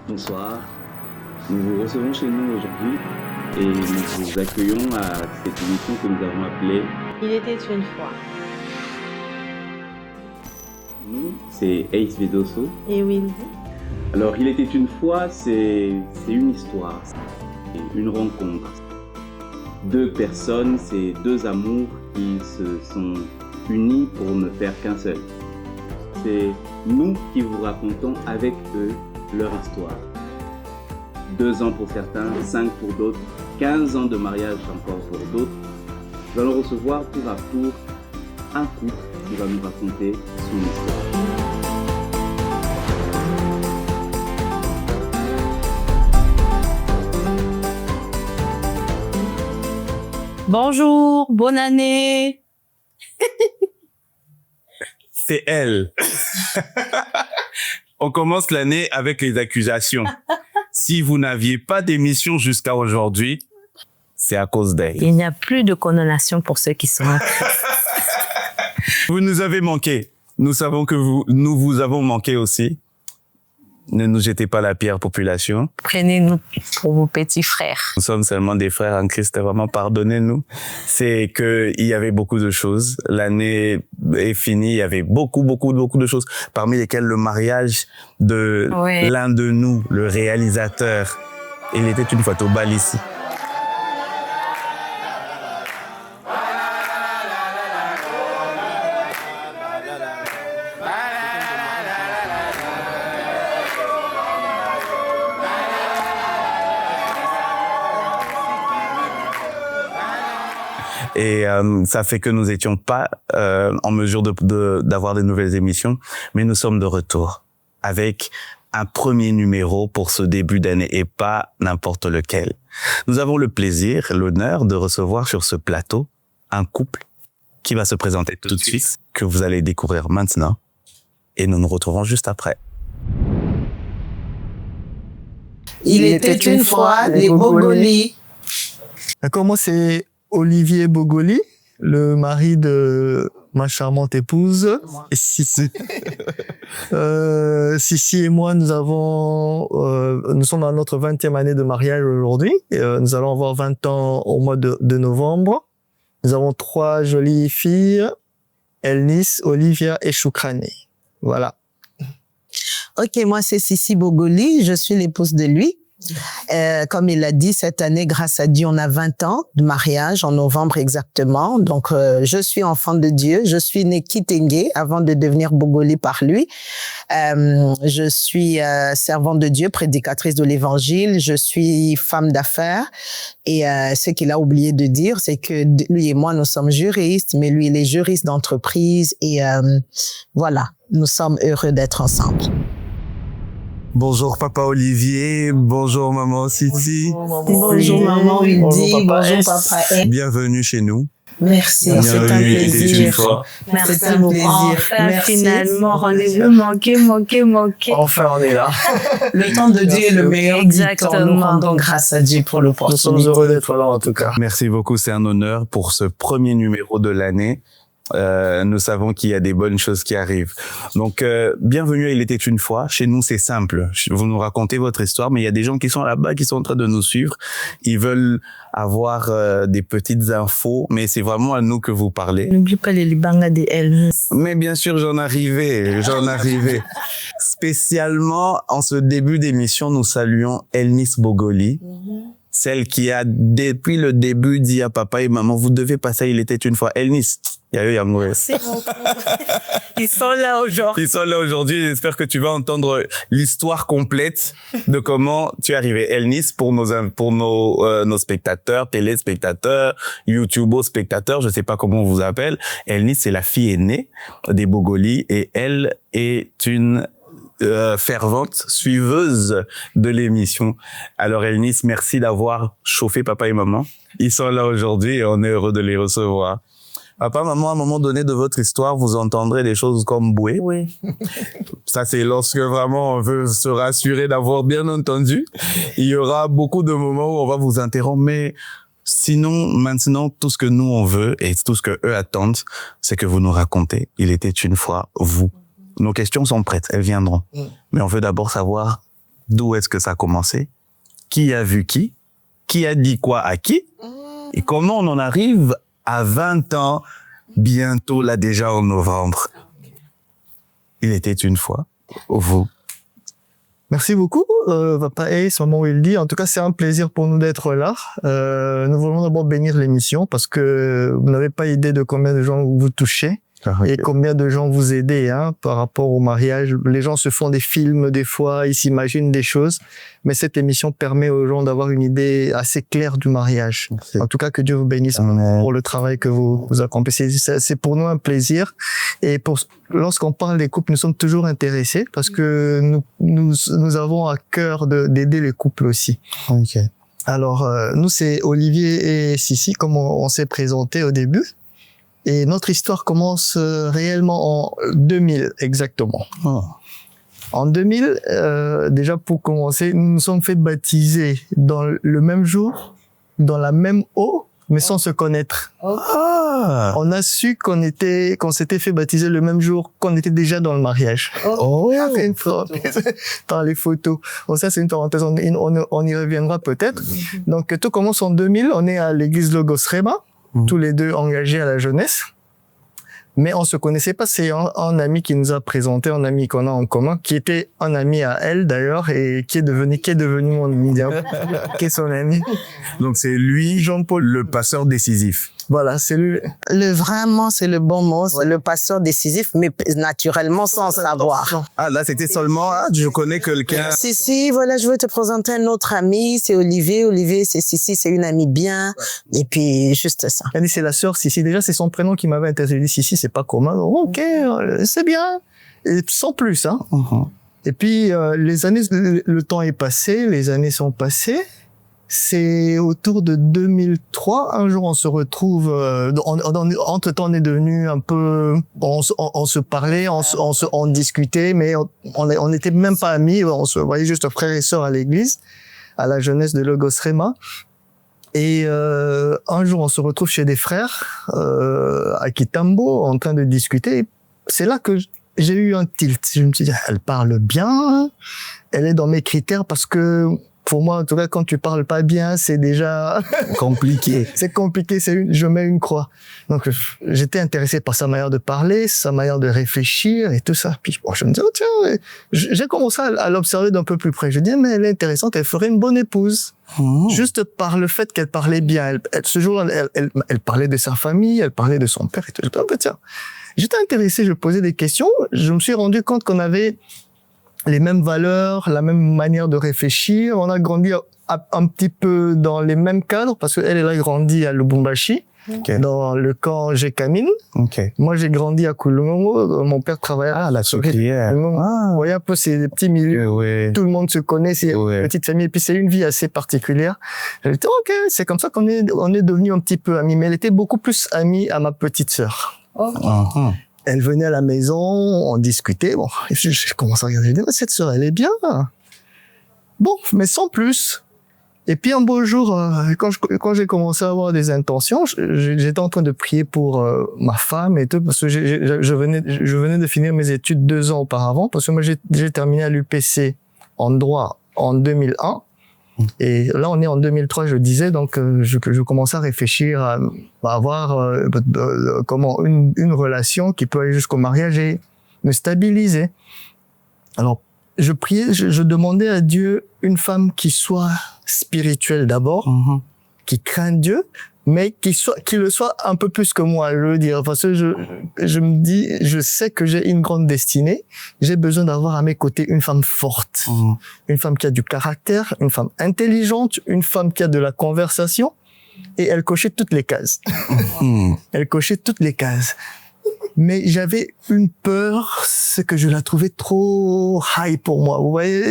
Bonsoir, nous vous recevons chez nous aujourd'hui et nous vous accueillons à cette émission que nous avons appelée Il était une fois. Nous, c'est Ace Vedoso. Et Wildy. Alors, il était une fois, c'est une histoire, c'est une rencontre. Deux personnes, c'est deux amours qui se sont unis pour ne faire qu'un seul. C'est nous qui vous racontons avec eux leur histoire. 2 ans pour certains, 5 pour d'autres, 15 ans de mariage encore pour d'autres. Nous allons recevoir tour à tour un couple qui va nous raconter son histoire. Bonjour, bonne année. C'est elle. On commence l'année avec les accusations. Si vous n'aviez pas d'émission jusqu'à aujourd'hui, c'est à cause d'elle. Il n'y a plus de condamnation pour ceux qui sont en Christ. Vous nous avez manqué. Nous savons que nous vous avons manqué aussi. Ne nous jetez pas la pierre, population. Prenez-nous pour vos petits frères. Nous sommes seulement des frères en Christ. Vraiment, pardonnez-nous. C'est que il y avait beaucoup de choses. L'année est finie. Il y avait beaucoup de choses. Parmi lesquelles le mariage de l'un de nous, le réalisateur. Il était une fois au bal ici. Et ça fait que nous étions pas en mesure d'avoir des nouvelles émissions, mais nous sommes de retour avec un premier numéro pour ce début d'année et pas n'importe lequel. Nous avons le plaisir, l'honneur de recevoir sur ce plateau un couple qui va se présenter tout de suite, que vous allez découvrir maintenant, et nous nous retrouvons juste après. Il était une fois les Bogoli. D'accord, moi c'est Olivier Bogoli, le mari de ma charmante épouse. Et Sissi. Sissi et moi, nous sommes dans notre 20e année de mariage aujourd'hui. Nous allons avoir 20 ans au mois de novembre. Nous avons 3 jolies filles, Elnis, Olivia et Choukrani. Voilà. Ok, moi c'est Sissi Bogoli, je suis l'épouse de lui. Comme il l'a dit, cette année, grâce à Dieu, on a 20 ans de mariage, en novembre exactement. Donc, je suis enfant de Dieu. Je suis née Kitenge avant de devenir Bogoli par lui. Je suis servante de Dieu, prédicatrice de l'évangile. Je suis femme d'affaires. Et ce qu'il a oublié de dire, c'est que lui et moi, nous sommes juristes, mais lui, il est juriste d'entreprise. Et voilà, nous sommes heureux d'être ensemble. Bonjour papa Olivier, bonjour maman Sissi. Bonjour maman Wildy, bonjour papa S. Bienvenue chez nous. Merci, c'est un plaisir. Merci C'est un plaisir. Enfin, Merci. finalement, rendez-vous manqué. Enfin, on est là. Le temps de Dieu est le meilleur du temps. Exactement. Nous rendons grâce à Dieu pour Nous l'opportunité. sommes heureux d'être là en tout cas. Merci beaucoup, c'est un honneur pour ce premier numéro de l'année. Nous savons qu'il y a des bonnes choses qui arrivent. Donc, bienvenue à Il était une fois. Chez nous, c'est simple. Vous nous racontez votre histoire, mais il y a des gens qui sont là-bas, qui sont en train de nous suivre. Ils veulent avoir des petites infos, mais c'est vraiment à nous que vous parlez. N'oublie pas les Libanga de Elnis. Mais bien sûr, j'en arrivais. Spécialement, en ce début d'émission, nous saluons Elnis Bogoli. Celle qui a, depuis le début, dit à papa et maman, vous devez passer, il était une fois. Elnis, il y a eu Yamoué. Ils sont là aujourd'hui. Ils sont là aujourd'hui. J'espère que tu vas entendre l'histoire complète de comment tu es arrivé. Elnis, pour nos spectateurs, téléspectateurs, YouTubers spectateurs, je sais pas comment on vous appelle. Elnis, c'est la fille aînée des Bogoli et elle est une fervente suiveuse de l'émission. Alors Elnis, merci d'avoir chauffé papa et maman. Ils sont là aujourd'hui et on est heureux de les recevoir. Papa, maman, à un moment donné de votre histoire, vous entendrez des choses comme bouée. Oui. Ça, c'est lorsque vraiment on veut se rassurer d'avoir bien entendu. Il y aura beaucoup de moments où on va vous interrompre, mais sinon, maintenant, tout ce que nous on veut et tout ce que eux attendent, c'est que vous nous racontez. Il était une fois vous. Nos questions sont prêtes, elles viendront. Mais on veut d'abord savoir d'où est-ce que ça a commencé, qui a vu qui a dit quoi à qui, et comment on en arrive à 20 ans, bientôt là déjà en novembre. Il était une fois, vous. Merci beaucoup, Papa Ace, Maman Wildy. En tout cas, c'est un plaisir pour nous d'être là. Nous voulons d'abord bénir l'émission parce que vous n'avez pas idée de combien de gens vous touchez. Et combien de gens vous aidez par rapport au mariage. Les gens se font des films des fois, ils s'imaginent des choses, mais cette émission permet aux gens d'avoir une idée assez claire du mariage. Merci. En tout cas, que Dieu vous bénisse pour le travail que vous accomplissez. C'est pour nous un plaisir. Et lorsqu'on parle des couples, nous sommes toujours intéressés parce que nous avons à cœur d'aider les couples aussi. Okay. Alors, nous, c'est Olivier et Sissi, comme on s'est présenté au début. Et notre histoire commence réellement en 2000, exactement. Oh. En 2000, déjà pour commencer, nous nous sommes fait baptiser dans le même jour, dans la même eau, mais sans se connaître. Ah. On a su qu'on s'était fait baptiser le même jour qu'on était déjà dans le mariage. Oh. Dans les photos. Bon, ça, c'est une parenthèse. On y reviendra peut-être. Donc, tout commence en 2000. On est à l'église Logos Rema. Tous les deux engagés à la jeunesse. Mais on se connaissait pas. C'est un ami qui nous a présenté, un ami qu'on a en commun, qui était un ami à elle d'ailleurs et qui est devenu mon ami, qui est son ami. Donc c'est lui, Jean-Paul, le passeur décisif. Voilà, c'est lui. Vraiment, c'est le bon mot, le passeur décisif, mais naturellement sans savoir. Ah, là, c'était seulement, je connais quelqu'un. Sissi, voilà, je veux te présenter un autre ami, c'est Olivier. Olivier, c'est Sissi, c'est une amie bien. Et puis, juste ça. Elle dit, c'est la sœur Sissi. Déjà, c'est son prénom qui m'avait intéressé. Je dis, Sissi, c'est pas commun. Ok, c'est bien. Et sans plus, hein. Et puis, le temps est passé, les années sont passées. C'est autour de 2003. Un jour, on se retrouve. Entre-temps, on est devenu un peu. On se parlait, on discutait, mais on n'était même pas amis. On se voyait juste frères et sœurs à l'église, à la jeunesse de Logos Rema. Et un jour, on se retrouve chez des frères à Kitambo, en train de discuter. C'est là que j'ai eu un tilt. Je me suis dit, elle parle bien, elle est dans mes critères parce que. Pour moi, en tout cas, quand tu parles pas bien, c'est déjà compliqué. C'est compliqué, je mets une croix. Donc, j'étais intéressé par sa manière de parler, sa manière de réfléchir et tout ça. Puis, bon, je me dis, oh, tiens, j'ai commencé à l'observer d'un peu plus près. Je dis, mais elle est intéressante, elle ferait une bonne épouse. Juste par le fait qu'elle parlait bien. Ce jour-là, elle parlait de sa famille, elle parlait de son père et tout. Je dis, oh, tiens. J'étais intéressé, je posais des questions. Je me suis rendu compte qu'on avait les mêmes valeurs, la même manière de réfléchir. On a grandi un petit peu dans les mêmes cadres parce qu'elle, elle a grandi à Lubumbashi, dans le camp Jekamine. Moi, j'ai grandi à Kulungongo. Mon père travaillait à la Soukrière. Vous voyez un peu ces petits milieux. Tout le monde se connaît, c'est une petite famille. Et puis, c'est une vie assez particulière. J'ai dit, ok, c'est comme ça qu'on est devenus un petit peu amis. Mais elle était beaucoup plus amie à ma petite sœur. Elle venait à la maison, on discutait. Bon, je commence à regarder. Je dis, mais cette sœur, elle est bien. Bon, mais sans plus. Et puis un beau jour, quand j'ai commencé à avoir des intentions, j'étais en train de prier pour ma femme et tout, parce que je venais de finir mes études 2 ans auparavant, parce que moi j'ai terminé à l'UPC en droit en 2001. Et là, on est en 2003, je disais, donc je commençais à réfléchir à avoir comment une relation qui peut aller jusqu'au mariage et me stabiliser. Alors, je priais, je demandais à Dieu une femme qui soit spirituelle d'abord, qui craint Dieu, mais qui le soit un peu plus que moi, je veux dire, parce que je me dis, je sais que j'ai une grande destinée, j'ai besoin d'avoir à mes côtés une femme forte, une femme qui a du caractère, une femme intelligente, une femme qui a de la conversation, et elle cochait toutes les cases. Elle cochait toutes les cases. Mais j'avais une peur, c'est que je la trouvais trop high pour moi, vous voyez?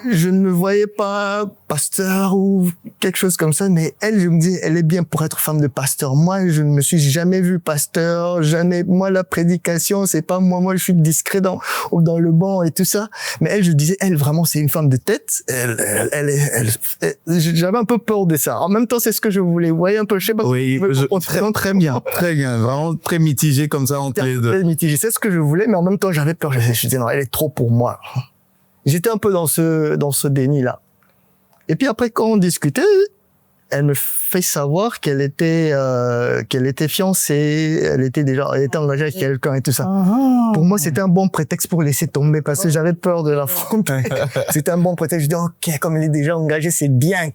Je ne me voyais pas pasteur ou quelque chose comme ça, mais elle, je me dis, elle est bien pour être femme de pasteur. Moi, je ne me suis jamais vu pasteur, jamais. Moi, la prédication, c'est pas moi, je suis discret dans le banc et tout ça. Mais elle, je disais, elle, vraiment, c'est une femme de tête. J'avais un peu peur de ça. En même temps, c'est ce que je voulais. Vous voyez un peu, je sais pas. Oui, très bien. Très bien, vraiment très mitigé comme ça entre les deux. Très mitigé, c'est ce que je voulais, mais en même temps, j'avais peur. Je disais, non, elle est trop pour moi. J'étais un peu dans ce déni-là. Et puis après, quand on discutait, elle me fait savoir qu'elle était fiancée, elle était engagée avec quelqu'un et tout ça. Pour moi, c'était un bon prétexte pour laisser tomber parce que j'avais peur de la tromper. C'était un bon prétexte. Je dis, ok, comme elle est déjà engagée, c'est bien.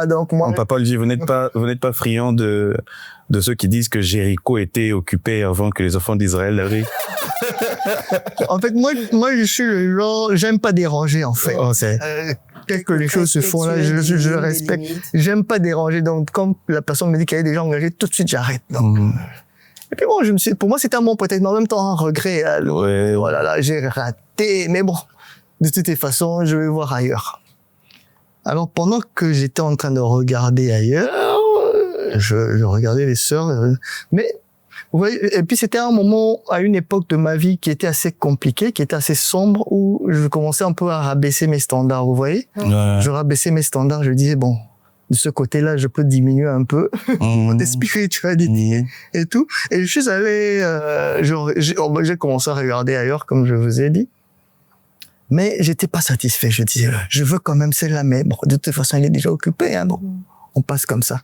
Donc moi. Bon, Papa Olivier, vous n'êtes pas friand de ceux qui disent que Jéricho était occupé avant que les enfants d'Israël arrivent. En fait, moi, je suis le genre, j'aime pas déranger, en fait. Oh, c'est... Tel que les choses se font là, je respecte. J'aime pas déranger. Donc, quand la personne me dit qu'elle est déjà engagée, tout de suite, j'arrête. Donc, et puis bon, pour moi, c'était un bon peut-être, mais en même temps, un regret. Ouais. Voilà, là, j'ai raté. Mais bon, de toutes les façons, je vais voir ailleurs. Alors, pendant que j'étais en train de regarder ailleurs, je regardais les sœurs, mais, vous voyez, et puis c'était un moment, à une époque de ma vie qui était assez compliquée, qui était assez sombre, où je commençais un peu à rabaisser mes standards, vous voyez? Ouais. Je rabaissais mes standards, je disais, bon, de ce côté-là, je peux diminuer un peu mon spiritualité et tout. Et je suis allé, j'ai commencé à regarder ailleurs, comme je vous ai dit. Mais j'étais pas satisfait. Je disais, je veux quand même celle-là, mais bon, de toute façon, elle est déjà occupée, hein, bon. On passe comme ça.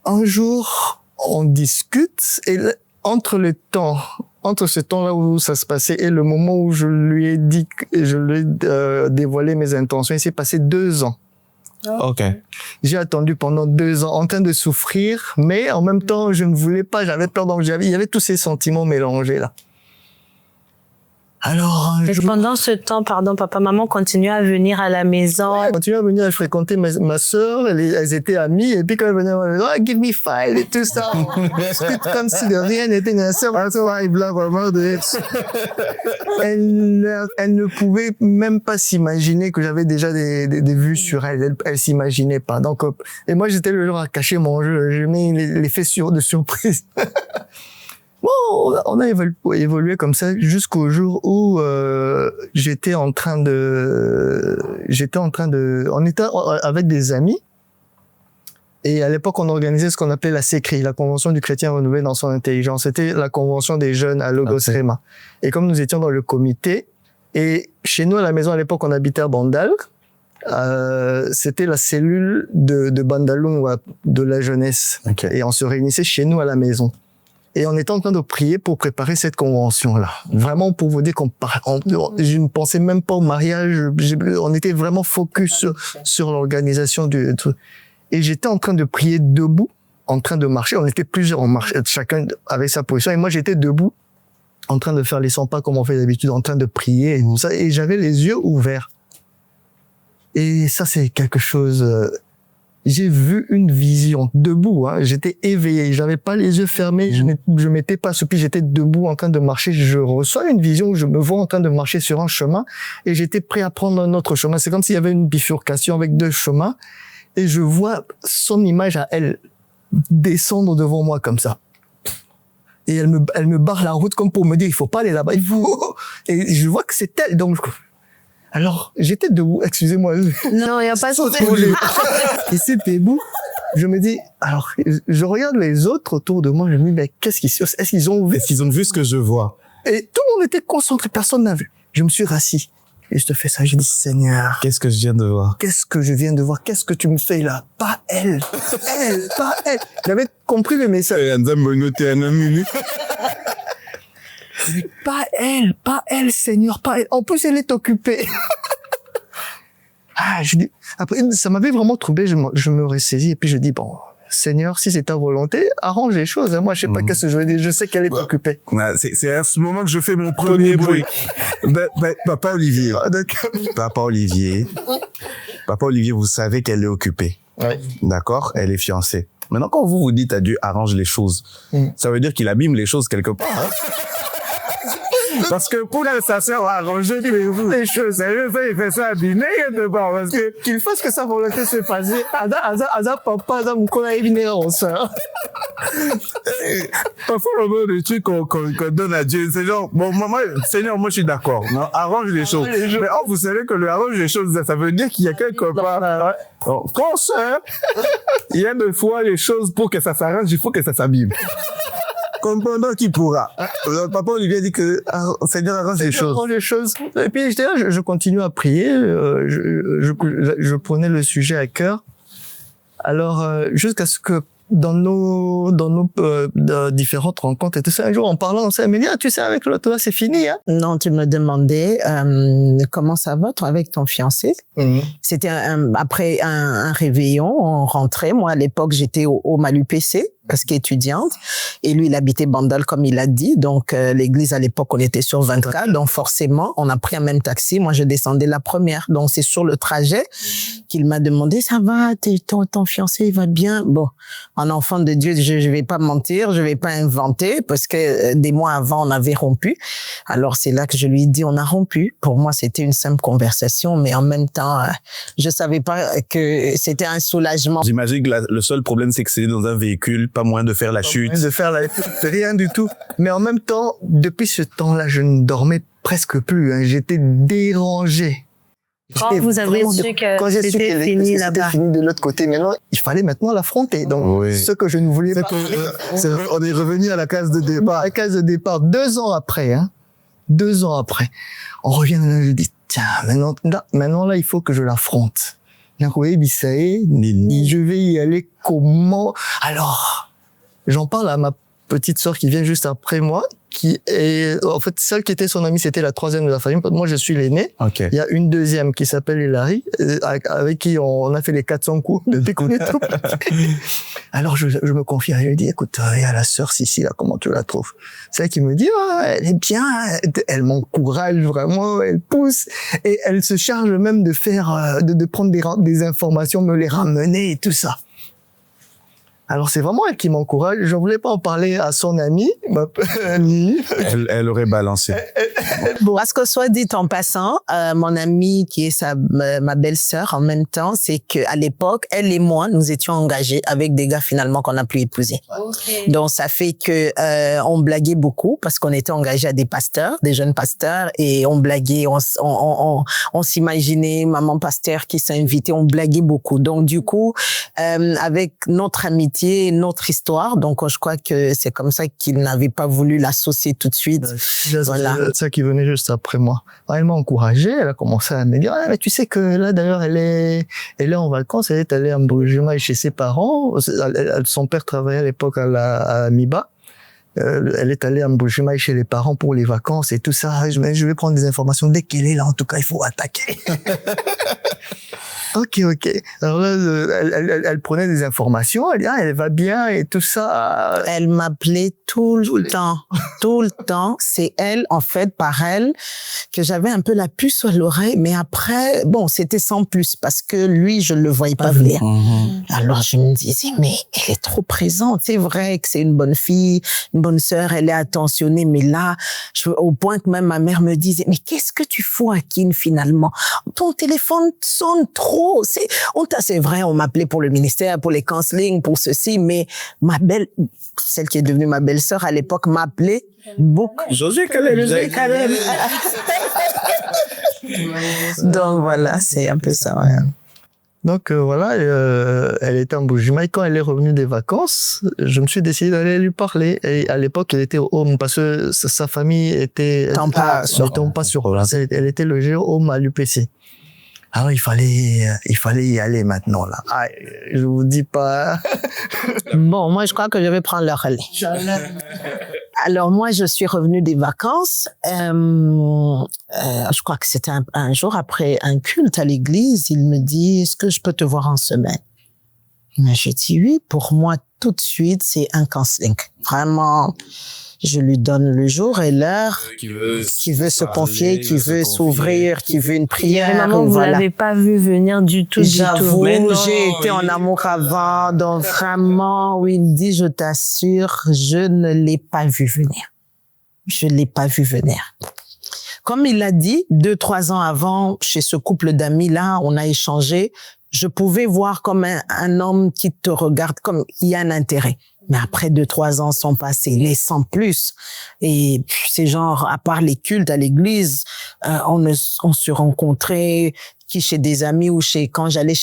Un jour, on discute et entre ce temps-là où ça se passait et le moment où je lui ai dit, je lui ai dévoilé mes intentions, il s'est passé 2 ans. Ok. J'ai attendu pendant 2 ans en train de souffrir, mais en même temps, je ne voulais pas, j'avais peur, donc il y avait tous ces sentiments mélangés là. Alors, Pendant ce temps, pardon, papa, maman continuait à venir à la maison. elle continuait à venir, elle fréquentait ma sœur, elles étaient amies, et puis quand elle venait, elle disait, oh, give me five, et tout ça. C'était comme si de rien n'était nécessaire. Elle ne pouvait même pas s'imaginer que j'avais déjà des vues sur elle. Elle s'imaginait pas. Donc, et moi, j'étais le genre à cacher mon jeu. J'ai mis l'effet de surprise. Bon, on a évolué comme ça jusqu'au jour où j'étais en train de, on était avec des amis et à l'époque on organisait ce qu'on appelait la CCRI, la Convention du chrétien renouvelé dans son intelligence. C'était la convention des jeunes à Logos Rema. Et comme nous étions dans le comité et chez nous à la maison à l'époque on habitait à Bandal. C'était la cellule de Bandalung de la jeunesse. Okay. Et on se réunissait chez nous à la maison. Et on était en train de prier pour préparer cette convention-là. Vraiment pour vous dire je ne pensais même pas au mariage. On était vraiment focus sur l'organisation du truc. Et j'étais en train de prier debout, en train de marcher. On était plusieurs, on marchait, chacun avec sa position. Et moi, j'étais debout, en train de faire les 100 pas comme on fait d'habitude, en train de prier et tout ça. Et j'avais les yeux ouverts. Et ça, c'est quelque chose... J'ai vu une vision debout, hein. J'étais éveillé, j'avais pas les yeux fermés, je m'étais pas assoupi, j'étais debout en train de marcher. Je reçois une vision où je me vois en train de marcher sur un chemin et j'étais prêt à prendre un autre chemin. C'est comme s'il y avait une bifurcation avec 2 chemins et je vois son image à elle descendre devant moi comme ça. Et elle me barre la route comme pour me dire il faut pas aller là-bas, il faut. Et je vois que c'est elle, donc alors, j'étais debout, excusez-moi. Non, il n'y a pas de Et c'était debout. Je me dis, alors, je regarde les autres autour de moi, je me dis, mais qu'est-ce qu'ils sont? Est-ce qu'ils ont vu ce que je vois? Et tout le monde était concentré, personne n'a vu. Je me suis rassis. Et je te fais ça, je dis, Seigneur. Qu'est-ce que je viens de voir? Qu'est-ce que je viens de voir? Qu'est-ce que tu me fais là? Pas elle. Pas elle. J'avais compris le message. Pas elle, Seigneur, pas elle. En plus, elle est occupée. Je dis, après, ça m'avait vraiment troublé, je me ressaisis, et puis je dis, bon, Seigneur, si c'est ta volonté, arrange les choses. Moi, je sais pas qu'est-ce que je veux dire, je sais qu'elle est occupée. C'est à ce moment que je fais mon premier bruit. Papa Olivier. Papa Olivier, vous savez qu'elle est occupée. Ouais. D'accord? Elle est fiancée. Maintenant, quand vous dites à Dieu, arrange les choses, ça veut dire qu'il abîme les choses quelque part, hein? Parce que pour elle, sa sœur a arrangé les choses. Il fait ça abîmer quelque part. Parce que qu'il fasse que sa volonté se fasse. Aza papa, aza mukona evine en sœur. Parfois, le truc qu'on donne à Dieu, c'est genre, bon, moi, Seigneur, moi, je suis d'accord. Non, arrange les choses. Mais vous savez que le arrange les choses, ça veut dire qu'il y a quelque part. Frère, il y a des fois les choses pour que ça s'arrange, il faut que ça s'abîme. Comprendant qui pourra. Papa Olivier dit que Seigneur arrange les choses. Arrange les choses. Et puis j'étais là, je continue à prier. Je prenais le sujet à cœur. Alors jusqu'à ce que dans nos différentes rencontres et tout ça, un jour en parlant, on s'est dit, tu sais, avec l'autre là, c'est fini, hein. Non, tu me demandais comment ça va toi avec ton fiancé. C'était après un réveillon, on rentrait. Moi à l'époque j'étais au Malu PC parce qu'étudiante, et lui il habitait Bandol comme il a dit. Donc l'église à l'époque on était sur 24, donc forcément on a pris un même taxi. Moi je descendais la première, donc c'est sur le trajet qu'il m'a demandé, ça va, ton fiancé il va bien? Bon, en enfant de Dieu, je vais pas mentir, je vais pas inventer, parce que des mois avant on avait rompu. Alors c'est là que je lui ai dit on a rompu. Pour moi c'était une simple conversation, mais en même temps je savais pas que c'était un soulagement. J'imagine que le seul problème c'est que c'est dans un véhicule, pas moyen de faire la chute. De faire rien du tout. Mais en même temps, depuis ce temps-là, je ne dormais presque plus, hein. J'étais dérangé. Quand vous avez su que c'était fini là-bas. C'était fini de l'autre côté. Maintenant, il fallait maintenant l'affronter. Donc, ce que je ne voulais pas. On est revenu à la case de départ. À la case de départ, 2 ans après, hein. 2 ans après. On revient, je dis, tiens, maintenant là, il faut que je l'affronte. Je vais y aller comment? Alors, j'en parle à ma petite sœur qui vient juste après moi, qui est, en fait, celle qui était son amie, c'était la 3e de la famille. Moi, je suis l'aîné. Okay. Il y a une 2e qui s'appelle Hilary, avec qui on a fait les 400 coups depuis qu'on est tout. Alors, je me confie, je lui dis, écoute, il y a la sœur Sissi, là, comment tu la trouves? C'est elle qui me dit, elle est bien, elle m'encourage vraiment, elle pousse, et elle se charge même de faire, de prendre des informations, me les ramener et tout ça. Alors c'est vraiment elle qui m'encourage. Je voulais pas en parler à son amie. Elle aurait balancé. Bon, à ce que soit dit en passant, mon amie qui est ma belle-sœur en même temps, c'est que à l'époque, elle et moi, nous étions engagés avec des gars finalement qu'on n'a plus épousés. Okay. Donc ça fait que on blaguait beaucoup parce qu'on était engagés à des pasteurs, des jeunes pasteurs, et on blaguait, on s'imaginait maman pasteur qui s'invitait, on blaguait beaucoup. Donc du coup, avec notre amitié, notre histoire. Donc, je crois que c'est comme ça qu'il n'avait pas voulu l'associer tout de suite. Voilà. C'est ça qui venait juste après moi. Elle m'a encouragé. Elle a commencé à me dire, mais tu sais que là, d'ailleurs, elle est en vacances. Elle est allée en Brujumaï chez ses parents. Son père travaillait à l'époque à Miba. Elle est allée en Brujumaï chez les parents pour les vacances et tout ça. Je vais prendre des informations. Dès qu'elle est là, en tout cas, il faut attaquer. Ok. Alors là, elle prenait des informations, elle dit, elle va bien et tout ça. Elle m'appelait tout le temps. C'est elle, en fait, par elle, que j'avais un peu la puce à l'oreille, mais après, bon, c'était sans plus, parce que lui, je le voyais pas venir. Alors, je me disais, mais elle est trop présente. C'est vrai que c'est une bonne fille, une bonne sœur, elle est attentionnée, mais là, au point que même ma mère me disait, mais qu'est-ce que tu fous, Akine, finalement? Ton téléphone sonne trop. C'est vrai, on m'appelait pour le ministère, pour les counseling, pour ceci, mais celle qui est devenue ma belle-sœur à l'époque m'appelait beaucoup. José Caleb. Donc voilà, c'est un peu ça. Ouais. Donc voilà, elle était en Brujumaï. Quand elle est revenue des vacances, je me suis décidé d'aller lui parler. Et à l'époque, elle était au home parce que sa famille était pas sur place. Elle était logée au Malu PC. Alors il fallait y aller maintenant là. Ah, je vous dis pas. Bon, moi je crois que je vais prendre le relais. Alors moi je suis revenue des vacances. Je crois que c'était un jour après un culte à l'église. Il me dit, est-ce que je peux te voir en semaine? J'ai dit oui. Pour moi tout de suite c'est un counseling. Vraiment. Je lui donne le jour et l'heure, qui veut se confier, qui veut s'ouvrir, qui veut une prière. Mais maman, vous l'avez pas vu venir du tout, J'avoue, j'ai été en amour avant, donc vraiment, oui, il dit, je t'assure, je ne l'ai pas vu venir. Je l'ai pas vu venir. Comme il l'a dit, 2-3 ans avant, chez ce couple d'amis-là, on a échangé. Je pouvais voir comme un homme qui te regarde, comme il y a un intérêt. Mais après 2-3 ans sont passés, les sans plus. Et c'est genre, à part les cultes à l'église, on se rencontrait, qui chez des amis ou quand j'allais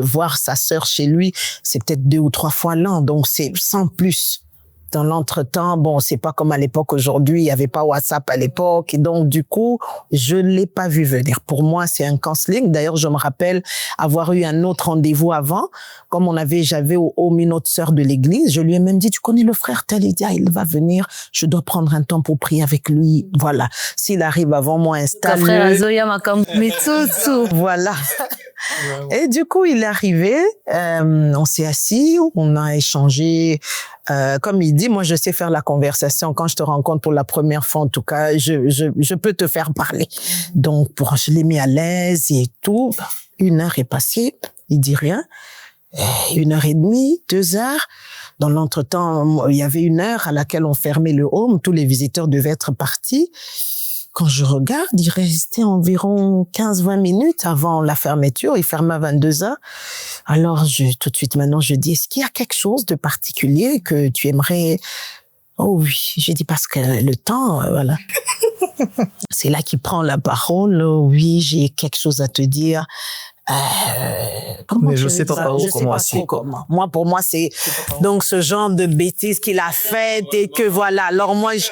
voir sa sœur chez lui, c'est peut-être 2 ou 3 fois l'an. Donc c'est sans plus. Dans l'entretemps, bon, c'est pas comme à l'époque aujourd'hui, il y avait pas WhatsApp à l'époque, et donc du coup, je l'ai pas vu venir. Pour moi, c'est un counseling. D'ailleurs, je me rappelle avoir eu un autre rendez-vous avant, comme j'avais au home une autre sœur de l'église, je lui ai même dit, tu connais le frère tel, il va venir, je dois prendre un temps pour prier avec lui. Voilà. S'il arrive avant moi, installe. Frère Azoya m'a mis tout. Voilà. Et du coup, il est arrivé, on s'est assis, on a échangé. Comme il dit, moi, je sais faire la conversation. Quand je te rencontre pour la première fois, en tout cas, je peux te faire parler. Donc, je l'ai mis à l'aise et tout. 1 heure est passée, il dit rien. 1h30, 2 heures. Dans l'entretemps, il y avait 1 heure à laquelle on fermait le home. Tous les visiteurs devaient être partis. Quand je regarde, il restait environ 15-20 minutes avant la fermeture. Il fermait à 22 heures. Alors, tout de suite, maintenant, je dis, est-ce qu'il y a quelque chose de particulier que tu aimerais... Oh oui, j'ai dit parce que le temps, voilà. C'est là qu'il prend la parole. Oh, oui, j'ai quelque chose à te dire. Mais je sais pas comment. Moi, pour moi, c'est donc ce genre de bêtises qu'il a faites et que voilà. Alors moi, je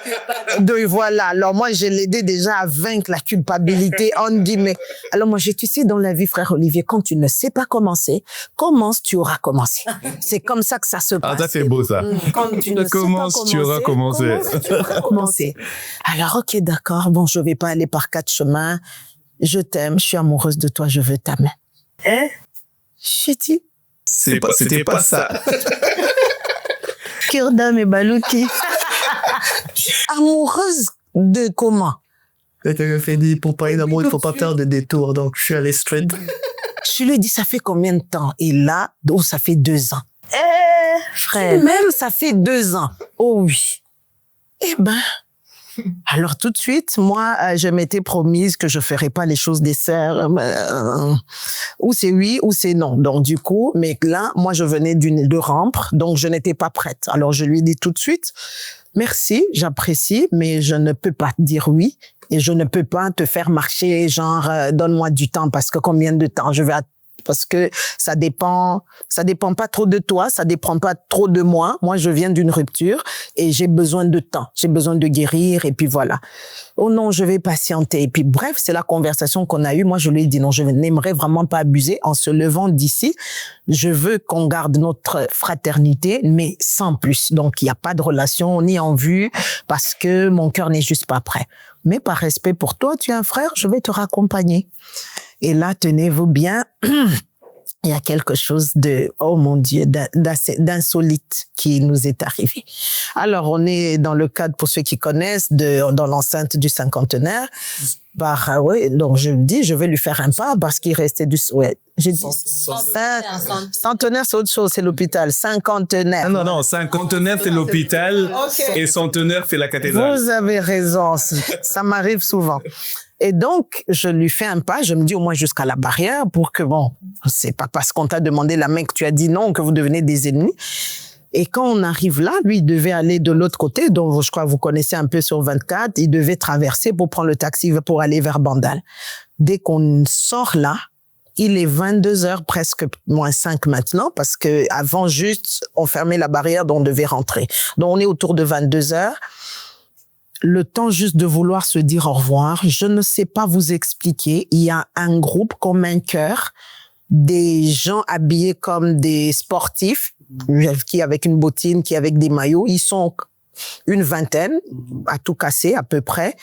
l'ai aidé déjà à vaincre la culpabilité. On dit, mais alors moi, tu sais, dans la vie, frère Olivier, quand tu ne sais pas commencer, commence, tu auras commencé. C'est comme ça que ça se passe. Ah, ça c'est beau ça. Quand tu ne commences, tu auras commencé. Alors, ok, d'accord. Bon, je vais pas aller par 4 chemins. Je t'aime, je suis amoureuse de toi, je veux ta main. Hein? J'ai dit. C'était pas ça. Kirdam et Balouki. Amoureuse de comment? Je fait dit, pour parler d'amour, il faut pas faire de détour. Donc, je suis allé straight. Je lui ai dit, ça fait combien de temps? Et là, ça fait 2 ans. Frère. Même, ça fait 2 ans. Oh oui. Eh ben, alors tout de suite, moi, je m'étais promise que je ferais pas les choses des sœurs. Ou c'est oui, ou c'est non. Donc du coup, mais là, moi, je venais de rompre, donc je n'étais pas prête. Alors je lui ai dit tout de suite, merci, j'apprécie, mais je ne peux pas dire oui et je ne peux pas te faire marcher, genre, donne-moi du temps parce que combien de temps je vais parce que ça dépend pas trop de toi, ça dépend pas trop de moi. Moi, je viens d'une rupture et j'ai besoin de temps, j'ai besoin de guérir et puis voilà. Oh non, je vais patienter. Et puis bref, c'est la conversation qu'on a eue. Moi, je lui ai dit non, je n'aimerais vraiment pas abuser en se levant d'ici. Je veux qu'on garde notre fraternité, mais sans plus. Donc, il n'y a pas de relation ni en vue parce que mon cœur n'est juste pas prêt. Mais par respect pour toi, tu es un frère, je vais te raccompagner. Et là, tenez-vous bien, il y a quelque chose de, oh mon Dieu, d'insolite qui nous est arrivé. Alors, on est dans le cadre, pour ceux qui connaissent, dans l'enceinte du cinquantenaire. Oui, donc je me dis, je vais lui faire un pas parce qu'il restait j'ai dit, centenaire, c'est autre chose, c'est l'hôpital. Cinquantenaire. Non, cinquantenaire, c'est l'hôpital. Okay. Et centenaire, c'est la cathédrale. Vous avez raison, ça m'arrive souvent. Et donc, je lui fais un pas, je me dis au moins jusqu'à la barrière pour que, bon, c'est pas parce qu'on t'a demandé la main que tu as dit non que vous devenez des ennemis. Et quand on arrive là, lui, il devait aller de l'autre côté, donc je crois que vous connaissez un peu sur 24, il devait traverser pour prendre le taxi pour aller vers Bandal. Dès qu'on sort là, il est 22h, presque moins 5 maintenant, parce que avant juste, on fermait la barrière, donc on devait rentrer. Donc on est autour de 22h. Le temps juste de vouloir se dire au revoir. Je ne sais pas vous expliquer. Il y a un groupe comme un cœur, des gens habillés comme des sportifs, qui avec une bottine, qui avec des maillots. Ils sont une vingtaine, à tout casser à peu près.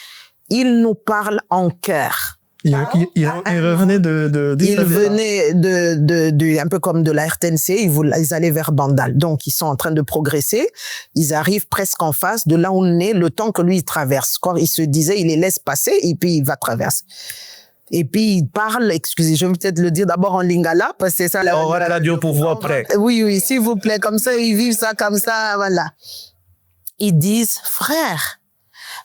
Ils nous parlent en chœur. Il revenait ils venaient un peu comme de la RTNC, ils allaient vers Bandal. Donc, ils sont en train de progresser. Ils arrivent presque en face de là où on est, le temps que lui, il traverse. Quand il se disait, il les laisse passer et puis il va traverser. Et puis, il parle, excusez, je vais peut-être le dire d'abord en lingala, parce que c'est ça. On va la radio pour vous après. Oui, s'il vous plaît, comme ça, ils vivent ça comme ça, voilà. Ils disent, frère,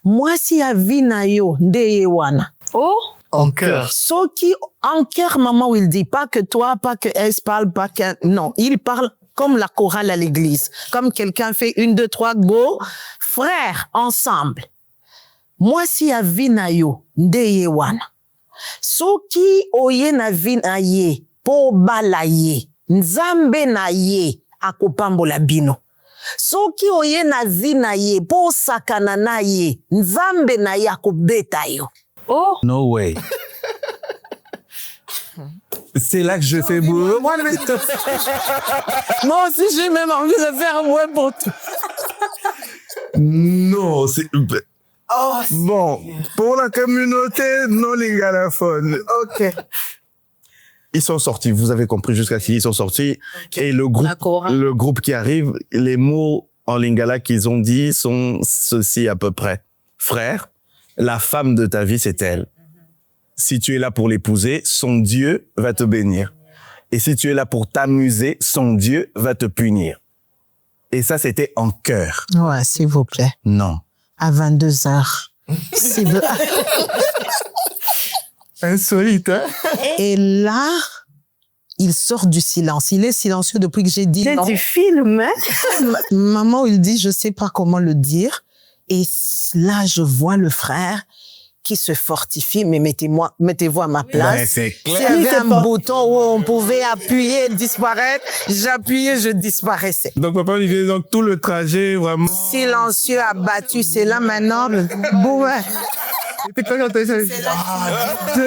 moi, si à Vinayo, Ndeyewana. Oh! En cœur. Soki, en cœur, maman, où il dit pas que toi, pas que elle parle, pas que, non, il parle comme la chorale à l'église. Comme quelqu'un fait 1, 2, 3, go. Frères, ensemble. Moi, si à Vinayo, Ndeyewana. Soki, oye na vinaye, po balaye, nzambe na ye, akopambola bino. soki oye na zina ye po sakana na ye nzambe na ye akobeta yo. Oh, No way. C'est là que je fais boulot. Moi aussi j'ai même envie de faire un ouais pour tout. Non, c'est... Bon, pour la communauté non lingalophones. Ok. Ils sont sortis, vous avez compris jusqu'à ici, ils sont sortis. Et le groupe qui arrive, les mots en lingala qu'ils ont dit sont ceci à peu près. Frère, la femme de ta vie, c'est elle. Si tu es là pour l'épouser, son Dieu va te bénir. Et si tu es là pour t'amuser, son Dieu va te punir. Et ça, c'était en chœur. Ouais, s'il vous plaît. Non. À 22h. Insolite, hein? Et là, il sort du silence. Il est silencieux depuis que j'ai dit c'est non. du film, hein? Maman, il dit, je sais pas comment le dire. Et là, je vois le frère qui se fortifie, mais mettez-vous à ma place. Ouais, c'est S'il clair. y avait un bouton où on pouvait appuyer et disparaître, j'appuyais, je disparaissais. Donc, papa Olivier, donc tout le trajet, vraiment... Silencieux, abattu, c'est là maintenant. Bon, ouais. Et puis quand tu Dieu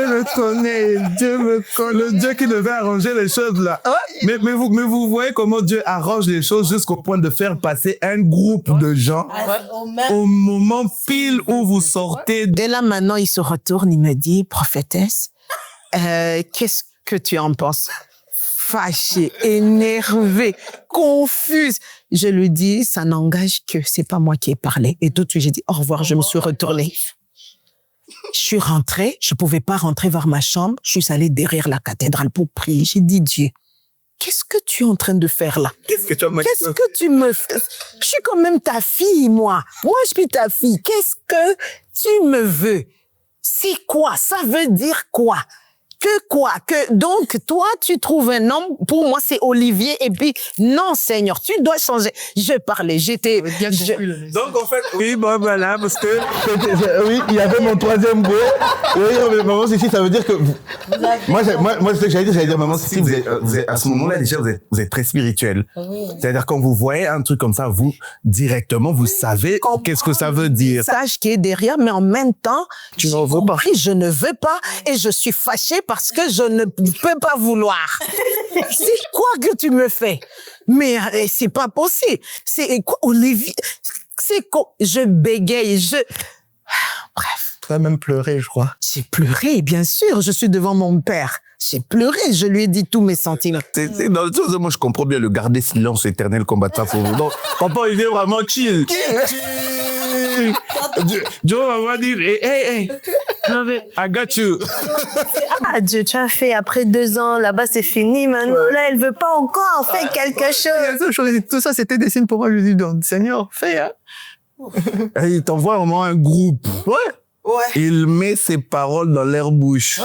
me connaît, Dieu me connaît. Le Dieu qui devait arranger les choses là. Mais vous voyez comment Dieu arrange les choses jusqu'au point de faire passer un groupe de gens au moment pile où vous sortez. Et là, maintenant, il se retourne, il me dit, prophétesse, qu'est-ce que tu en penses? Fâché, énervé, confuse. Je lui dis, ça n'engage que c'est pas moi qui ai parlé. Et tout de suite, j'ai dit au revoir, je me suis retournée. Je suis rentrée, je pouvais pas rentrer vers ma chambre. Je suis allée derrière la cathédrale pour prier. J'ai dit, Dieu, qu'est-ce que tu es en train de faire là? Qu'est-ce que tu me fais? Je suis quand même ta fille, moi. Moi, je suis ta fille. Qu'est-ce que tu me veux? C'est quoi? Ça veut dire quoi? Que quoi? Que donc toi tu trouves un homme, pour moi c'est Olivier, et puis non Seigneur, tu dois changer. Je parlais, j'étais Donc en fait, oui, bon voilà, parce que oui, il y avait mon troisième go. Oui, mais maman Cécile, ça veut dire que moi, ce que j'allais dire, maman Cécile, vous êtes à ce moment-là déjà, vous êtes très spirituel. C'est-à-dire quand vous voyez un truc comme ça, vous directement, vous savez qu'est-ce que ça veut dire. Sage qui est derrière, mais en même temps, Tu n'en veux pas. je ne veux pas, et je suis fâchée parce que je ne peux pas vouloir. C'est quoi que tu me fais? Mais c'est pas possible. C'est quoi, Olivier? C'est quoi? Je bégaye, bref. Tu vas même pleurer, je crois. J'ai pleuré, bien sûr. Je suis devant mon père. J'ai pleuré. Je lui ai dit tous mes sentiments. Moi, je comprends bien le garder silence éternel combattant pour vous. Donc, papa, il est vraiment chill. Dieu va dire, hey, I got you. Ah, Dieu, tu as fait après 2 ans, là-bas c'est fini, maintenant là elle veut pas encore faire quelque chose. Tout ça, c'était des signes pour moi. Je dis, donc, Seigneur, fais, hein. Et il t'envoie vraiment un groupe. Ouais. Il met ses paroles dans leur bouche.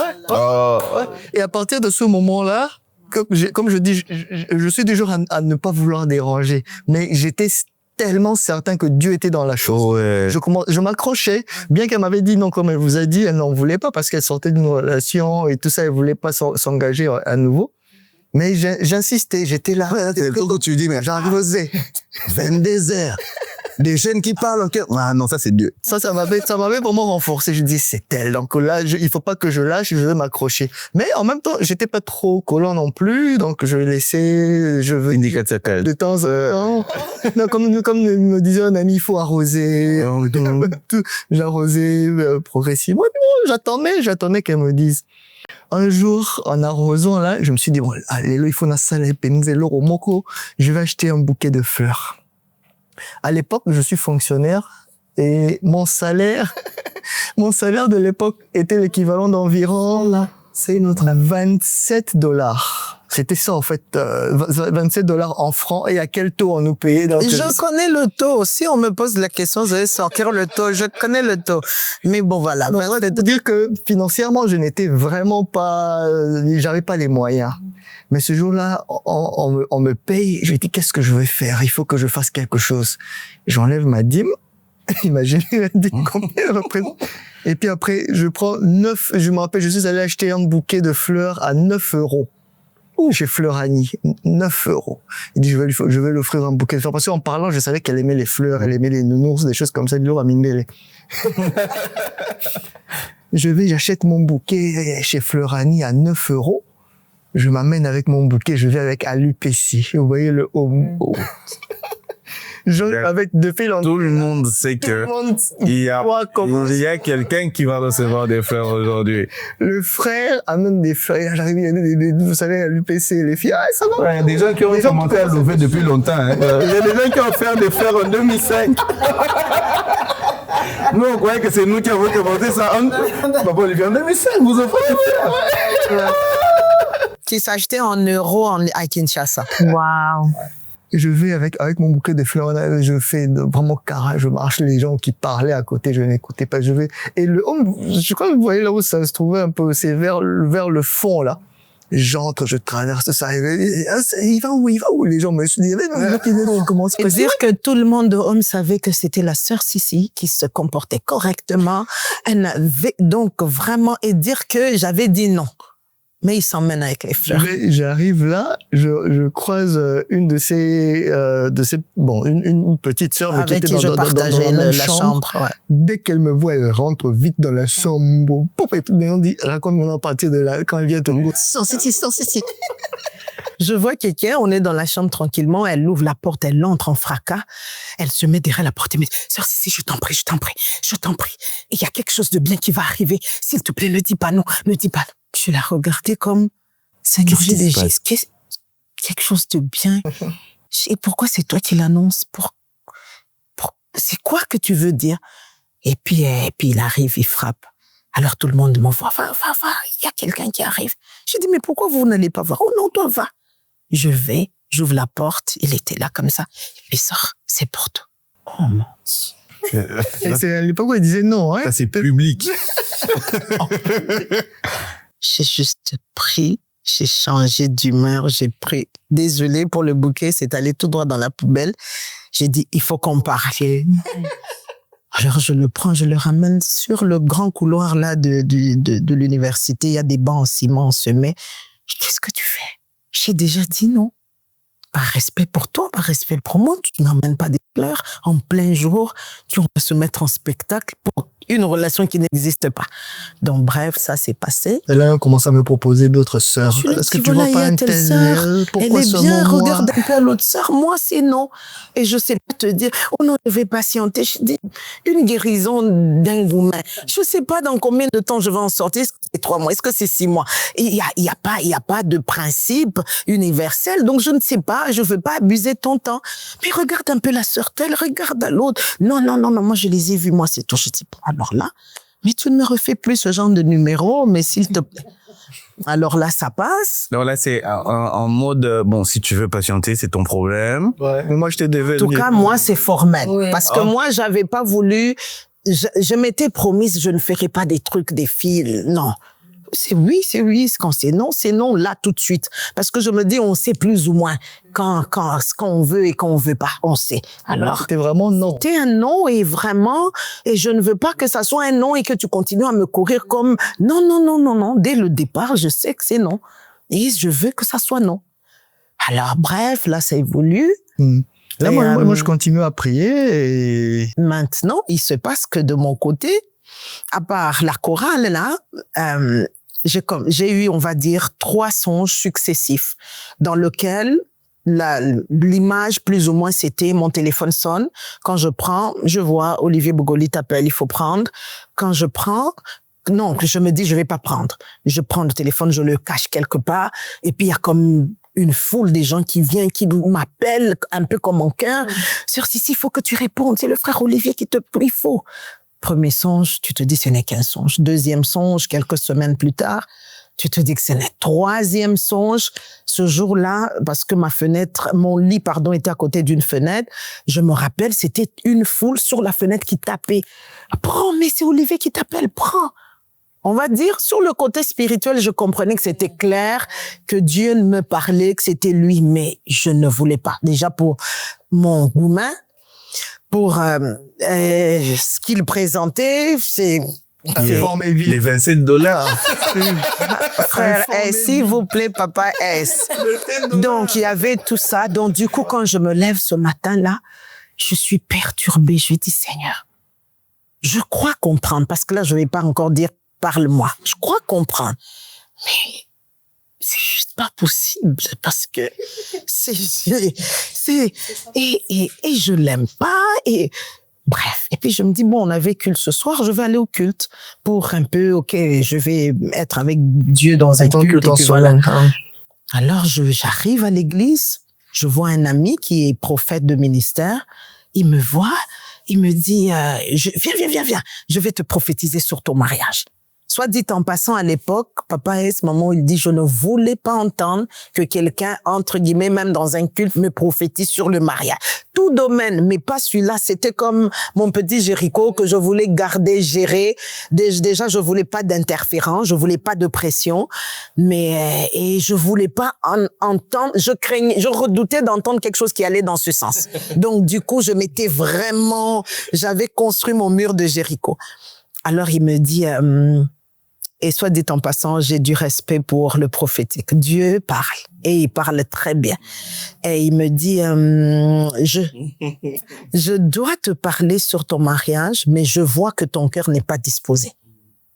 Et à partir de ce moment-là, comme je dis, je suis du genre à ne pas vouloir déranger. Mais j'étais tellement certain que Dieu était dans la chose. Ouais. Je m'accrochais, bien qu'elle m'avait dit non, comme elle vous a dit, elle n'en voulait pas parce qu'elle sortait d'une relation et tout ça, elle voulait pas s'engager à nouveau. Mais j'insistais, j'étais là. C'est le quand tu dis, mais J'arrivais. 22 heures. Des jeunes qui parlent en cœur. Ah non, ça c'est Dieu. Ça m'avait vraiment renforcé. Je dis, c'est elle. Donc là, il faut pas que je lâche, je vais m'accrocher. Mais en même temps, j'étais pas trop collant non plus, donc je laissais, de temps, non, comme me disait un ami, il faut arroser. J'arrosais progressivement. J'attendais qu'elle me dise. Un jour, en arrosant là, je me suis dit, bon, allez, il faut je vais acheter un bouquet de fleurs. À l'époque, je suis fonctionnaire et mon salaire de l'époque était l'équivalent d'environ, là, c'est une autre, $27. C'était ça, en fait, $27 en francs. Et à quel taux on nous payait? Donc, je connais le taux. Si on me pose la question, je vais sortir le taux. Je connais le taux. Mais bon, voilà. C'est-à-dire que financièrement, je n'étais vraiment pas, j'avais pas les moyens. Mais ce jour-là, on me paye. Je me dis, qu'est-ce que je vais faire? Il faut que je fasse quelque chose. J'enlève ma dîme. Imaginez la dîme, combien elle représente. Et puis après, je prends 9, je me rappelle, je suis allé acheter un bouquet de fleurs à 9 €. chez Fleurani, 9 €. Il dit, je vais lui offrir un bouquet de fleurs. Parce qu'en parlant, je savais qu'elle aimait les fleurs, elle aimait les nounours, des choses comme ça. Il lui a ramené j'achète mon bouquet chez Fleurani à 9 €. Je m'amène avec mon bouquet, je vais avec à l'UPC. Vous voyez le home. Avec de fil en tout le monde sait que il y a quelqu'un qui va recevoir des fleurs aujourd'hui. Le frère amène des fleurs. J'arrive, vous savez, à l'UPC, les filles, ah, ça va. Il y a des gens qui ont commencé à lever depuis longtemps. Hein. Il y a des gens qui ont offert des fleurs en 2005. Nous, on croyait que c'est nous qui avons commencé ça. Papa Olivier, en 2005, vous offrez des fleurs. Qui s'achetait en euros à Kinshasa. Waouh. Je vais avec mon bouquet de fleurs, je fais vraiment carré, je marche, les gens qui parlaient à côté, je n'écoutais pas, je vais, et le homme, je crois que vous voyez là où ça se trouvait un peu, c'est vers le fond, là. J'entre, je traverse ça, il va où? Les gens me disent, comment c'est dire que tout le monde de Homme savait que c'était la sœur Sissi qui se comportait correctement, elle avait donc vraiment, et dire que j'avais dit non. Mais il s'emmène avec les fleurs. Mais j'arrive là, je croise une une petite sœur avec qui était qui je partageais la chambre. Ouais. Dès qu'elle me voit, elle rentre vite dans la chambre. Et puis on dit, raconte-moi à partir de là, quand elle vient te dire, sans ceci. Je vois quelqu'un, on est dans la chambre tranquillement, elle ouvre la porte, elle entre en fracas, elle se met derrière la porte et me dit, sœur Sissi, je t'en prie. Il y a quelque chose de bien qui va arriver. S'il te plaît, ne dis pas non. Je la regardais comme, Seigneur Jésus, quelque chose de bien. Et pourquoi c'est toi qui l'annonces? C'est quoi que tu veux dire? Et puis il arrive, il frappe. Alors tout le monde me voit, va, il y a quelqu'un qui arrive. Je dis, mais pourquoi vous n'allez pas voir? Oh non, toi, va. Je vais, j'ouvre la porte, il était là comme ça. Il sort, c'est pour toi. Oh mon Dieu. Et c'est à l'époque où il disait non, hein. Ça, c'est public. J'ai juste pris, j'ai changé d'humeur, j'ai pris, désolé pour le bouquet, c'est allé tout droit dans la poubelle. J'ai dit, il faut qu'on parle. Alors je le prends, je le ramène sur le grand couloir là de l'université. Il y a des bancs en ciment, en semé. Qu'est-ce que tu fais? J'ai déjà dit non. Par respect pour toi, par respect pour moi, tu n'emmènes pas des fleurs en plein jour. Tu vas se mettre en spectacle pour une relation qui n'existe pas. Donc bref, ça s'est passé. Et là, on commence à me proposer d'autres sœurs. Est-ce que tu vois pas une telle sœur? Elle est bien, regarde un peu à l'autre sœur. Moi, c'est non. Et je sais pas te dire, oh non, je vais patienter. Je dis, une guérison d'un woman. Je sais pas dans combien de temps je vais en sortir. Est-ce que c'est 3 mois? Est-ce que c'est 6 mois? Il y a pas de principe universel. Donc je ne sais pas, je veux pas abuser ton temps. Mais regarde un peu la sœur telle, regarde à l'autre. Non, moi je les ai vus, moi c'est tout. Je dis, alors là, mais tu ne me refais plus ce genre de numéro, mais s'il te plaît. Alors là, ça passe. Donc là, c'est en mode, bon, si tu veux patienter, c'est ton problème. Ouais, mais moi, je t'ai devenu. En tout cas, moi, c'est formel. Oui. Parce que moi, j'avais pas voulu, je m'étais promise, je ne ferai pas des trucs, des fils, non. C'est oui. Quand c'est non, là, tout de suite. Parce que je me dis, on sait plus ou moins quand ce qu'on veut et qu'on veut pas, on sait. Alors. C'était vraiment non. C'était un non et vraiment, et je ne veux pas que ça soit un non et que tu continues à me courir comme non. Dès le départ, je sais que c'est non. Et je veux que ça soit non. Alors, bref, là, ça évolue. Là, moi, je continue à prier et. Maintenant, il se passe que de mon côté, à part la chorale, là, j'ai eu, on va dire, 3 songes successifs dans lesquels l'image, plus ou moins, c'était mon téléphone sonne. Quand je prends, je vois Olivier Bogoli t'appelle, il faut prendre. Quand je prends, non, je me dis, je vais pas prendre. Je prends le téléphone, je le cache quelque part, et puis il y a comme une foule des gens qui viennent, qui m'appellent un peu comme mon cœur. Sœur Sissi, il faut que tu répondes. C'est le frère Olivier qui te prie, il faut. Premier songe, tu te dis ce n'est qu'un songe. Deuxième songe, quelques semaines plus tard, tu te dis que ce n'est. Troisième songe, ce jour-là, parce que mon lit, était à côté d'une fenêtre, je me rappelle, c'était une foule sur la fenêtre qui tapait. Prends, mais c'est Olivier qui t'appelle, prends. On va dire, sur le côté spirituel, je comprenais que c'était clair, que Dieu me parlait, que c'était lui, mais je ne voulais pas. Déjà pour mon humain, pour ce qu'il présentait, Les $27. Frère S, s'il vous plaît, papa S. Donc, il y avait tout ça. Donc, du coup, quand je me lève ce matin-là, je suis perturbée. Je dis, Seigneur, je crois comprendre, parce que là, je vais pas encore dire, parle-moi. Je crois comprendre. Mais c'est juste pas possible, parce que et je l'aime pas, et bref. Et puis, je me dis, bon, on avait culte ce soir, je vais aller au culte pour un peu, ok, je vais être avec Dieu dans un culte. Et puis voilà. Alors, j'arrive à l'église, je vois un ami qui est prophète de ministère, il me voit, il me dit, viens, je vais te prophétiser sur ton mariage. Soit dit en passant, à l'époque, papa S, maman, il dit, je ne voulais pas entendre que quelqu'un, entre guillemets, même dans un culte, me prophétise sur le mariage. Tout domaine, mais pas celui-là. C'était comme mon petit Jéricho que je voulais garder, gérer. Déjà, je voulais pas d'interférence, je voulais pas de pression, mais, et je voulais pas entendre, je redoutais d'entendre quelque chose qui allait dans ce sens. Donc, du coup, j'avais construit mon mur de Jéricho. Alors, il me dit, et soit dit en passant, j'ai du respect pour le prophétique. Dieu parle, et il parle très bien. Et il me dit, je dois te parler sur ton mariage, mais je vois que ton cœur n'est pas disposé.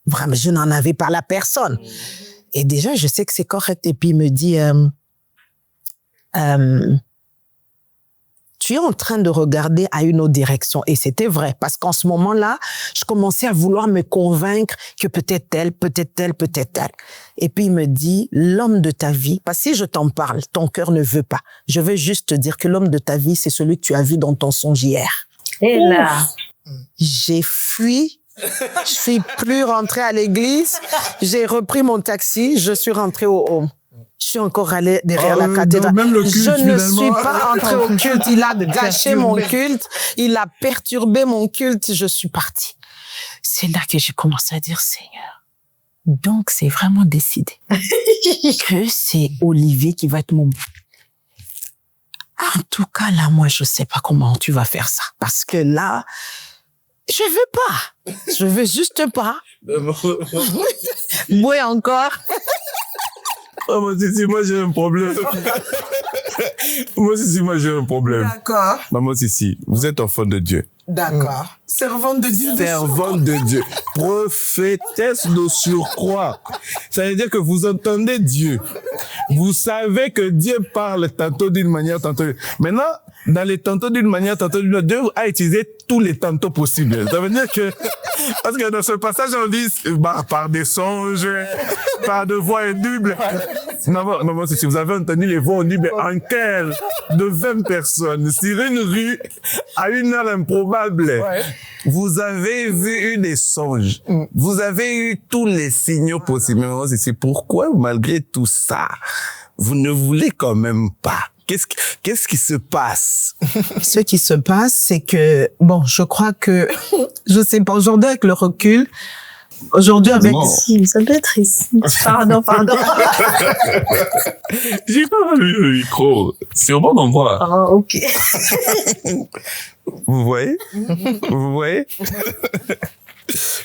Vraiment, je n'en avais parlé à personne. Et déjà, je sais que c'est correct. Et puis, il me dit, tu es en train de regarder à une autre direction. Et c'était vrai, parce qu'en ce moment-là, je commençais à vouloir me convaincre que peut-être elle. Et puis il me dit, l'homme de ta vie, parce que si je t'en parle, ton cœur ne veut pas. Je veux juste te dire que l'homme de ta vie, c'est celui que tu as vu dans ton songe hier. Et là, j'ai fui. Je suis plus rentrée à l'église. J'ai repris mon taxi. Je suis rentrée au home. Je suis encore allée derrière la cathédrale. Même le culte, je ne finalement. suis pas entrée au culte. Il a gâché mon culte. Il a perturbé mon culte. Je suis partie. C'est là que j'ai commencé à dire, Seigneur, donc c'est vraiment décidé que c'est Olivier qui va être mon... En tout cas, là, moi, je sais pas comment tu vas faire ça. Parce que là, je veux pas. Je veux juste pas. Oui, encore. Oh, moi, j'ai un problème. Moi, j'ai un problème. D'accord. Maman, vous êtes enfant de Dieu. D'accord. Servante de Dieu. Servante de Dieu. Prophétesse de surcroît. Ça veut dire que vous entendez Dieu. Vous savez que Dieu parle tantôt d'une manière, tantôt d'une... Maintenant, dans les tantôt d'une manière, tantôt d'une autre, Dieu a utilisé tous les tantôt possibles. Ça veut dire que, parce que dans ce passage, on dit, par des songes, par de voix audibles. Non, si vous avez entendu les voix audibles en chœur de 20 personnes, sur une rue, à une heure improbable, vous avez vu des songes. Vous avez eu tous les signaux possibles. C'est pourquoi, malgré tout ça, vous ne voulez quand même pas. Qu'est-ce qui se passe? Ce qui se passe, c'est que, bon, je crois que, je sais pas, aujourd'hui avec le recul, aujourd'hui avec... si, ça peut être ici. Pardon. J'ai pas vu le micro. C'est au bon endroit. Ah, ok. Vous voyez? Vous voyez?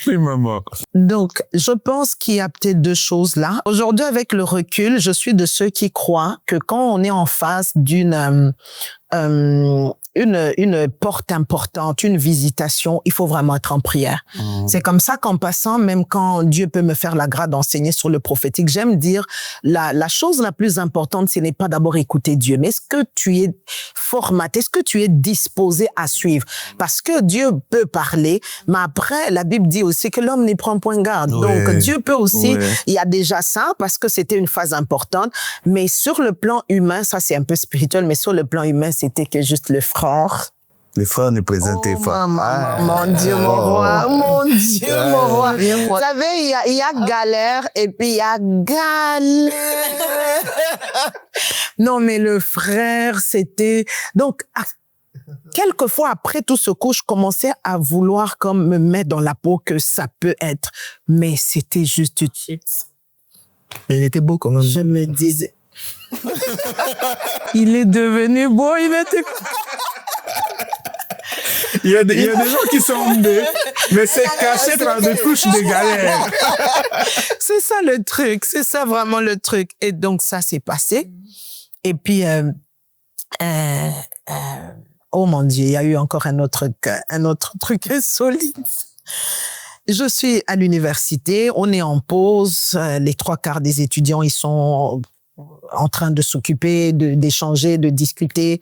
Oui, maman. Donc, je pense qu'il y a peut-être deux choses là. Aujourd'hui, avec le recul, je suis de ceux qui croient que quand on est en face d'une une porte importante, une visitation, il faut vraiment être en prière. C'est comme ça qu'en passant, même quand Dieu peut me faire la grâce d'enseigner sur le prophétique, j'aime dire la chose la plus importante, ce n'est pas d'abord écouter Dieu, mais est-ce que tu es formaté, est-ce que tu es disposé à suivre? Parce que Dieu peut parler, mais après, la Bible dit aussi que l'homme n'y prend point garde. Donc, Dieu peut aussi, il y a déjà ça, parce que c'était une phase importante, mais sur le plan humain, ça c'est un peu spirituel, mais sur le plan humain, c'était que juste le frère. Les frères ne présentaient pas. Mon Dieu, mon roi. Mon Dieu, mon roi. Vous savez, il y a galère et puis il y a galère. Non, mais le frère, c'était... Donc, quelquefois, après tout ce coup, je commençais à vouloir comme me mettre dans la peau que ça peut être. Mais c'était juste utile. Il était beau quand même. Je me disais... Il est devenu beau, il était... Il y a des gens qui sont embêtés. Mais c'est caché dans des couches de galère. C'est ça le truc, c'est ça vraiment le truc. Et donc ça s'est passé. Et puis, oh mon Dieu, il y a eu encore un autre truc insolite. Je suis à l'université, on est en pause, les 3/4 des étudiants, ils sont en train de s'occuper, d'échanger, de discuter.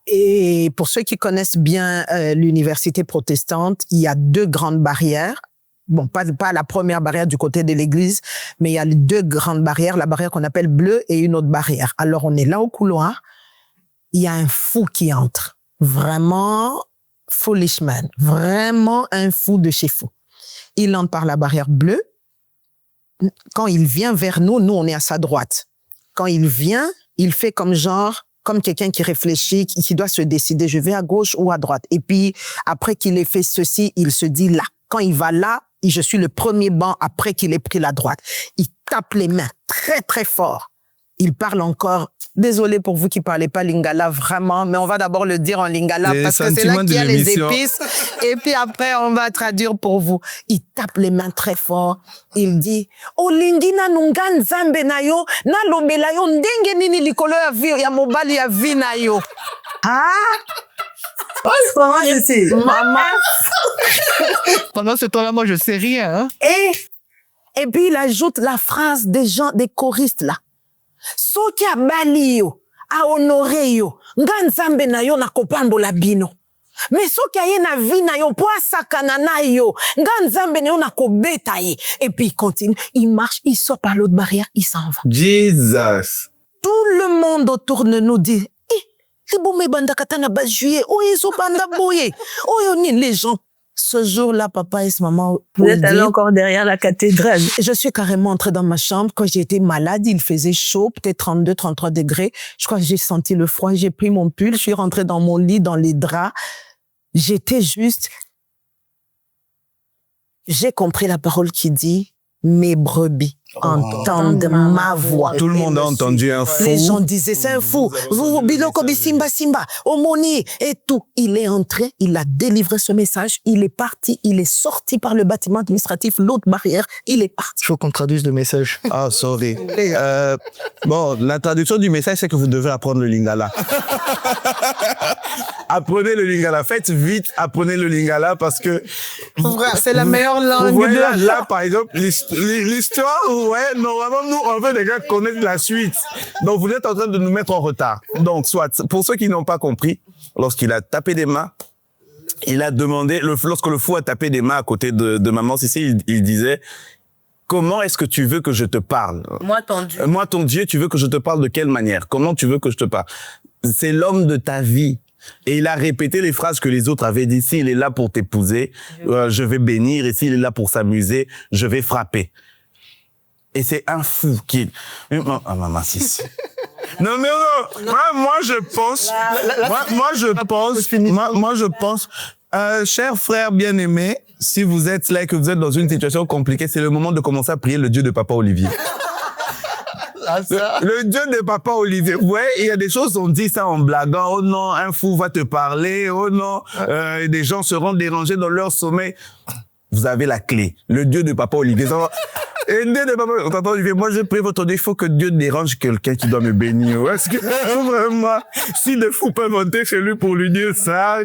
Et pour ceux qui connaissent bien l'université protestante, il y a 2 grandes barrières. Bon, pas la première barrière du côté de l'église, mais il y a les 2 grandes barrières, la barrière qu'on appelle bleue et une autre barrière. Alors, on est là au couloir, il y a un fou qui entre. Vraiment foolish man. Vraiment un fou de chez fou. Il entre par la barrière bleue. Quand il vient vers nous, nous, on est à sa droite. Quand il vient, il fait comme quelqu'un qui réfléchit, qui doit se décider, je vais à gauche ou à droite. Et puis, après qu'il ait fait ceci, il se dit là. Quand il va là, je suis le premier banc après qu'il ait pris la droite. Il tape les mains très, très fort. Il parle encore. Désolé pour vous qui parlez pas lingala vraiment, mais on va d'abord le dire en lingala parce que c'est là qu'il y a les épices. Et puis après, on va traduire pour vous. Il tape les mains très fort. Il dit, Olingina nungan zambe na yo, na lobela yo ndenge nini likolo ya mobali ya vi na yo. Ah! Comment je sais? Maman. Pendant ce temps-là, moi, je sais rien. Hein? Et puis il ajoute la phrase des choristes là. Soki abali yo, a honoré yo, nga nzambe na yo na kopambola bino. Mais soki aye na vi na yo, po asakana na yo, nga nzambe na yo na kobeta ye. Et puis il continue, il marche, il sort par l'autre barrière, il s'en va. Jesus. Tout le monde autour de nous dit, les banda katana bas juillet, oh ils sont banda boye, oh les gens. Ce jour-là, papa et maman... Vous êtes allé encore derrière la cathédrale. Je suis carrément entrée dans ma chambre. Quand j'étais malade, il faisait chaud, peut-être 32, 33 degrés. Je crois que j'ai senti le froid. J'ai pris mon pull, je suis rentrée dans mon lit, dans les draps. J'étais juste... J'ai compris la parole qui dit « Mes brebis entendent ma voix ». Tout le monde a entendu un fou. Les gens disaient, c'est un fou. Biloko Simba Simba, Omoni et tout. Il est entré, il a délivré ce message, il est parti, il est sorti par le bâtiment administratif, l'autre barrière, il est parti. Il faut qu'on traduise le message. Ah, sorry. Bon, la traduction du message, c'est que vous devez apprendre le lingala. Apprenez le lingala. Faites vite, apprenez le lingala parce que... C'est la meilleure langue. Vous voyez, là, par exemple, l'histoire, ouais, normalement, nous, on veut déjà connaître la suite. Donc, vous êtes en train de nous mettre en retard. Donc, soit, pour ceux qui n'ont pas compris, lorsqu'il a tapé des mains, il a demandé, lorsque le fou a tapé des mains à côté de maman Cissé, il disait, comment est-ce que tu veux que je te parle? Moi, ton Dieu. Moi, ton Dieu, tu veux que je te parle de quelle manière? Comment tu veux que je te parle? C'est l'homme de ta vie. Et il a répété les phrases que les autres avaient dit. S'il est là pour t'épouser, je vais bénir. Et s'il est là pour s'amuser, je vais frapper. Et c'est un fou qui... Ah, maman, si. Non, mais non. Moi, je pense... Moi, je pense... Chers frères bien-aimés, si vous êtes là et que vous êtes dans une situation compliquée, c'est le moment de commencer à prier le Dieu de Papa Olivier. Le Dieu de Papa Olivier. Ouais, il y a des choses, on dit ça en blaguant. Oh non, un fou va te parler. Oh non, des gens seront dérangés dans leur sommeil. Vous avez la clé. Le Dieu de Papa Olivier. Et Dieu de Papa Olivier, moi je prie votre Dieu, il faut que Dieu dérange quelqu'un qui doit me bénir. Est-ce que vraiment, si des fous peuvent monter chez lui pour lui dire ça.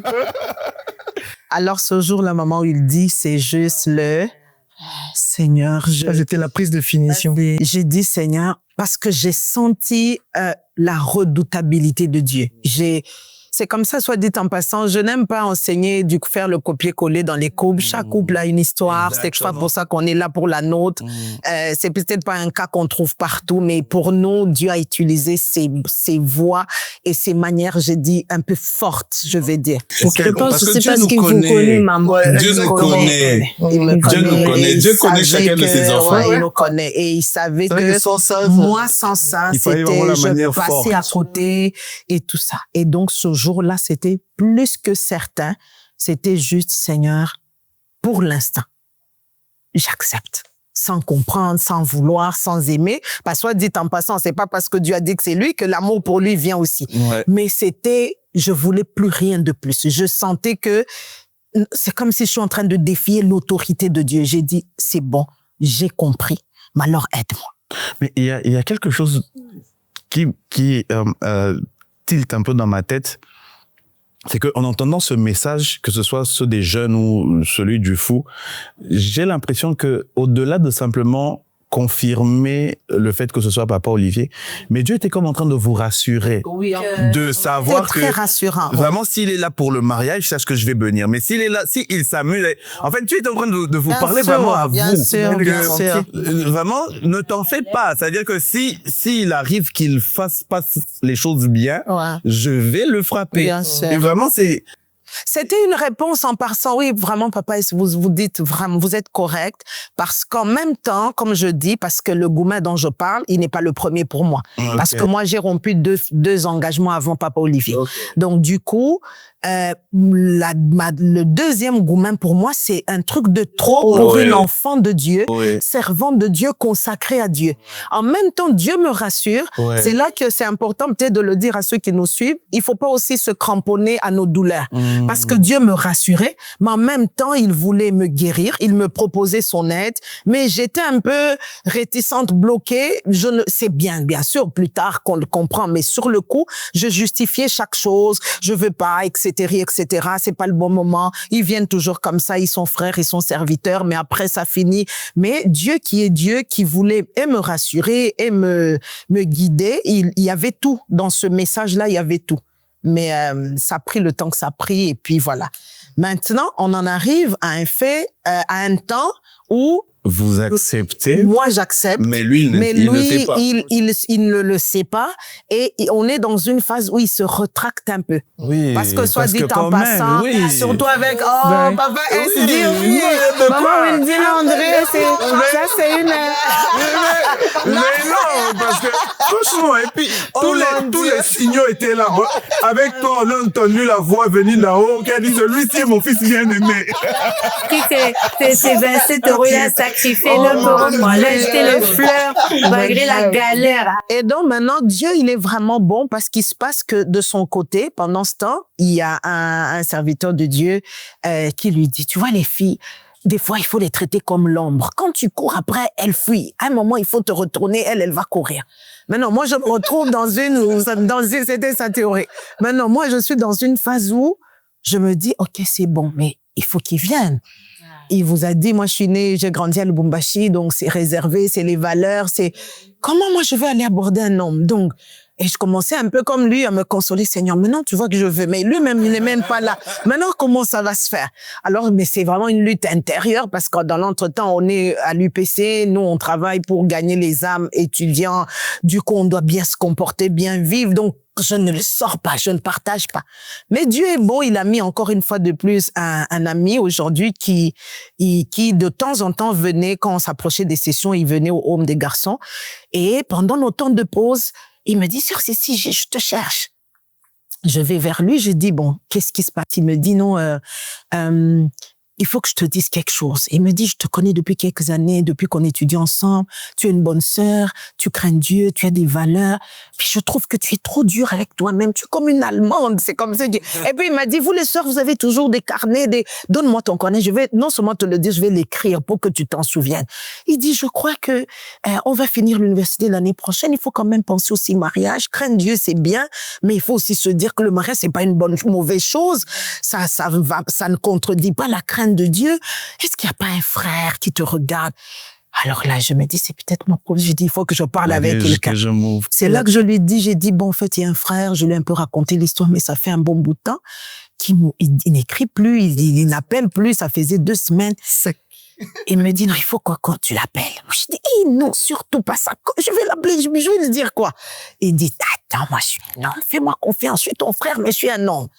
Alors ce jour, la maman, il dit, c'est juste le Seigneur. C'était la prise de finition. J'ai dit Seigneur parce que j'ai senti la redoutabilité de Dieu. C'est comme ça, soit dit en passant, je n'aime pas enseigner, faire le copier-coller dans les couples. Chaque couple a une histoire. C'est pas pour ça qu'on est là pour la nôtre. C'est peut-être pas un cas qu'on trouve partout, mais pour nous, Dieu a utilisé ses voix et ses manières, j'ai dit, un peu fortes, je vais dire. Je pense que c'est parce qu'il vous connaît, maman. Dieu nous connaît. Dieu nous connaît. Dieu connaît chacun de ses enfants. Il nous connaît. Et il savait que moi, sans ça, c'était, je passais à côté et tout ça. Et donc, ce jour-là, c'était plus que certain. C'était juste, Seigneur, pour l'instant, j'accepte. Sans comprendre, sans vouloir, sans aimer. Parce que, soit dit en passant, c'est pas parce que Dieu a dit que c'est lui que l'amour pour lui vient aussi. Ouais. Mais c'était, je voulais plus rien de plus. Je sentais que c'est comme si je suis en train de défier l'autorité de Dieu. J'ai dit, c'est bon, j'ai compris, mais alors aide-moi. Mais il y a quelque chose qui tilte un peu dans ma tête. C'est qu'en entendant ce message, que ce soit ceux des jeunes ou celui du fou, j'ai l'impression que au-delà de simplement confirmer le fait que ce soit Papa Olivier, mais Dieu était comme en train de vous rassurer, de savoir C'est que très rassurant. vraiment s'il est là pour le mariage, sache que je vais venir. Mais s'il est là, s'il s'amuse, en fait, Dieu est en train de vous parler vraiment à bien vous. sûr, bien sûr. Vraiment, ne t'en fais pas. C'est-à-dire que s'il arrive qu'il fasse pas les choses bien, Ouais. je vais le frapper. Bien sûr. Et vraiment, C'était une réponse en passant. Oui, vraiment, papa, vous dites vraiment, vous êtes correct. Parce qu'en même temps, comme je dis, parce que le Goumen dont je parle, il n'est pas le premier pour moi. Okay. Parce que moi, j'ai rompu deux engagements avant Papa Olivier. Okay. Donc, du coup, le deuxième Goumen pour moi, c'est un truc de trop pour une enfant de Dieu, servante de Dieu, consacrée à Dieu. En même temps, Dieu me rassure. C'est là que c'est important peut-être de le dire à ceux qui nous suivent. Il faut pas aussi se cramponner à nos douleurs. Parce que Dieu me rassurait, mais en même temps, il voulait me guérir. Il me proposait son aide, mais j'étais un peu réticente, bloquée. C'est bien sûr, plus tard qu'on le comprend, mais sur le coup, je justifiais chaque chose. Je veux pas, etc., etc. C'est pas le bon moment. Ils viennent toujours comme ça. Ils sont frères, ils sont serviteurs, mais après, ça finit. Mais Dieu qui est Dieu, qui voulait et me rassurer et me guider, il y avait tout. Dans ce message-là, il y avait tout. Mais ça a pris le temps que ça a pris et puis voilà. Maintenant, on en arrive à un fait, à un temps où vous acceptez. Moi, j'accepte. Mais lui, il ne sait pas. Il ne le sait pas. Et on est dans une phase où il se retracte un peu. Oui. Parce que soit dit en passant, surtout avec, papa, est-ce que maman me dit, André, ça, c'est une... Mais non, parce que, franchement, et puis, tous les signaux étaient là. Avec toi, on a entendu la voix venir là-haut, qui a dit, celui-ci est mon fils bien-aimé. C'est 27 euros, il a sacrifié le pour moi, il a jeté les fleurs, malgré la galère. Et donc, maintenant, Dieu, il est vraiment bon parce qu'il se passe que de son côté, pendant ce temps, il y a un serviteur de Dieu qui lui dit, tu vois, les filles, des fois, il faut les traiter comme l'ombre. Quand tu cours après, elles fuient. À un moment, il faut te retourner, elle va courir. Maintenant, moi, je me retrouve c'était sa théorie. Maintenant, moi, je suis dans une phase où je me dis, OK, c'est bon, mais il faut qu'il vienne. Il vous a dit, moi, je suis née, j'ai grandi à Lubumbashi, donc c'est réservé, c'est les valeurs, c'est comment moi je vais aller aborder un homme. Donc, et je commençais un peu comme lui à me consoler, Seigneur, maintenant tu vois que je veux, mais lui-même, il n'est même pas là. Maintenant, comment ça va se faire? Alors, mais c'est vraiment une lutte intérieure parce que dans l'entretemps, on est à l'UPC, nous, on travaille pour gagner les âmes étudiants. Du coup, on doit bien se comporter, bien vivre. Donc, je ne le sors pas, je ne partage pas. Mais Dieu est beau, il a mis encore une fois de plus un ami aujourd'hui qui de temps en temps venait, quand on s'approchait des sessions, il venait au home des garçons. Et pendant nos temps de pause, il me dit, Sœur Cécile, je te cherche. Je vais vers lui, je dis, bon, qu'est-ce qui se passe? Il me dit, non, il faut que je te dise quelque chose. Il me dit, je te connais depuis quelques années, depuis qu'on étudie ensemble. Tu es une bonne sœur, tu crains Dieu, tu as des valeurs. Puis je trouve que tu es trop dure avec toi-même. Tu es comme une Allemande, c'est comme ça. Et puis il m'a dit, vous les sœurs, vous avez toujours des carnets, donne-moi ton carnet. Je vais non seulement te le dire, je vais l'écrire pour que tu t'en souviennes. Il dit, je crois que on va finir l'université l'année prochaine. Il faut quand même penser aussi mariage. Craindre Dieu, c'est bien, mais il faut aussi se dire que le mariage, c'est pas une mauvaise chose. Ça ne contredit pas la crainte de Dieu. Est-ce qu'il n'y a pas un frère qui te regarde? Alors là, je me dis, c'est peut-être mon problème. Je dis, il faut que je parle avec quelqu'un. C'est là que je lui dis, j'ai dit, bon, en fait, il y a un frère, je lui ai un peu raconté l'histoire, mais ça fait un bon bout de temps, il n'écrit plus, il n'appelle plus, ça faisait 2 semaines. Il me dit, non, il faut quoi quand tu l'appelles? Je dis, non, surtout pas ça. Je vais l'appeler, je vais lui dire quoi? Il dit, attends, moi, je suis un homme, fais-moi confiance, je suis ton frère, mais je suis un homme.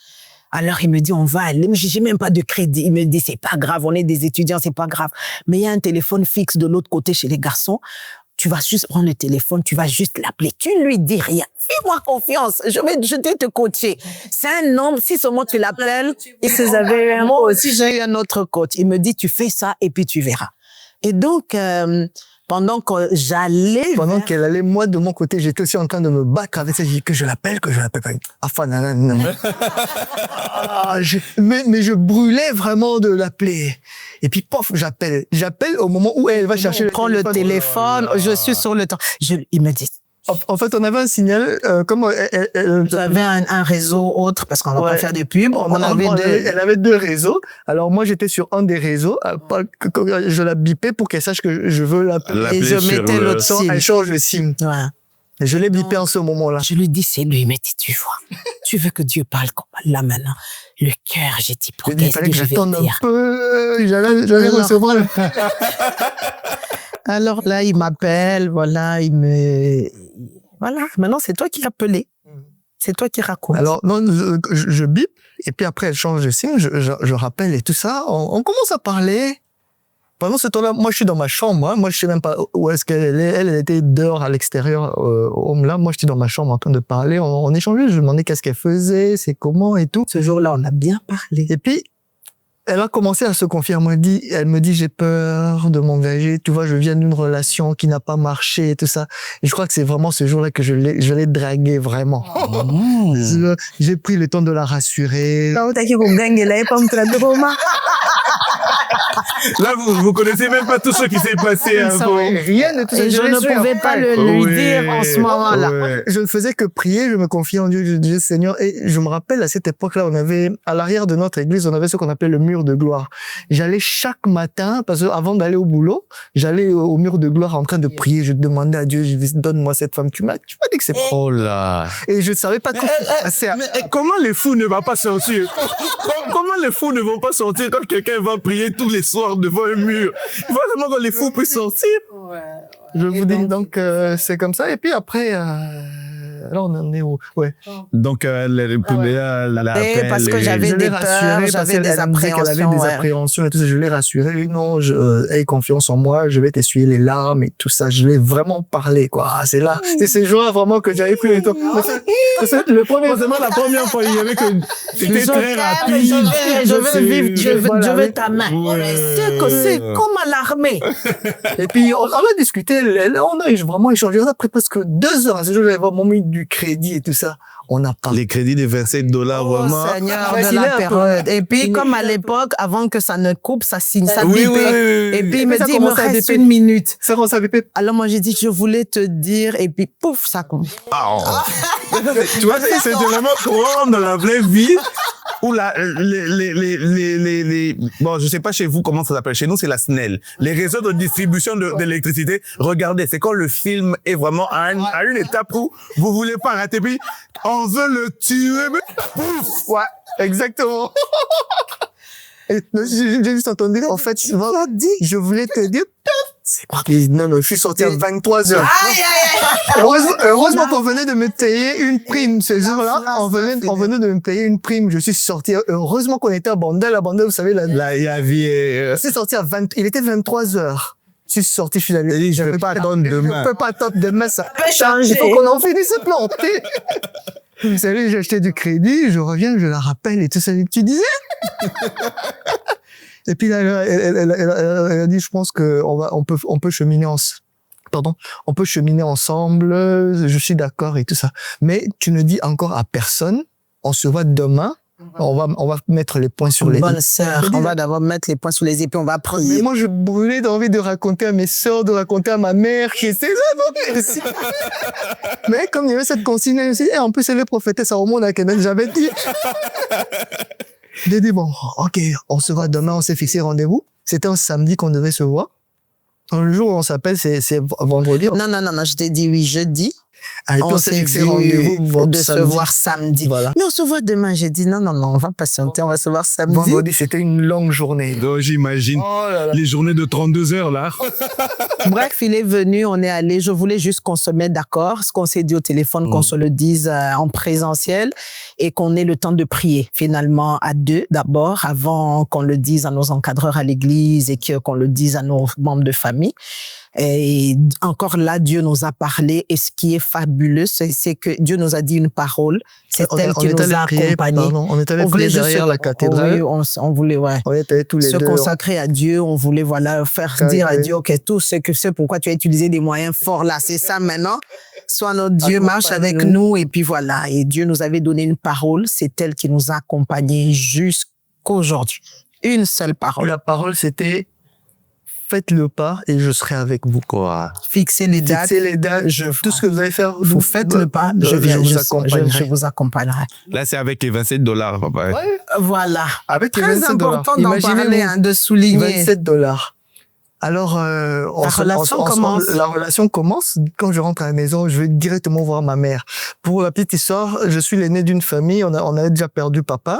Alors, il me dit, on va aller. Mais j'ai même pas de crédit. Il me dit, c'est pas grave, on est des étudiants, c'est pas grave. Mais il y a un téléphone fixe de l'autre côté chez les garçons. Tu vas juste prendre le téléphone, tu vas juste l'appeler. Tu ne lui dis rien. Fais-moi confiance. Je vais te coacher. C'est un homme. Si seulement tu l'appelles. Et si j'avais eu un moi aussi, j'ai eu un autre coach. Il me dit, tu fais ça et puis tu verras. Et donc, pendant que j'allais... Pendant qu'elle allait, moi, de mon côté, j'étais aussi en train de me battre avec ça. J'ai dit que je l'appelle pas. Enfin, nanana. Mais je brûlais vraiment de l'appeler. Et puis, pof, j'appelle. J'appelle au moment où elle va chercher Je prends le téléphone, je suis sur le temps. Il me dit... En fait, on avait un signal, comme J'avais un réseau autre, parce qu'on va pas faire de pub. Elle avait 2 réseaux. Alors, moi, j'étais sur un des réseaux. Je la bipais pour qu'elle sache que je veux l'appeler. Et je mettais l'autre SIM. Elle change le SIM. Ouais. Et je l'ai bipé en ce moment-là. Je lui dis, c'est lui, mais tu vois, tu veux que Dieu parle comme là maintenant. Le cœur, j'ai dit, pour qu'est-ce que je vais j'attends dire? un peu, j'allais recevoir le... Alors là, il m'appelle, voilà, voilà, maintenant c'est toi qui appelais. C'est toi qui racontes. Alors, non, je bip, et puis après, elle change de signe, je rappelle et tout ça. On commence à parler. Pendant ce temps-là, moi, je suis dans ma chambre. Hein. Moi, je sais même pas où est-ce qu'elle est. Elle était dehors, à l'extérieur, là. Moi, j'étais dans ma chambre en train de parler. On échangeait. Je lui demandais qu'est-ce qu'elle faisait, c'est comment et tout. Ce jour-là, on a bien parlé. Et puis, elle a commencé à se confier. Elle me dit, j'ai peur de m'engager. Tu vois, je viens d'une relation qui n'a pas marché et tout ça. Et je crois que c'est vraiment ce jour-là que je l'ai draguée vraiment. J'ai pris le temps de la rassurer. Là, vous connaissez même pas tout ce qui s'est passé. Rien de tout ça. Et je ne pouvais pas lui dire en ce moment-là. Ouais. Je ne faisais que prier, je me confiais en Dieu, je disais Seigneur. Et je me rappelle, à cette époque-là, on avait, à l'arrière de notre église, on avait ce qu'on appelait le mur de gloire. J'allais chaque matin, parce que avant d'aller au boulot, j'allais au mur de gloire en train de prier. Je demandais à Dieu, donne-moi cette femme. Tu m'as dit que c'est pas. Oh là. Et je savais pas Comment les fous ne vont pas sortir? Comment les fous ne vont pas sortir quand quelqu'un va prier tous les soirs devant un mur? Vraiment quand les fous peuvent sortir. Je vous dis donc c'est comme ça. Et puis après, là on en est où? Ouais. Donc les appelle. Parce que j'avais des peurs, j'avais des appréhensions. Elle avait des appréhensions et tout ça. Je l'ai rassurée. Non, aie confiance en moi. Je vais t'essuyer les larmes et tout ça. Je l'ai vraiment parlé quoi. Ah, c'est là, c'est ces jours-là vraiment que j'avais pris le temps. Le premier, Forcément la première fois il y avait que c'était très rapide. Je veux ta main. C'est comme à l'armée. Et puis on a discuté. On a vraiment échangé. On a pris presque 2 heures. Ce jour, j'avais vraiment mis du crédit et tout ça. On a parlé. Les crédits de $27, vraiment. Seigneur, de la période. Et puis, comme à l'époque, avant que ça ne coupe, ça signe, ça oui, bipait. Oui. Et puis, il me dit, il me reste 1 minute. Ça commence à biper. Alors, moi, j'ai dit, je voulais te dire, et puis, pouf, ça coupe. Tu vois, c'est vraiment trop dans la vraie vie. Ou là, bon, je sais pas chez vous comment ça s'appelle. Chez nous, c'est la SNEL. Les réseaux de distribution d'électricité. Regardez, c'est quand le film est vraiment à une étape où vous voulez pas rater, puis on veut le tuer, mais pouf! Ouais, exactement. J'ai juste entendu, en fait, je voulais te dire, c'est pas non, je suis sorti à 23 heures. Heureusement qu'on venait de me payer une prime. Ce jour-là, on venait de me payer une prime. Je suis sorti, heureusement qu'on était à Bandel. À Bandel, vous savez, je suis sorti il était 23 heures. Je suis sorti, je suis allé. Je peux pas attendre demain. Je peux pas attendre demain, ça. Changer. Il faut qu'on en finisse de planter. Vous savez, j'ai acheté du crédit, je reviens, je la rappelle et tout ça. Tu disais? Et puis là, elle a dit, je pense que on peut cheminer on peut cheminer ensemble. Je suis d'accord et tout ça. Mais tu ne dis encore à personne. On se voit demain. On va mettre les points sur les i. Bonne sœur, on va d'abord mettre les points sur les i, puis on va prier. Mais moi, je brûlais d'envie de raconter à mes sœurs, de raconter à ma mère qui était mais comme il y avait cette consigne aussi, et en plus, elle est prophétesse au monde à Québec, j'avais dit. J'ai dit, bon, ok, on se voit demain, on s'est fixé rendez-vous. C'était un samedi qu'on devait se voir. Le jour où on s'appelle, c'est vendredi. Non, je t'ai dit oui, jeudi. On s'est fixé rendez-vous de se voir samedi. Voilà. Mais on se voit demain. J'ai dit non, on va patienter, on va se voir samedi. Vendredi, c'était une longue journée. Donc, j'imagine les journées de 32 heures, là. Bref, il est venu, on est allé. Je voulais juste qu'on se mette d'accord, ce qu'on s'est dit au téléphone, qu'on se le dise en présentiel et qu'on ait le temps de prier. Finalement, à 2 d'abord, avant qu'on le dise à nos encadreurs à l'église et qu'on le dise à nos membres de famille. Et encore là, Dieu nous a parlé. Et ce qui est fabuleux, c'est que Dieu nous a dit une parole. C'est elle qui nous a accompagnés. On est allé prier derrière la cathédrale. Oui, on voulait, on est allé tous les se deux. consacrer à Dieu. On voulait, faire dire à Dieu, OK, tout ce que c'est pourquoi tu as utilisé des moyens forts là. C'est ça maintenant. Soit notre Dieu marche avec nous. Et puis voilà. Et Dieu nous avait donné une parole. C'est elle qui nous a accompagnés jusqu'aujourd'hui. Une seule parole. La parole, c'était faites le pas et je serai avec vous. Fixez les dates. Tout ce que vous allez faire. Vous faites le pas. Je vous accompagnerai. Là, c'est avec les $27, papa. Ouais. Voilà. Avec les très $27. important d'en parler, de souligner. $27. Alors, la relation commence. Quand je rentre à la maison, je vais directement voir ma mère. Pour la petite histoire, je suis l'aîné d'une famille. On avait déjà perdu papa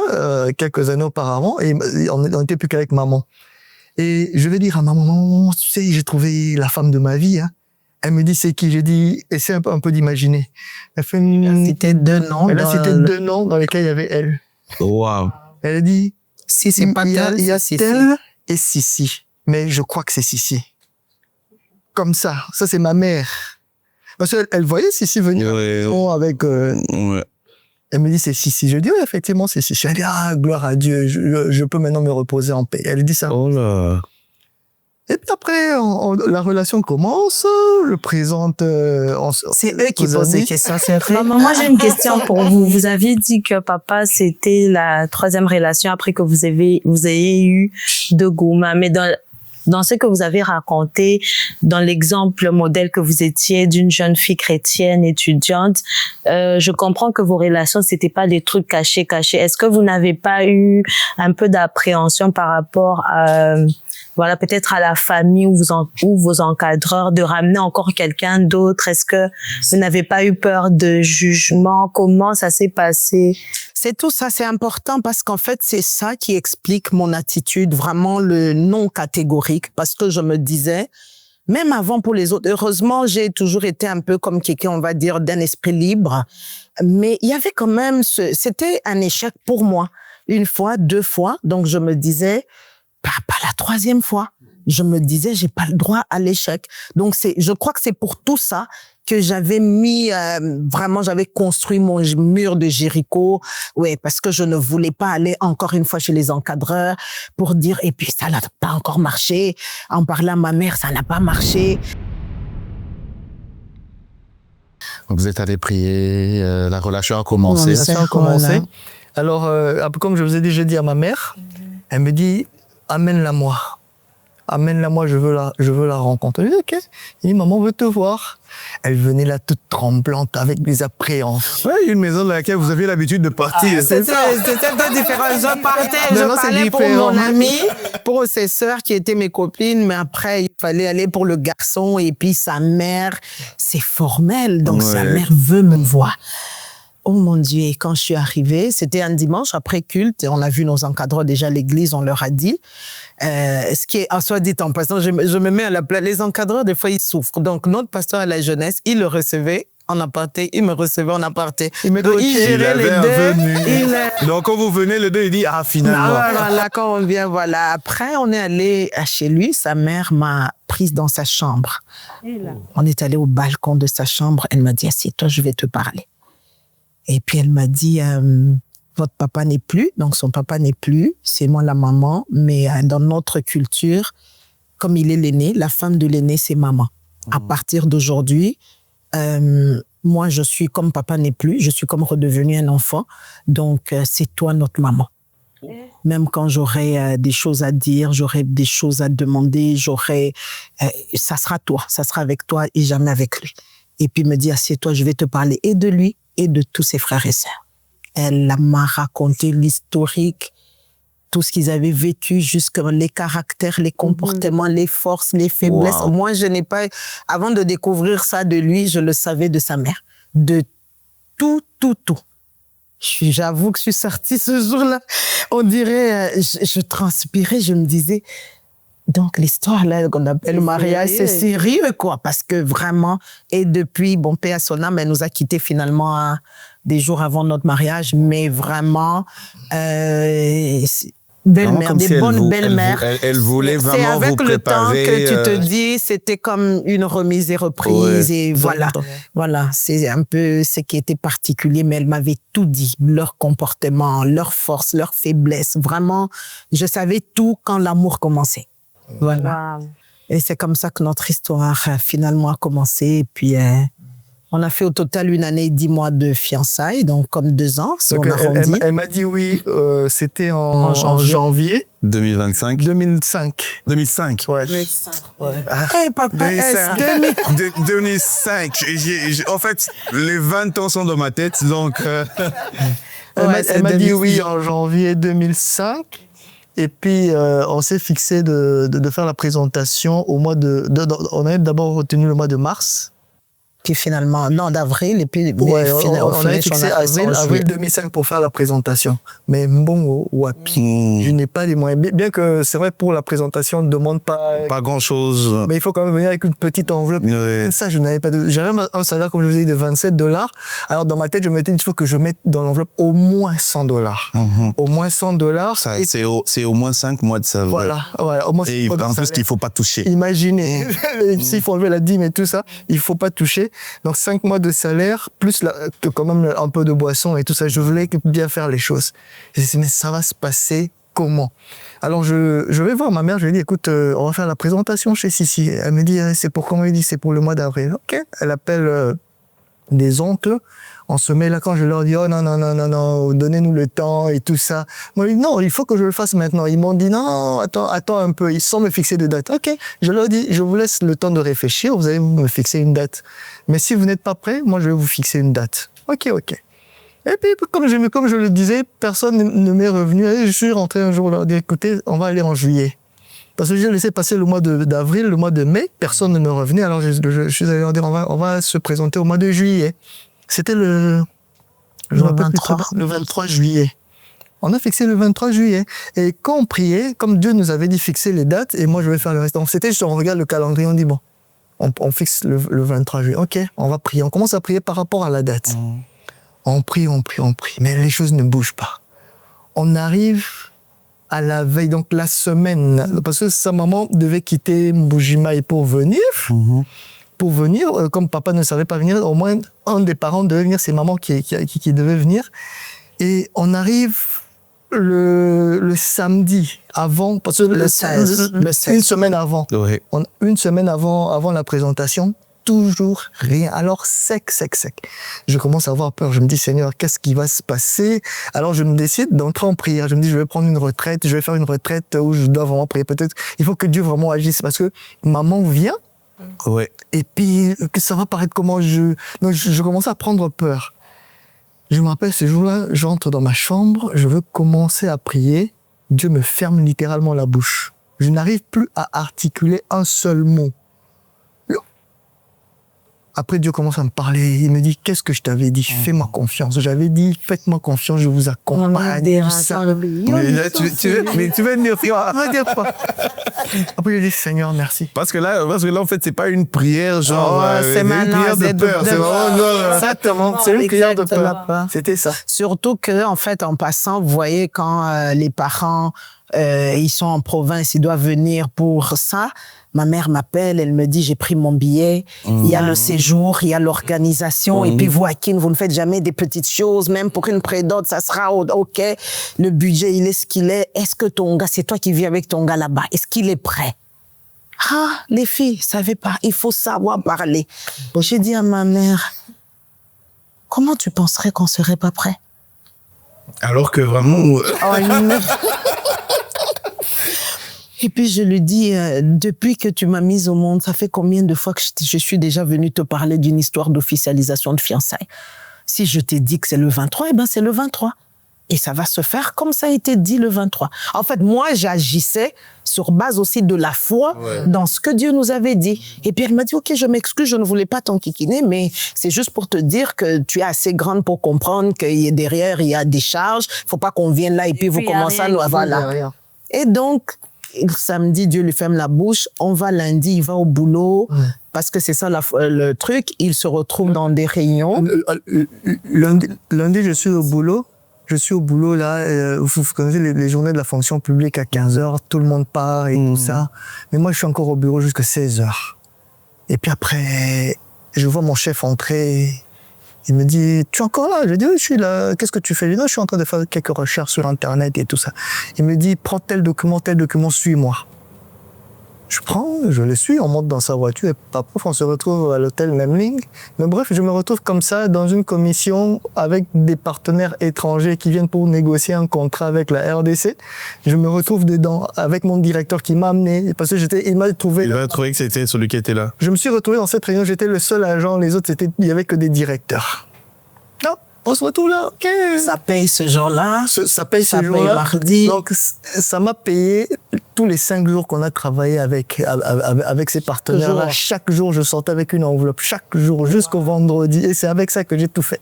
quelques années auparavant et on n'était plus qu'avec maman. Et je vais dire à ma maman, tu sais, j'ai trouvé la femme de ma vie. Hein. Elle me dit, c'est qui? J'ai dit, essaie un peu d'imaginer. Elle fait cité deux noms. Elle a cité deux noms dans lesquels il y avait elle. Wow. Elle a dit, si c'est pas tel, il y a tel et Sissi. Mais je crois que c'est Sissi. Comme ça. Ça, c'est ma mère. Parce qu'elle voyait Sissi venir avec... Ouais. Elle me dit, c'est Sissi. Je dis, oui, effectivement, c'est Sissi. Elle dit, ah, gloire à Dieu, je peux maintenant me reposer en paix. Elle dit ça. Oh là. Et puis après, la relation commence, je présente... c'est eux qui posent des questions, c'est vrai. Maman, moi, j'ai une question pour vous. Vous aviez dit que papa, c'était la 3e relation après que vous ayez eu de Gouma. Mais dans ce que vous avez raconté, dans l'exemple modèle que vous étiez d'une jeune fille chrétienne étudiante, je comprends que vos relations, c'était pas des trucs cachés. Est-ce que vous n'avez pas eu un peu d'appréhension par rapport à, peut-être à la famille ou vos encadreurs de ramener encore quelqu'un d'autre? Est-ce que vous n'avez pas eu peur de jugement? Comment ça s'est passé? C'est tout ça, c'est important parce qu'en fait, c'est ça qui explique mon attitude, vraiment le non catégorique, parce que je me disais, même avant pour les autres, heureusement, j'ai toujours été un peu comme quelqu'un, on va dire, d'un esprit libre, mais il y avait quand même c'était un échec pour moi. 1 fois, 2 fois, donc je me disais, pas la 3e fois. Je me disais, j'ai pas le droit à l'échec. Donc je crois que c'est pour tout ça que j'avais mis, j'avais construit mon mur de Jéricho. Ouais, parce que je ne voulais pas aller encore une fois chez les encadreurs pour dire, et puis ça n'a pas encore marché. En parlant à ma mère, ça n'a pas marché. Vous êtes allé prier, la relation a commencé. Alors, comme je vous ai dit, j'ai dit à ma mère, elle me dit, amène-la-moi. Amène-la-moi, je veux la rencontrer. Je dis, OK. Il dit, maman veut te voir. Elle venait là toute tremblante avec des appréhensions. Ouais, une maison dans laquelle vous aviez l'habitude de partir. C'était un peu différent. Je parlais pour mon ami, pour ses sœurs qui étaient mes copines, mais après, il fallait aller pour le garçon et puis sa mère, c'est formel. Donc, sa mère veut me voir. Oh mon Dieu, et quand je suis arrivée, c'était un dimanche après culte, et on a vu nos encadreurs déjà à l'église, on leur a dit, ce qui est en soi dit en passant, je me mets à la place, les encadreurs, des fois, ils souffrent. Donc, notre pasteur à la jeunesse, il le recevait en aparté, il me recevait en aparté. Il gérait les deux. Donc, quand vous venez, le deux, il dit, finalement. Voilà, quand on vient, voilà. Après, on est allé chez lui, sa mère m'a prise dans sa chambre. On est allé au balcon de sa chambre, elle m'a dit, assieds-toi, je vais te parler. Et puis, elle m'a dit, votre papa n'est plus, donc son papa n'est plus, c'est moi la maman, mais dans notre culture, comme il est l'aîné, la femme de l'aîné, c'est maman. À partir d'aujourd'hui, moi, je suis comme papa n'est plus, je suis comme redevenu un enfant, donc c'est toi notre maman. Même quand j'aurai des choses à dire, j'aurai des choses à demander, ça sera toi, ça sera avec toi et jamais avec lui. Et puis, il me dit, assieds-toi, je vais te parler et de lui, et de tous ses frères et sœurs. Elle m'a raconté l'historique, tout ce qu'ils avaient vécu, jusqu'à les caractères, les comportements, les forces, les faiblesses. Wow. Moi, je n'ai pas... Avant de découvrir ça de lui, je le savais de sa mère. De tout. J'avoue que je suis sortie ce jour-là. On dirait, je transpirais, je me disais... Donc, l'histoire, là, qu'on appelle le mariage, c'est sérieux, quoi, parce que vraiment, et depuis, paix à son âme, elle nous a quittés finalement des jours avant notre mariage, mais vraiment, belles-mères, Comme des si bonnes belles-mères. Elle voulait C'est vraiment avec vous le temps préparer. que tu te dis, c'était comme une remise et reprise et voilà, c'est un peu ce qui était particulier, mais elle m'avait tout dit, leur comportement, leur force, leur faiblesse, vraiment, je savais tout quand l'amour commençait. Voilà. Wow. Et c'est comme ça que notre histoire finalement a commencé. Et puis, on a fait au total 1 année et 10 mois de fiançailles, donc comme 2 ans, si Donc, on arrondit. elle m'a dit oui, c'était en janvier 2025. 2005. 2005. Ouais. Hey, papa, 2005. En fait, les 20 ans sont dans ma tête, donc... Elle m'a dit oui en janvier 2005. Et puis, on s'est fixé de faire la présentation au mois on avait d'abord retenu le mois de mars. Puis finalement, non, d'avril, et puis Ouais, on avait fixé avril 2005 pour faire la présentation. Mais bon, je n'ai pas les moyens. Bien que c'est vrai, pour la présentation, on ne demande pas grand-chose. Mais il faut quand même venir avec une petite enveloppe. Ouais. Ça, je n'avais pas j'avais un salaire, comme je vous ai dit, de $27. Alors, dans ma tête, je me disais, il faut que je mette dans l'enveloppe au moins $100. Au moins $100. Ça, c'est au moins 5 mois de salaire. Voilà, au moins Et en plus, qu'il ne faut pas toucher. Imaginez, s'il faut enlever la dîme et tout ça, il faut pas toucher. Donc 5 mois de salaire, plus quand même un peu de boisson et tout ça. Je voulais bien faire les choses. Je me suis dit, mais ça va se passer comment? Alors je vais voir ma mère, je lui ai dit, écoute, on va faire la présentation chez Sissi. Elle me dit, c'est pour quand? Elle me dit, c'est pour le mois d'avril. Ok. Elle appelle des oncles. On se met là quand je leur dis, oh non, donnez-nous le temps et tout ça. Moi, je dis, non, il faut que je le fasse maintenant. Ils m'ont dit, non, attends un peu. Ils sans me fixer de date. Ok. Je leur dis, je vous laisse le temps de réfléchir. Vous allez me fixer une date. Mais si vous n'êtes pas prêt, moi, je vais vous fixer une date. Ok. Et puis, comme je le disais, personne ne m'est revenu. Et je suis rentré un jour leur dire, écoutez, on va aller en juillet. Parce que j'ai laissé passer le mois d'avril, le mois de mai. Personne ne me revenait. Alors, je suis allé leur dire, on va se présenter au mois de juillet. C'était le 23 juillet. On a fixé le 23 juillet. Et quand on priait, comme Dieu nous avait dit fixer les dates, et moi je vais faire le reste. Donc c'était juste, on regarde le calendrier, on dit bon, on fixe le 23 juillet. Ok, on va prier. On commence à prier par rapport à la date. On prie. Mais les choses ne bougent pas. On arrive à la veille, donc la semaine, parce que sa maman devait quitter Mbujimaï pour venir. Comme papa ne savait pas venir, au moins un des parents devait venir, c'est maman qui devait venir. Et on arrive le samedi avant, parce que le 16. Une semaine avant. Oui. Une semaine avant la présentation, toujours rien. Alors sec. Je commence à avoir peur. Je me dis, Seigneur, qu'est-ce qui va se passer? Alors je me décide d'entrer en prière. Je me dis, je vais prendre une retraite, je vais faire une retraite où je dois vraiment prier. Peut-être, il faut que Dieu vraiment agisse, parce que maman vient. Ouais. Et puis, que ça va paraître comment donc je commençais à prendre peur. Je me rappelle, ce jour-là, j'entre dans ma chambre, je veux commencer à prier. Dieu me ferme littéralement la bouche. Je n'arrive plus à articuler un seul mot. Après, Dieu commence à me parler. Il me dit, qu'est-ce que je t'avais dit? Fais-moi confiance. J'avais dit, faites-moi confiance, je vous accompagne. Tout ça. Mais là, tu veux dire quoi? Après, je dis, Seigneur, merci. Parce que là, en fait, c'est pas une prière genre... c'est une prière de peur. C'est vraiment... Exactement. C'est une prière de peur. C'était ça. Surtout que, en fait, en passant, vous voyez, quand les parents, ils sont en province, ils doivent venir pour ça. Ma mère m'appelle, elle me dit, j'ai pris mon billet, il y a le séjour, il y a l'organisation, et puis vous, Akin, vous ne faites jamais des petites choses, même pour une prédote, ça sera OK. Le budget, il est ce qu'il est. Est-ce que ton gars, c'est toi qui vis avec ton gars là-bas, est-ce qu'il est prêt? Ah, les filles, savez pas, il faut savoir parler. J'ai dit à ma mère, comment tu penserais qu'on serait pas prêt? Alors que vraiment... Et puis je lui dis, depuis que tu m'as mise au monde, ça fait combien de fois que je suis déjà venue te parler d'une histoire d'officialisation de fiançailles? Si je t'ai dit que c'est le 23, eh ben c'est le 23. Et ça va se faire comme ça a été dit le 23. En fait, moi, j'agissais sur base aussi de la foi dans ce que Dieu nous avait dit. Et puis elle m'a dit, OK, je m'excuse, je ne voulais pas t'enquiquiner, mais c'est juste pour te dire que tu es assez grande pour comprendre que derrière, il y a des charges. Il ne faut pas qu'on vienne là et puis vous commencez à nous... Voilà. Et donc... samedi, Dieu lui ferme la bouche. On va lundi, il va au boulot. Parce que c'est ça le truc. Il se retrouve dans des réunions. Lundi, je suis au boulot. je suis au boulot là, vous connaissez les journées de la fonction publique à 15h, tout le monde part et tout ça. Mais moi, je suis encore au bureau jusqu'à 16h. Et puis après, je vois mon chef entrer. Il me dit, tu es encore là? Je dis, oui, je suis là. Qu'est-ce que tu fais? Je dis, non, je suis en train de faire quelques recherches sur Internet et tout ça. Il me dit, prends tel document, suis-moi. Je prends, je le suis, on monte dans sa voiture et on se retrouve à l'hôtel Memling. Mais bref, je me retrouve comme ça dans une commission avec des partenaires étrangers qui viennent pour négocier un contrat avec la RDC. Je me retrouve dedans avec mon directeur qui m'a amené parce que il m'a trouvé. Il a trouvé que c'était celui qui était là. Je me suis retrouvé dans cette réunion, j'étais le seul agent, les autres, il y avait que des directeurs. Non, on se retrouve là, ok. Ça paye ce jour-là. Ça paye ce paye jour-là. mardi. Donc, ça m'a payé tous les 5 jours qu'on a travaillé avec ces partenaires-là. Chaque jour, je sortais avec une enveloppe. Chaque jour, jusqu'au vendredi. Et c'est avec ça que j'ai tout fait.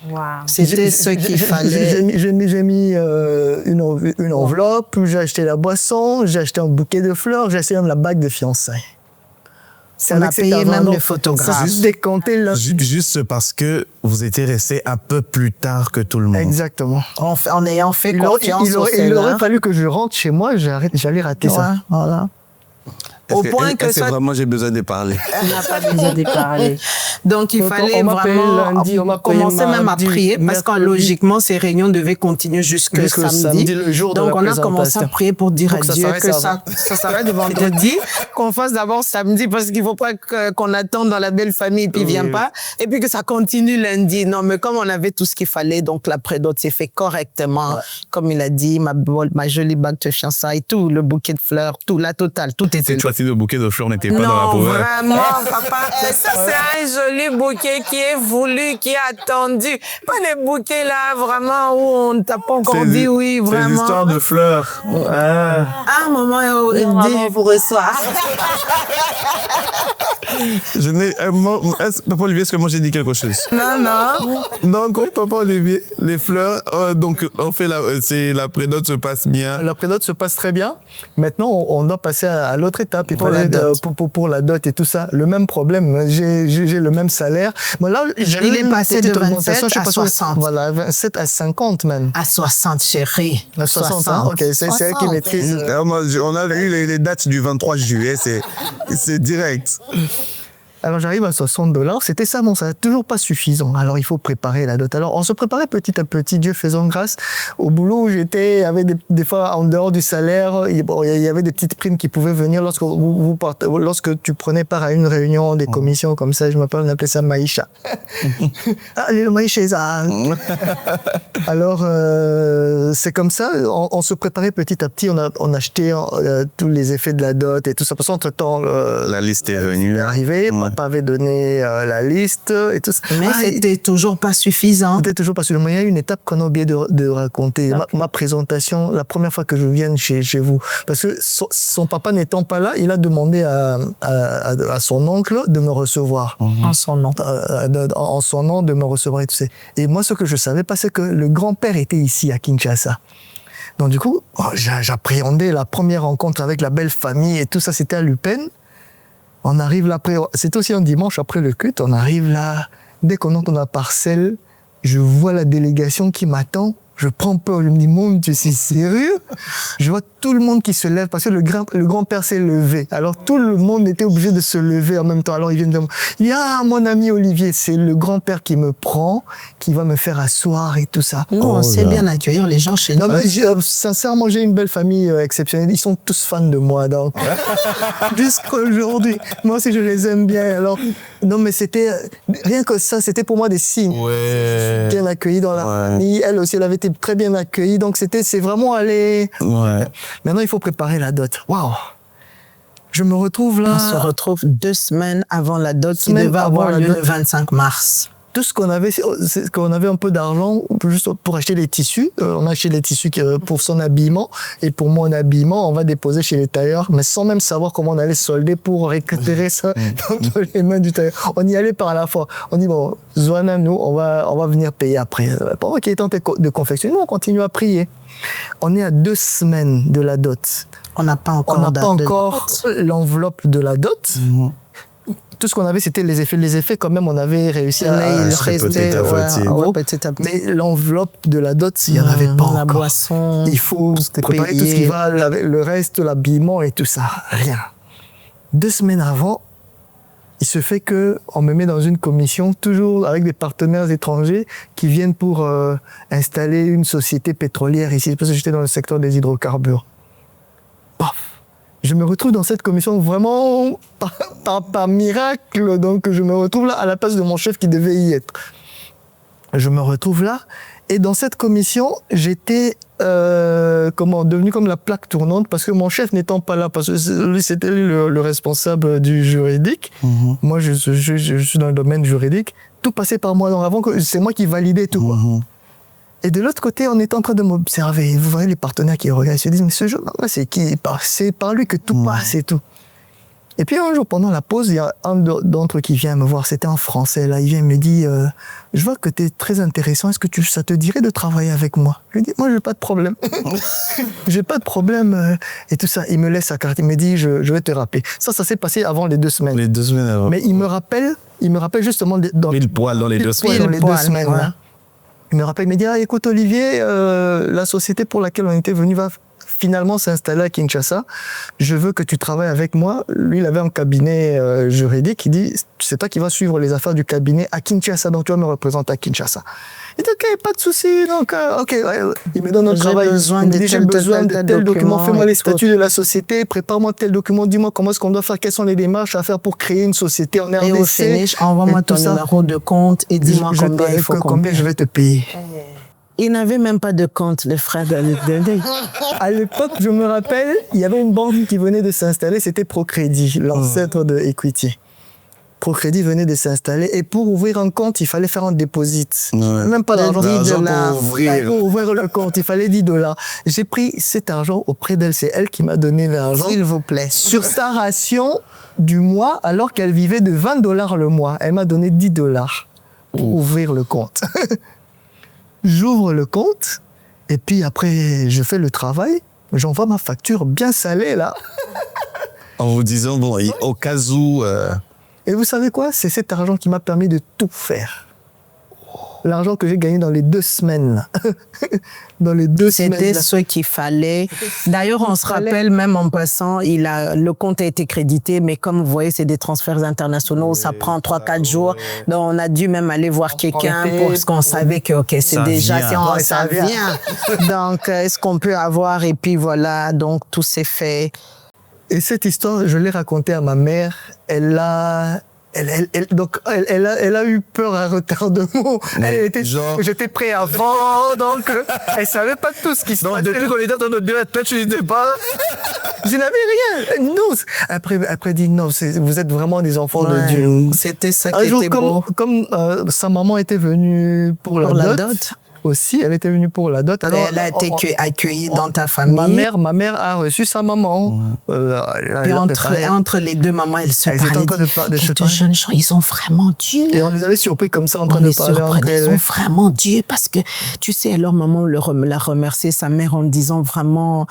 Wow. C'était ce qu'il fallait. J'ai mis une enveloppe, j'ai acheté la boisson, j'ai acheté un bouquet de fleurs, j'ai acheté même la bague de fiançailles. On a payé même le photographe. Décompté là. Juste parce que vous étiez resté un peu plus tard que tout le monde. Exactement. En ayant fait confiance au il aurait fallu que je rentre chez moi, j'allais rater ça. Voilà. Au point que ça... vraiment j'ai besoin de parler. On n'a pas besoin de parler. Donc, il fallait vraiment commencer même à prier parce que logiquement, ces réunions devaient continuer jusque samedi. Le jour donc, de la on a commencé à prier pour dire à Dieu que ça s'arrête de vendredi, qu'on fasse d'abord samedi parce qu'il ne faut pas qu'on attende dans la belle famille et puis il ne vient pas. Et puis que ça continue lundi. Non, mais comme on avait tout ce qu'il fallait, donc la prédote s'est fait correctement. Ouais. Comme il a dit, ma jolie bague de fiançailles, tout, le bouquet de fleurs, tout, la totale, tout était là. Si le bouquet de fleurs n'était pas dans la poubelle. Non, vraiment, papa. Ça, c'est un joli bouquet qui est voulu, qui est attendu. Pas les bouquets là, vraiment, où on t'a pas encore dit oui, vraiment. C'est l'histoire de fleurs. Ah, maman, maman vous reçoit. Je n'ai, Papa Olivier, est-ce que moi j'ai dit quelque chose? Non. Donc, Papa Olivier, les fleurs, donc, on fait la prédote se passe bien. La prédote se passe très bien. Maintenant, on doit passer à l'autre étape. Pour la dot et tout ça. Le même problème. J'ai le même salaire. Bon, là, il est passé de 27 à 60. Voilà, 27 à 50 même. À 60, chérie. À 60, hein? Ok, c'est elle qui maîtrise. On a eu les dates du 23 juillet, c'est direct. Alors j'arrive à $60. C'était ça, bon, ça n'a toujours pas suffisant. Alors il faut préparer la dot. Alors on se préparait petit à petit, Dieu faisant grâce. Au boulot où j'étais, il y avait des fois en dehors du salaire, il y avait des petites primes qui pouvaient venir lorsque tu prenais part à une réunion des commissions comme ça. On appelait ça Maïcha. Allez, le Maïcha, ça. Alors c'est comme ça, on se préparait petit à petit. On achetait tous les effets de la dot et tout ça. Parce qu'entre-temps, la liste est venue. Arrivé. Avait donné la liste et tout ça. Mais c'était toujours pas suffisant. C'était toujours pas suffisant. Mais il y a une étape qu'on a oublié de raconter. Okay. Ma présentation, la première fois que je viens chez vous. Parce que son papa n'étant pas là, il a demandé à son oncle de me recevoir. En son nom. En son nom, de me recevoir et tout ça. Et moi, ce que je savais pas, c'est que le grand-père était ici à Kinshasa. Donc du coup, j'appréhendais la première rencontre avec la belle famille et tout ça, c'était à Lupin. On arrive là, c'est aussi un dimanche après le culte, on arrive là, dès qu'on entre dans la parcelle, je vois la délégation qui m'attend, je prends peur, je me dis, mon Dieu, c'est sérieux? Je vois tout le monde qui se lève, parce que le grand-père s'est levé. Alors tout le monde était obligé de se lever en même temps. Alors ils viennent de moi. Il y a mon ami Olivier, c'est le grand-père qui me prend, qui va me faire asseoir et tout ça. Nous, on sait bien accueillir les gens chez nous. Non, mais sincèrement, j'ai une belle famille exceptionnelle. Ils sont tous fans de moi, donc. Jusqu'à aujourd'hui. Moi aussi, je les aime bien. Alors, non, mais c'était, rien que ça, c'était pour moi des signes. Ouais. Bien accueilli dans la famille. Elle aussi, elle avait été très bien accueillie. Donc c'est vraiment aller. Ouais. Maintenant, il faut préparer la dot. Waouh! Je me retrouve là. On se retrouve 2 semaines avant la dot qui devait avoir lieu le 25 mars. Tout ce qu'on avait, c'est qu'on avait un peu d'argent juste pour acheter les tissus. On a acheté les tissus pour son habillement et pour mon habillement, on va déposer chez les tailleurs, mais sans même savoir comment on allait solder pour récupérer ça dans les mains du tailleur. On y allait par la fois. On dit bon, Zoana, nous, on va venir payer après. Pendant qu'il est temps de confectionner, nous, on continue à prier. On est à 2 semaines de la dot. On n'a pas encore l'enveloppe de la dot. tout ce qu'on avait, c'était les effets. Les effets, quand même, on avait réussi à il se restait, petit à petit. Petit à petit. Mais l'enveloppe de la dot, il n'y en avait pas La encore. boisson. Il faut préparer payé. tout ce qui va, le reste, l'habillement et tout ça. Rien. 2 semaines avant, il se fait que on me met dans une commission, toujours avec des partenaires étrangers qui viennent pour installer une société pétrolière ici, parce que j'étais dans le secteur des hydrocarbures. Paf. Je me retrouve dans cette commission vraiment par miracle, donc je me retrouve là à la place de mon chef qui devait y être. Je me retrouve là, et dans cette commission, j'étais devenu comme la plaque tournante, parce que mon chef n'étant pas là, parce que lui c'était le responsable du juridique. Moi je suis dans le domaine juridique, tout passait par moi. Donc avant que c'est moi qui validais tout. Et de l'autre côté, on est en train de m'observer. Vous voyez les partenaires qui regardent, ils se disent, mais ce jour-là, c'est qui? C'est par lui que tout passe et tout. Et puis un jour, pendant la pause, il y a un d'entre eux qui vient me voir. C'était en français, là. Il vient me dit, je vois que tu es très intéressant. Est-ce que ça te dirait de travailler avec moi? Je lui dis, moi, j'ai pas de problème. J'ai pas de problème. Et tout ça. Il me laisse sa carte. Il me dit, je vais te rappeler. Ça s'est passé avant les 2 semaines. Les 2 semaines avant. Mais il me rappelle justement Pile poil dans les 2 semaines. Dans les 2 semaines, ouais. là. Il me rappelle, il me dit, écoute Olivier, la société pour laquelle on était venu va finalement s'installer à Kinshasa. Je veux que tu travailles avec moi. Lui, il avait un cabinet juridique. Il dit, c'est toi qui vas suivre les affaires du cabinet à Kinshasa, donc tu vas me représenter à Kinshasa. Il dit, ok, pas de souci. Donc, il me donne un travail. Il me dit, j'ai besoin de tel document. Fais-moi les statuts de la société. Prépare-moi tel document. Dis-moi comment est-ce qu'on doit faire. Quelles sont les démarches à faire pour créer une société en RDC. Et au finish, envoie-moi ton numéro de compte et dis-moi combien il faut combien je vais te payer. Il n'avait même pas de compte, le frère de À l'époque, je me rappelle, il y avait une banque qui venait de s'installer, c'était Procrédit, l'ancêtre de Equity. Procrédit venait de s'installer, et pour ouvrir un compte, il fallait faire un déposit. Même pas d'argent. Pour ouvrir le compte, il fallait $10. J'ai pris cet argent auprès d'elle, c'est elle qui m'a donné l'argent. S'il vous plaît. Sur sa ration du mois, alors qu'elle vivait de $20 le mois. Elle m'a donné $10 pour ouvrir le compte. J'ouvre le compte, et puis après, je fais le travail, j'envoie ma facture bien salée, là. En vous disant, bon, au cas où... Et vous savez quoi? C'est cet argent qui m'a permis de tout faire. L'argent que j'ai gagné dans les 2 semaines. Dans les 2 semaines. C'était ce qu'il fallait. D'ailleurs, on se rappelle, même en passant, le compte a été crédité, mais comme vous voyez, c'est des transferts internationaux, ça prend 3-4 jours. Donc, on a dû même aller voir quelqu'un parce qu'on savait que, ok, c'est déjà, ça vient. Donc, est-ce qu'on peut avoir? Et puis voilà, donc tout s'est fait. Et cette histoire, je l'ai racontée à ma mère. Elle a eu peur à retardement. J'étais prêt avant, donc elle savait pas tout ce qui se passait. Depuis qu'on était en train de dire, toi tu n'étais pas. Je n'avais rien. Non. Après dit non, vous êtes vraiment des enfants de Dieu. C'était ça Un qui jour, était beau. comme sa maman était venue pour la dot. Aussi, elle était venue pour la dot. Alors, elle a été accueillie dans ta famille. Ma mère a reçu sa maman. Et entre les deux mamans, elles se parlaient. Ces deux jeunes gens, ils ont vraiment Dieu. Et on les avait surpris comme ça en train de parler entre elles. Ils ont vraiment Dieu parce que, tu sais, alors maman l'a remercié, sa mère, en disant vraiment,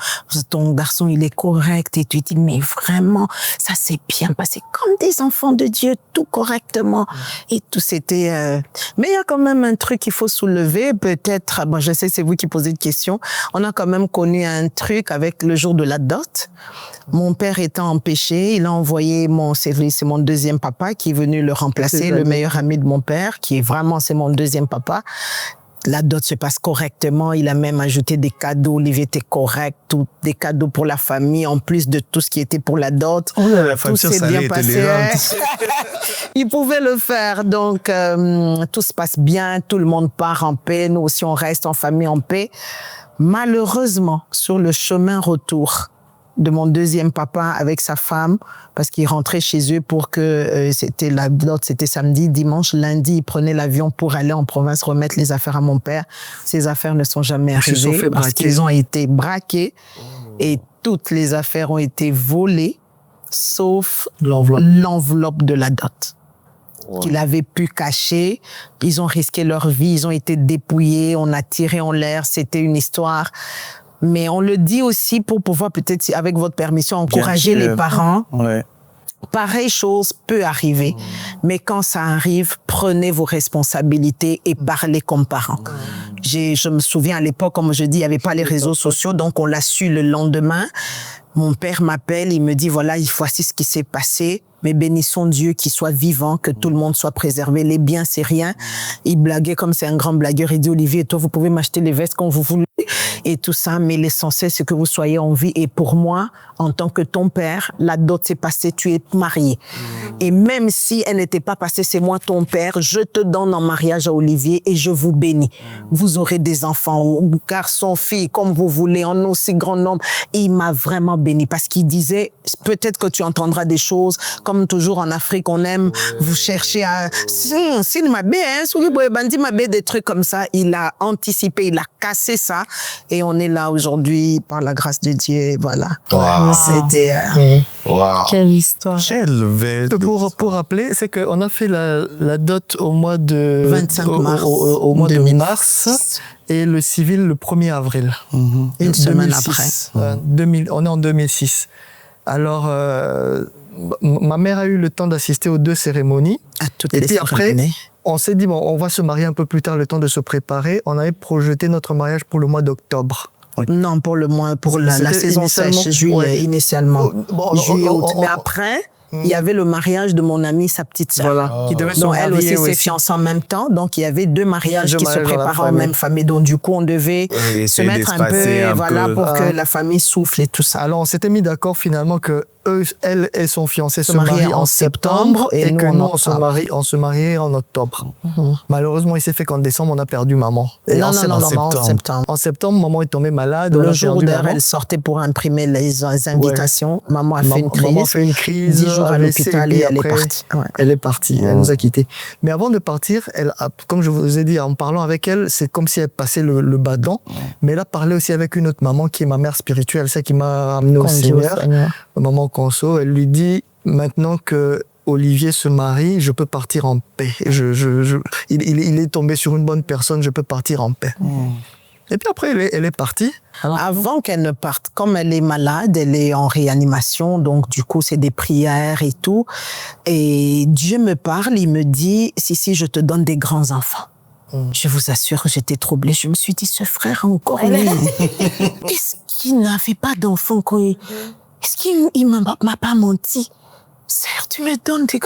ton garçon, il est correct. Et tu dis, mais vraiment, ça s'est bien passé comme des enfants de Dieu, tout correctement. Et tout c'était... Mais il y a quand même un truc qu'il faut soulever, peut-être, bon, je sais, c'est vous qui posez de questions. On a quand même connu un truc avec le jour de la dot. Mon père étant empêché, il a envoyé c'est mon deuxième papa qui est venu le remplacer, le meilleur ami de mon père, qui est vraiment, c'est mon deuxième papa. La dot se passe correctement. Il a même ajouté des cadeaux. Olivier était correct. Des cadeaux pour la famille, en plus de tout ce qui était pour la dot. Tout s'est bien passé. Il pouvait le faire. Donc, tout se passe bien. Tout le monde part en paix. Nous aussi, on reste en famille en paix. Malheureusement, sur le chemin retour de mon deuxième papa avec sa femme, parce qu'il rentrait chez eux pour que c'était la dot, c'était samedi, dimanche, lundi, il prenait l'avion pour aller en province remettre les affaires à mon père. Ces affaires ne sont jamais arrivées parce qu'ils ont été braqués et toutes les affaires ont été volées, sauf l'enveloppe de la dot. Qu'ils avaient pu cacher. Ils ont risqué leur vie, ils ont été dépouillés, on a tiré en l'air, c'était une histoire. Mais on le dit aussi pour pouvoir peut-être, avec votre permission, encourager les parents. pareille chose peut arriver. Mais quand ça arrive, prenez vos responsabilités et parlez comme parents. Je me souviens à l'époque, comme je dis, il n'y avait pas les réseaux sociaux, donc on l'a su le lendemain. Mon père m'appelle, il me dit, voilà, voici ce qui s'est passé. Mais bénissons Dieu qu'il soit vivant, que tout le monde soit préservé. Les biens, c'est rien. Il blaguait comme c'est un grand blagueur. Il dit, Olivier, toi, vous pouvez m'acheter les vestes quand vous voulez et tout ça. Mais l'essentiel, c'est que vous soyez en vie. Et pour moi, en tant que ton père, la dot s'est passée, tu es marié. Et même si elle n'était pas passée, c'est moi ton père, je te donne en mariage à Olivier et je vous bénis. Vous aurez des enfants, garçons, filles, comme vous voulez, en aussi grand nombre. Et il m'a vraiment béni parce qu'il disait, peut-être que tu entendras des choses, comme toujours en Afrique, on aime vous chercher à, des trucs comme ça. Il a anticipé, il a cassé ça. Et on est là aujourd'hui, par la grâce de Dieu, voilà. Wow. C'était... Wow. Quelle histoire. Pour rappeler, c'est qu'on a fait la dot au mois de 25 mars. Au mois de 2006. mars et le civil le 1er avril. Une semaine 2006. On est en 2006. Alors, ma mère a eu le temps d'assister aux 2 cérémonies. À toutes et les puis après, cérémonies. on s'est dit, bon, on va se marier un peu plus tard, le temps de se préparer. On avait projeté notre mariage pour le mois d'octobre. Non, pour la saison sèche, juillet, initialement. Juillet, août. Mais après, il y avait le mariage de mon amie, sa petite sœur. Voilà. Qui devait se Donc, elle marier aussi s'est fiancée en même temps. Donc, il y avait 2 mariages qui se préparaient en même famille. Donc, du coup, on devait se mettre un peu, pour que la famille souffle et tout ça. Alors, on s'était mis d'accord finalement que elle et son fiancé se marient en septembre et que nous, on se mariait en octobre. Malheureusement, il s'est fait qu'en décembre, on a perdu maman. Et Non, en septembre. En septembre, maman est tombée malade. Le jour où elle sortait pour imprimer les invitations, maman a fait une crise. Maman a fait une crise. 10 jours à l'hôpital et elle est partie. Ouais. Elle est partie, elle nous a quittés. Mais avant de partir, comme je vous ai dit, en parlant avec elle, c'est comme si elle passait le bâton. Mais elle a parlé aussi avec une autre maman qui est ma mère spirituelle, celle qui m'a amené au Seigneur. Maman Conso, elle lui dit, maintenant que Olivier se marie, je peux partir en paix. Il est tombé sur une bonne personne, je peux partir en paix. Et puis après, elle est partie. Alors, avant qu'elle ne parte, comme elle est malade, elle est en réanimation, donc du coup, c'est des prières et tout. Et Dieu me parle, il me dit, si, je te donne des grands enfants. Je vous assure, j'étais troublée. Je me suis dit, ce frère encore, est-ce qu'il n'avait pas d'enfants quand Est-ce qu'il m'a pas menti? Sœur, tu me donnes des...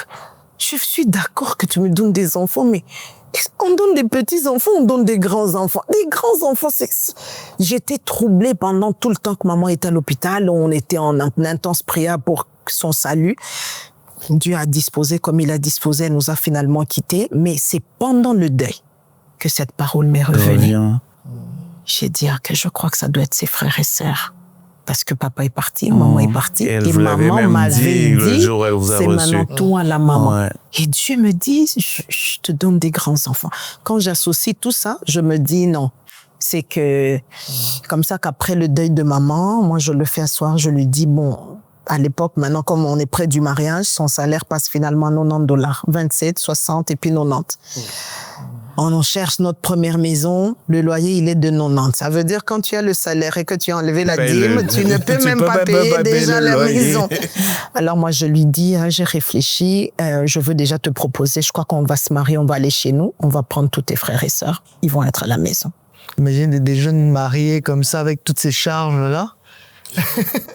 Je suis d'accord que tu me donnes des enfants, mais on donne des petits-enfants, on donne des grands-enfants. Des grands-enfants, J'étais troublée pendant tout le temps que maman était à l'hôpital. On était en intense prière pour son salut. Dieu a disposé comme il a disposé. Elle nous a finalement quittés. Mais c'est pendant le deuil que cette parole m'est revenue. J'ai dit que je crois que ça doit être ses frères et sœurs. Parce que papa est parti, maman est partie. Et maman m'avait dit, c'est maintenant toi la maman. Ouais. Et Dieu me dit, je te donne des grands-enfants. Quand j'associe tout ça, je me dis non. C'est que, comme ça qu'après le deuil de maman, moi je le fais asseoir, je lui dis, bon, à l'époque, maintenant comme on est près du mariage, son salaire passe finalement à $90. 27, 60 et puis 90. On cherche notre première maison, le loyer, il est de 90. Ça veut dire quand tu as le salaire et que tu as enlevé la dîme, tu ne peux même pas payer déjà la maison. Alors moi, je lui dis, j'ai réfléchi, je veux déjà te proposer, je crois qu'on va se marier, on va aller chez nous, on va prendre tous tes frères et sœurs, ils vont être à la maison. Imagine des jeunes mariés comme ça, avec toutes ces charges-là.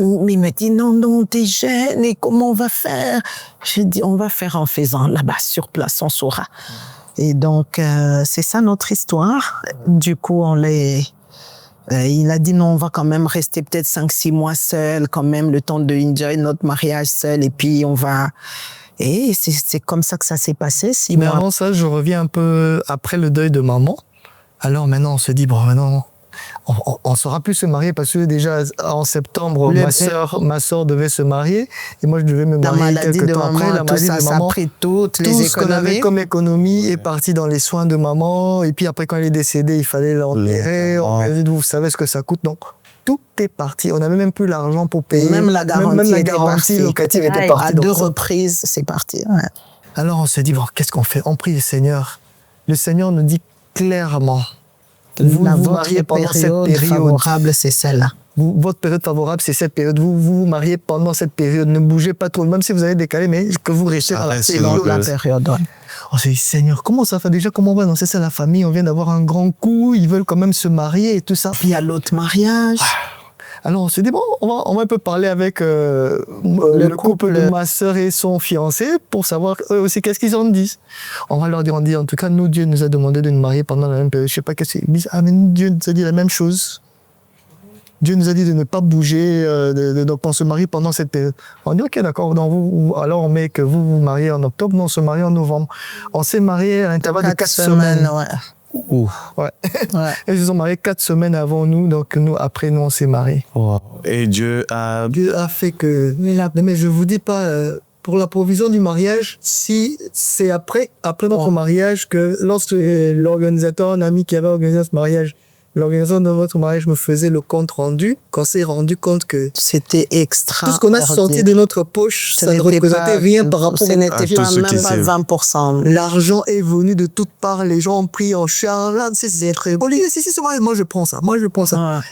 Mais il me dit, non, t'es jeune, et comment on va faire? Je dis, on va faire en faisant, là-bas, sur place, on saura. Et donc, c'est ça notre histoire. Du coup, il a dit non, on va quand même rester peut-être 5-6 mois seul, quand même, le temps de enjoy notre mariage seul, et puis on va... Et c'est comme ça que ça s'est passé. Mais avant ça, je reviens un peu après le deuil de maman. Alors maintenant, on se dit, bon, maintenant, on saura plus se marier parce que déjà en septembre, ma sœur devait se marier et moi je devais me marier quelques temps après. La maladie de maman, ça a pris toutes les économies. Tout ce qu'on avait comme économie est parti dans les soins de maman et puis après quand elle est décédée, il fallait l'enterrer. Vous savez ce que ça coûte, donc tout est parti. On n'avait même plus l'argent pour payer. Même la garantie locative était partie. À 2 reprises, c'est parti. Ouais. Alors on se dit, bon, qu'est-ce qu'on fait? On prie le Seigneur. Le Seigneur nous dit clairement, vous mariez pendant cette période favorable, c'est celle-là. votre période favorable, c'est cette période. Vous vous mariez pendant cette période. Ne bougez pas trop, même si vous avez décalé, mais que vous restez dans la période. Ouais. On s'est dit, Seigneur, comment ça fait déjà? Comment on va annoncer ça à la famille? On vient d'avoir un grand coup, ils veulent quand même se marier et tout ça. Puis il y a l'autre mariage. Alors on s'est dit, bon, on va un peu parler avec le couple de ma sœur et son fiancé pour savoir eux aussi qu'est-ce qu'ils en disent. On va leur dire, on dit, en tout cas, nous, Dieu nous a demandé de nous marier pendant la même période. Je sais pas qu'est-ce qu'ils disent. Ah, mais Dieu nous a dit la même chose. Dieu nous a dit de ne pas bouger, donc on se marie pendant cette période. On dit, ok, d'accord, alors on met que vous vous mariez en octobre, nous on se marie en novembre. On s'est marié à l'intervalle de 4 semaines. Ouais. Ouais. Et ils se sont mariés 4 semaines avant nous, donc après nous on s'est mariés. Wow. Et Dieu a fait que, mais je vous dis pas, pour la provision du mariage, si c'est après notre mariage que lorsque l'organisateur, un ami qui avait organisé ce mariage, l'organisation de votre mariage me faisait le compte rendu, qu'on s'est rendu compte que c'était extra. Tout ce qu'on a sorti de notre poche, ça ne représentait rien par rapport à même pas 20%. L'argent est venu de toutes parts, les gens ont pris en charge. C'est très beau. Moi je prends ça. Ouais.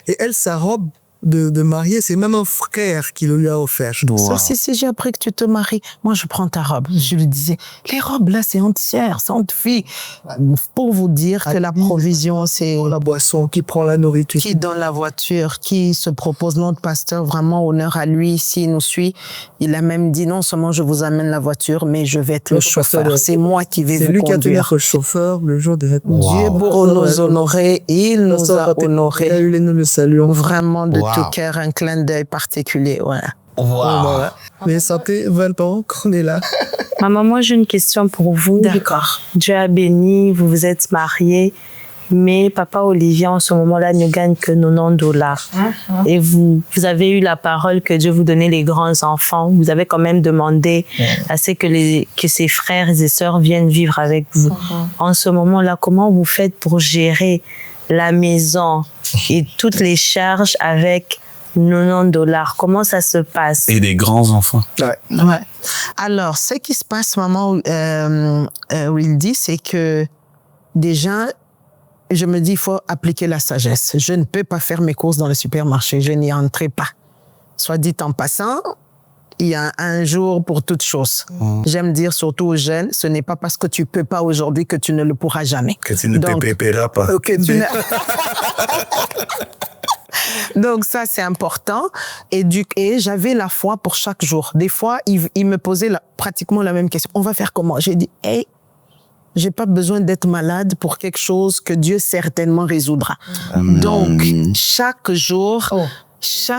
Et elle, sa robe de mariée, c'est même un frère qui le lui a offert. Wow. Si j'ai appris que tu te maries, moi je prends ta robe. Je lui disais, les robes là c'est entière, c'est entre filles. Pour vous dire que la provision c'est la boisson, qui prend la nourriture, qui donne la voiture, qui se propose. Notre pasteur, vraiment honneur à lui, s'il nous suit, il a même dit non seulement je vous amène la voiture, mais je vais être le chauffeur. C'est moi qui vais vous conduire. C'est lui qui a été le chauffeur le jour de notre mariage. Dieu pour nous honorer, il nous a honorés. Nous le saluons vraiment de tout cœur, un clin d'œil particulier, voilà. Wow. Mais ça fait 20 ans qu'on est là. Maman, moi j'ai une question pour vous. D'accord. Dieu a béni, vous vous êtes mariés, mais papa Olivier en ce moment-là ne gagne que $90. Et vous avez eu la parole que Dieu vous donnait les grands enfants. Vous avez quand même demandé à ce que ses frères et sœurs viennent vivre avec vous. En ce moment-là, comment vous faites pour gérer la maison et toutes les charges avec $90? Comment ça se passe? Et des grands enfants. Ouais. Alors, ce qui se passe, maman, où il dit, c'est que déjà, je me dis, il faut appliquer la sagesse. Je ne peux pas faire mes courses dans le supermarché. Je n'y entrerai pas. Soit dit en passant, il y a un jour pour toute chose. J'aime dire surtout aux jeunes, ce n'est pas parce que tu peux pas aujourd'hui que tu ne le pourras jamais. Que tu ne te paieras pas. Donc ça, c'est important. Et j'avais la foi pour chaque jour. Des fois, il me posait pratiquement la même question. On va faire comment? J'ai dit, hey, j'ai pas besoin d'être malade pour quelque chose que Dieu certainement résoudra. Amen. Donc, chaque jour... je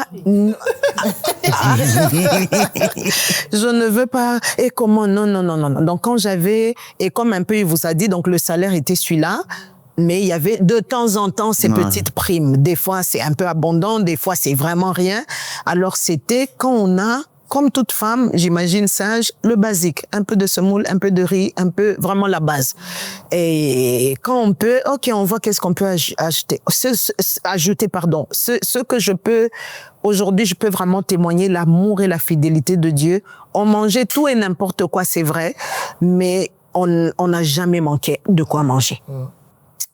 ne veux pas, et comment, non. Donc, quand j'avais, et comme un peu il vous a dit, donc le salaire était celui-là, mais il y avait de temps en temps ces petites primes. Des fois, c'est un peu abondant, des fois, c'est vraiment rien. Alors, c'était quand on a, comme toute femme, j'imagine sage, le basique. Un peu de semoule, un peu de riz, un peu, vraiment la base. Et quand on peut, ok, on voit qu'est-ce qu'on peut ajouter. Ce que je peux, aujourd'hui, je peux vraiment témoigner l'amour et la fidélité de Dieu. On mangeait tout et n'importe quoi, c'est vrai, mais on n'a jamais manqué de quoi manger.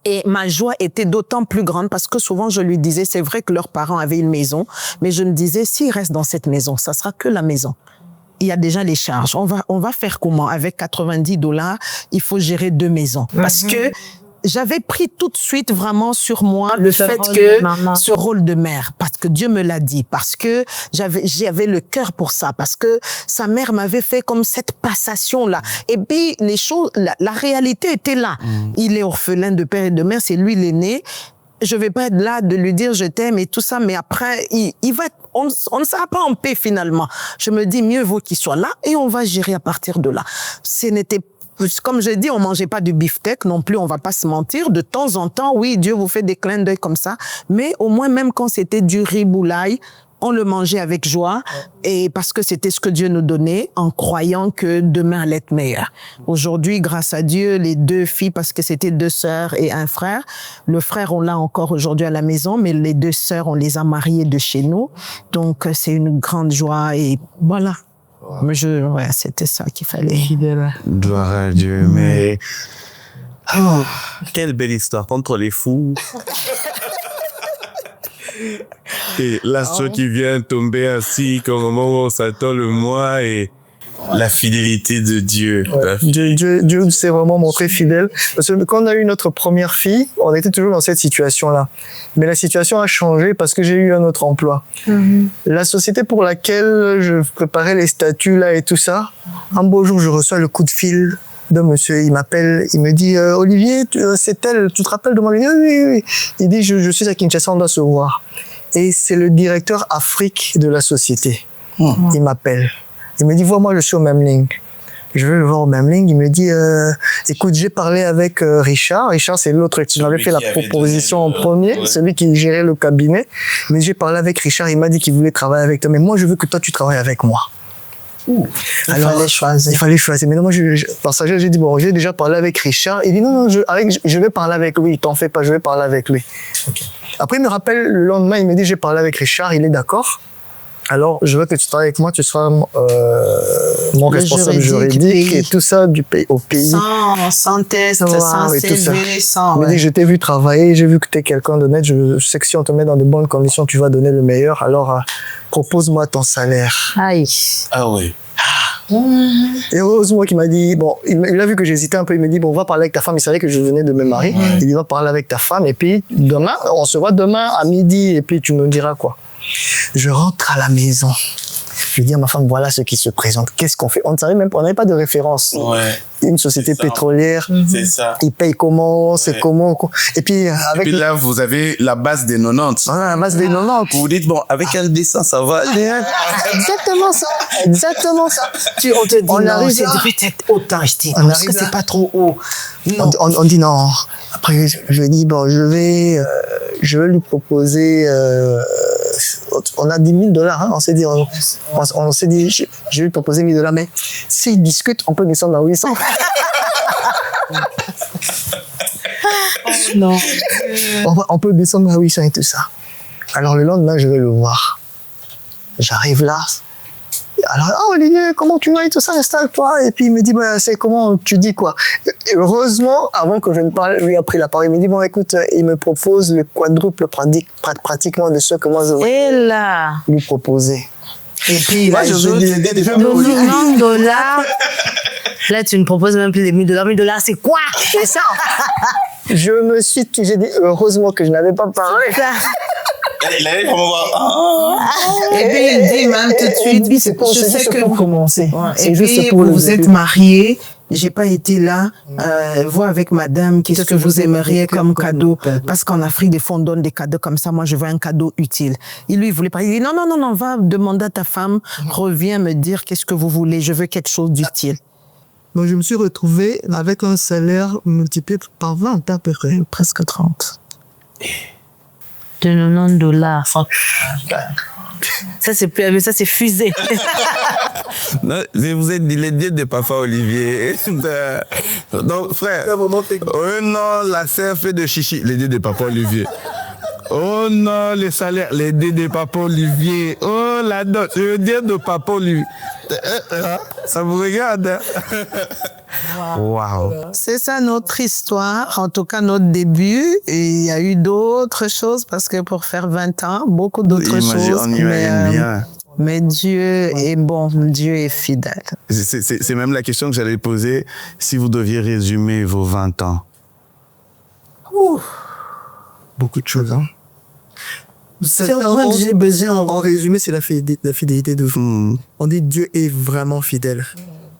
Et ma joie était d'autant plus grande parce que souvent je lui disais, c'est vrai que leurs parents avaient une maison, mais je me disais, s'ils restent dans cette maison, ça sera que la maison. Il y a déjà les charges. On va faire comment? Avec $90, il faut gérer 2 maisons. Parce que j'avais pris tout de suite vraiment sur moi le fait que ce rôle de mère, parce que Dieu me l'a dit, parce que j'avais le cœur pour ça, parce que sa mère m'avait fait comme cette passation là. Et puis les choses, la réalité était là. Il est orphelin de père et de mère, c'est lui l'aîné. Je vais pas être là de lui dire je t'aime et tout ça, mais après il va être, on ne sera pas en paix finalement. Je me dis mieux vaut qu'il soit là et on va gérer à partir de là. Ce n'était Comme je dis, on mangeait pas du beefsteak non plus, on va pas se mentir. De temps en temps, oui, Dieu vous fait des clins d'œil comme ça. Mais au moins, même quand c'était du riz boulaye, on le mangeait avec joie. Et parce que c'était ce que Dieu nous donnait, en croyant que demain allait être meilleur. Aujourd'hui, grâce à Dieu, les 2 filles, parce que c'était 2 sœurs et un frère. Le frère, on l'a encore aujourd'hui à la maison, mais les 2 sœurs, on les a mariées de chez nous. Donc, c'est une grande joie et voilà. Mais c'était ça qu'il fallait. Gloire à Dieu, mais... Oh, quelle belle histoire contre les fous. Et l'astre qui vient tomber ainsi, qu'au moment où on s'attend le mois et la fidélité de Dieu. Ouais. Dieu s'est vraiment montré fidèle. Parce que quand on a eu notre première fille, on était toujours dans cette situation-là. Mais la situation a changé parce que j'ai eu un autre emploi. La société pour laquelle je préparais les statuts là et tout ça, un beau jour, je reçois le coup de fil d'un monsieur. Il m'appelle, il me dit Olivier, c'est elle, tu te rappelles de moi? Oui. Il dit je suis à Kinshasa, on doit se voir. Et c'est le directeur Afrique de la société. Il m'appelle. Il me dit, moi, je suis au Memling. Je vais le voir au Memling. Il me dit, écoute, j'ai parlé avec Richard. Richard, c'est l'autre qui m'avait fait la proposition en premier, celui qui gérait le cabinet. Mais j'ai parlé avec Richard. Il m'a dit qu'il voulait travailler avec toi. Mais moi, je veux que toi, tu travailles avec moi. Alors, il fallait choisir. Mais non, moi, passager, j'ai dit, bon, j'ai déjà parlé avec Richard. Il dit, non, je vais parler avec lui. T'en fais pas, je vais parler avec lui. Okay. Après, il me rappelle le lendemain, il me dit, j'ai parlé avec Richard. Il est d'accord. Alors, je veux que tu travailles avec moi, tu seras mon responsable juridique et tout ça au pays. Sans test, sans CV, sans... Il me dit, je t'ai vu travailler, j'ai vu que tu es quelqu'un d'honnête, je sais que si on te met dans de bonnes conditions, tu vas donner le meilleur, alors propose-moi ton salaire. Aïe. Ah oui. Et heureusement qu'il m'a dit, bon, il a vu que j'hésitais un peu, il me dit, bon, on va parler avec ta femme, il savait que je venais de me marier, il dit, va parler avec ta femme, et puis demain, on se voit demain à midi, et puis tu me diras quoi. Je rentre à la maison. Je dis à ma femme, voilà ce qui se présente. Qu'est-ce qu'on fait? On ne savait même pas, on n'avait pas de référence. Ouais. Une société pétrolière. C'est ça. Ils payent comment? C'est comment? Et puis, avec. Et puis là, vous avez la base des 90. Voilà, la base des 90. Vous vous dites, bon, avec un dessin, ça va. Exactement ça. Exactement ça. On te dit, on arrive, c'est peut-être autant, je dis. Parce que c'est pas trop haut. Non. On dit non. Après, je dis, bon, je vais lui proposer, on a 10 000 $, hein, on s'est dit, je vais lui proposer 1 000 $, mais s'il discute, on peut descendre à 800. Non. On peut descendre à 800 et tout ça. Alors le lendemain, je vais le voir. J'arrive là. Alors, Olivier, comment tu vas et tout ça, installe-toi. Et puis il me dit, c'est comment tu dis quoi? Et heureusement, avant que je ne parle, lui a pris la parole. Il me dit, bon, écoute, il me propose le quadruple pratiquement de ce que moi je vais lui proposer. Et puis, moi, je veux déjà $. Là, tu ne proposes même plus les 1 000 $. 1 000 $, c'est quoi? C'est ça. J'ai dit, heureusement que je n'avais pas parlé. Il allait vraiment voir. Et puis il dit même tout de suite, je sais que vous commencez. Et puis vous êtes mariés, j'ai pas été là, voir avec madame, qu'est-ce que vous aimeriez comme cadeau? Parce qu'en Afrique, des fois, on donne des cadeaux comme ça. Moi, je veux un cadeau utile. Et lui, il voulait pas. Il dit, non, va demander à ta femme, reviens me dire qu'est-ce que vous voulez. Je veux quelque chose d'utile. Donc, je me suis retrouvé avec un salaire multiplié par 20 à peu près. Presque 30. De $90. Ça, c'est plus, mais ça, c'est fusé. Non, vous êtes les dieux de Papa Olivier. Donc, frère. Oh non, la sœur fait de chichi. Les dieux de Papa Olivier. Oh non, les salaires, les dieux de Papa Olivier. Oh la dot, je veux dire de Papa Olivier. Ça vous regarde? Wow. C'est ça notre histoire, en tout cas notre début. Et il y a eu d'autres choses parce que pour faire 20 ans, beaucoup d'autres choses. On imagine bien. Mais Dieu est bon, Dieu est fidèle. C'est même la question que j'allais poser. Si vous deviez résumer vos 20 ans. Beaucoup de choses, hein. C'est en j'ai besoin en résumé, c'est la fidélité de vous. On dit Dieu est vraiment fidèle.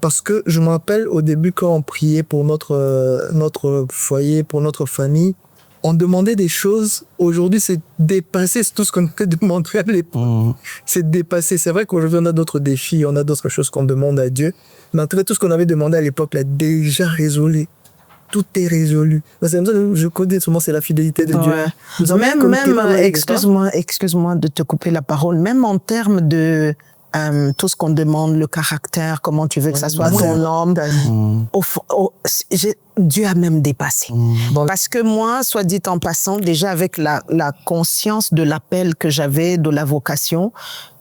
Parce que je me rappelle au début quand on priait pour notre foyer, pour notre famille, on demandait des choses. Aujourd'hui, c'est dépassé tout ce qu'on peut demander à l'époque. C'est dépassé. C'est vrai qu'aujourd'hui, on a d'autres défis, on a d'autres choses qu'on demande à Dieu. Mais en tout cas, tout ce qu'on avait demandé à l'époque l'a déjà résolu. Tout est résolu. C'est comme ça que je connais souvent, c'est la fidélité de Dieu. Même excuse-moi de te couper la parole, même en termes de tout ce qu'on demande, le caractère, comment tu veux que ça soit ton homme. Dieu a même dépassé. Parce que moi, soit dit en passant, déjà avec la conscience de l'appel que j'avais, de la vocation,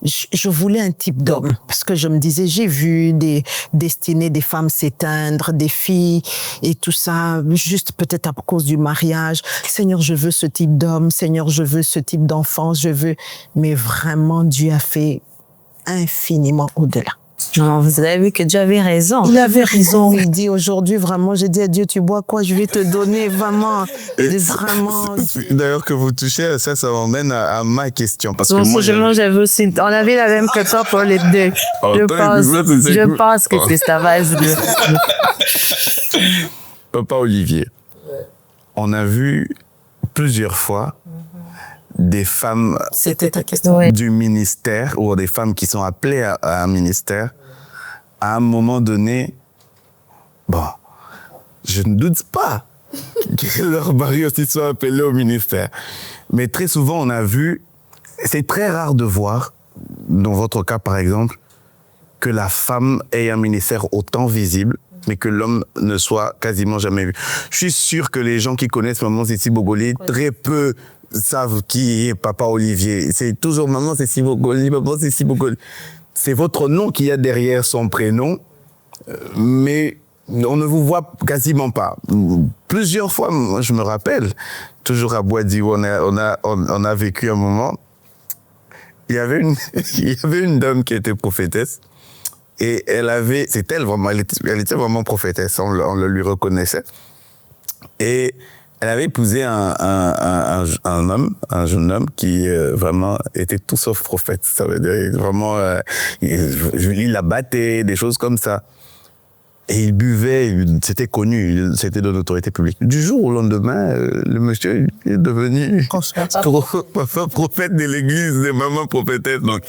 je voulais un type d'homme. Parce que je me disais, j'ai vu des destinées des femmes s'éteindre, des filles et tout ça, juste peut-être à cause du mariage. Seigneur, je veux ce type d'homme. Seigneur, je veux ce type d'enfant. Mais vraiment, Dieu a fait infiniment au-delà. Non, vous avez vu que Dieu avait raison. Il avait raison. Il dit aujourd'hui, vraiment, j'ai dit à Dieu, tu bois quoi? Je vais te donner vraiment. D'ailleurs, que vous touchez à ça, ça m'emmène à ma question. Parce Bon, que moi, j'avais aussi, on avait la même que toi pour les deux. Je pense que c'est ça va se dire. Papa Olivier, on a vu plusieurs fois des femmes C'était ta question. du ministère ou des femmes qui sont appelées à un ministère. À un moment donné, bon, je ne doute pas que leur mari aussi soit appelé au ministère. Mais très souvent, on a vu, c'est très rare de voir, dans votre cas par exemple, que la femme ait un ministère autant visible, mais que l'homme ne soit quasiment jamais vu. Je suis sûr que les gens qui connaissent Maman Cécile Bogoli, très peu savent qui est Papa Olivier. C'est toujours Maman Cécile Bogoli, Maman Cécile Bogoli. C'est votre nom qui y a derrière son prénom, mais on ne vous voit quasiment pas. Plusieurs fois, moi, je me rappelle, toujours à Boadi où on a vécu un moment, il y avait une dame qui était prophétesse. Et c'est elle vraiment, elle était vraiment prophétesse, on le lui reconnaissait. Et elle avait épousé un jeune homme qui vraiment était tout sauf prophète. Ça veut dire vraiment, il la battait, des choses comme ça. Et il buvait, c'était connu, c'était de l'autorité publique. Du jour au lendemain, le monsieur est devenu prophète de l'église, des mamans prophétesses. Donc.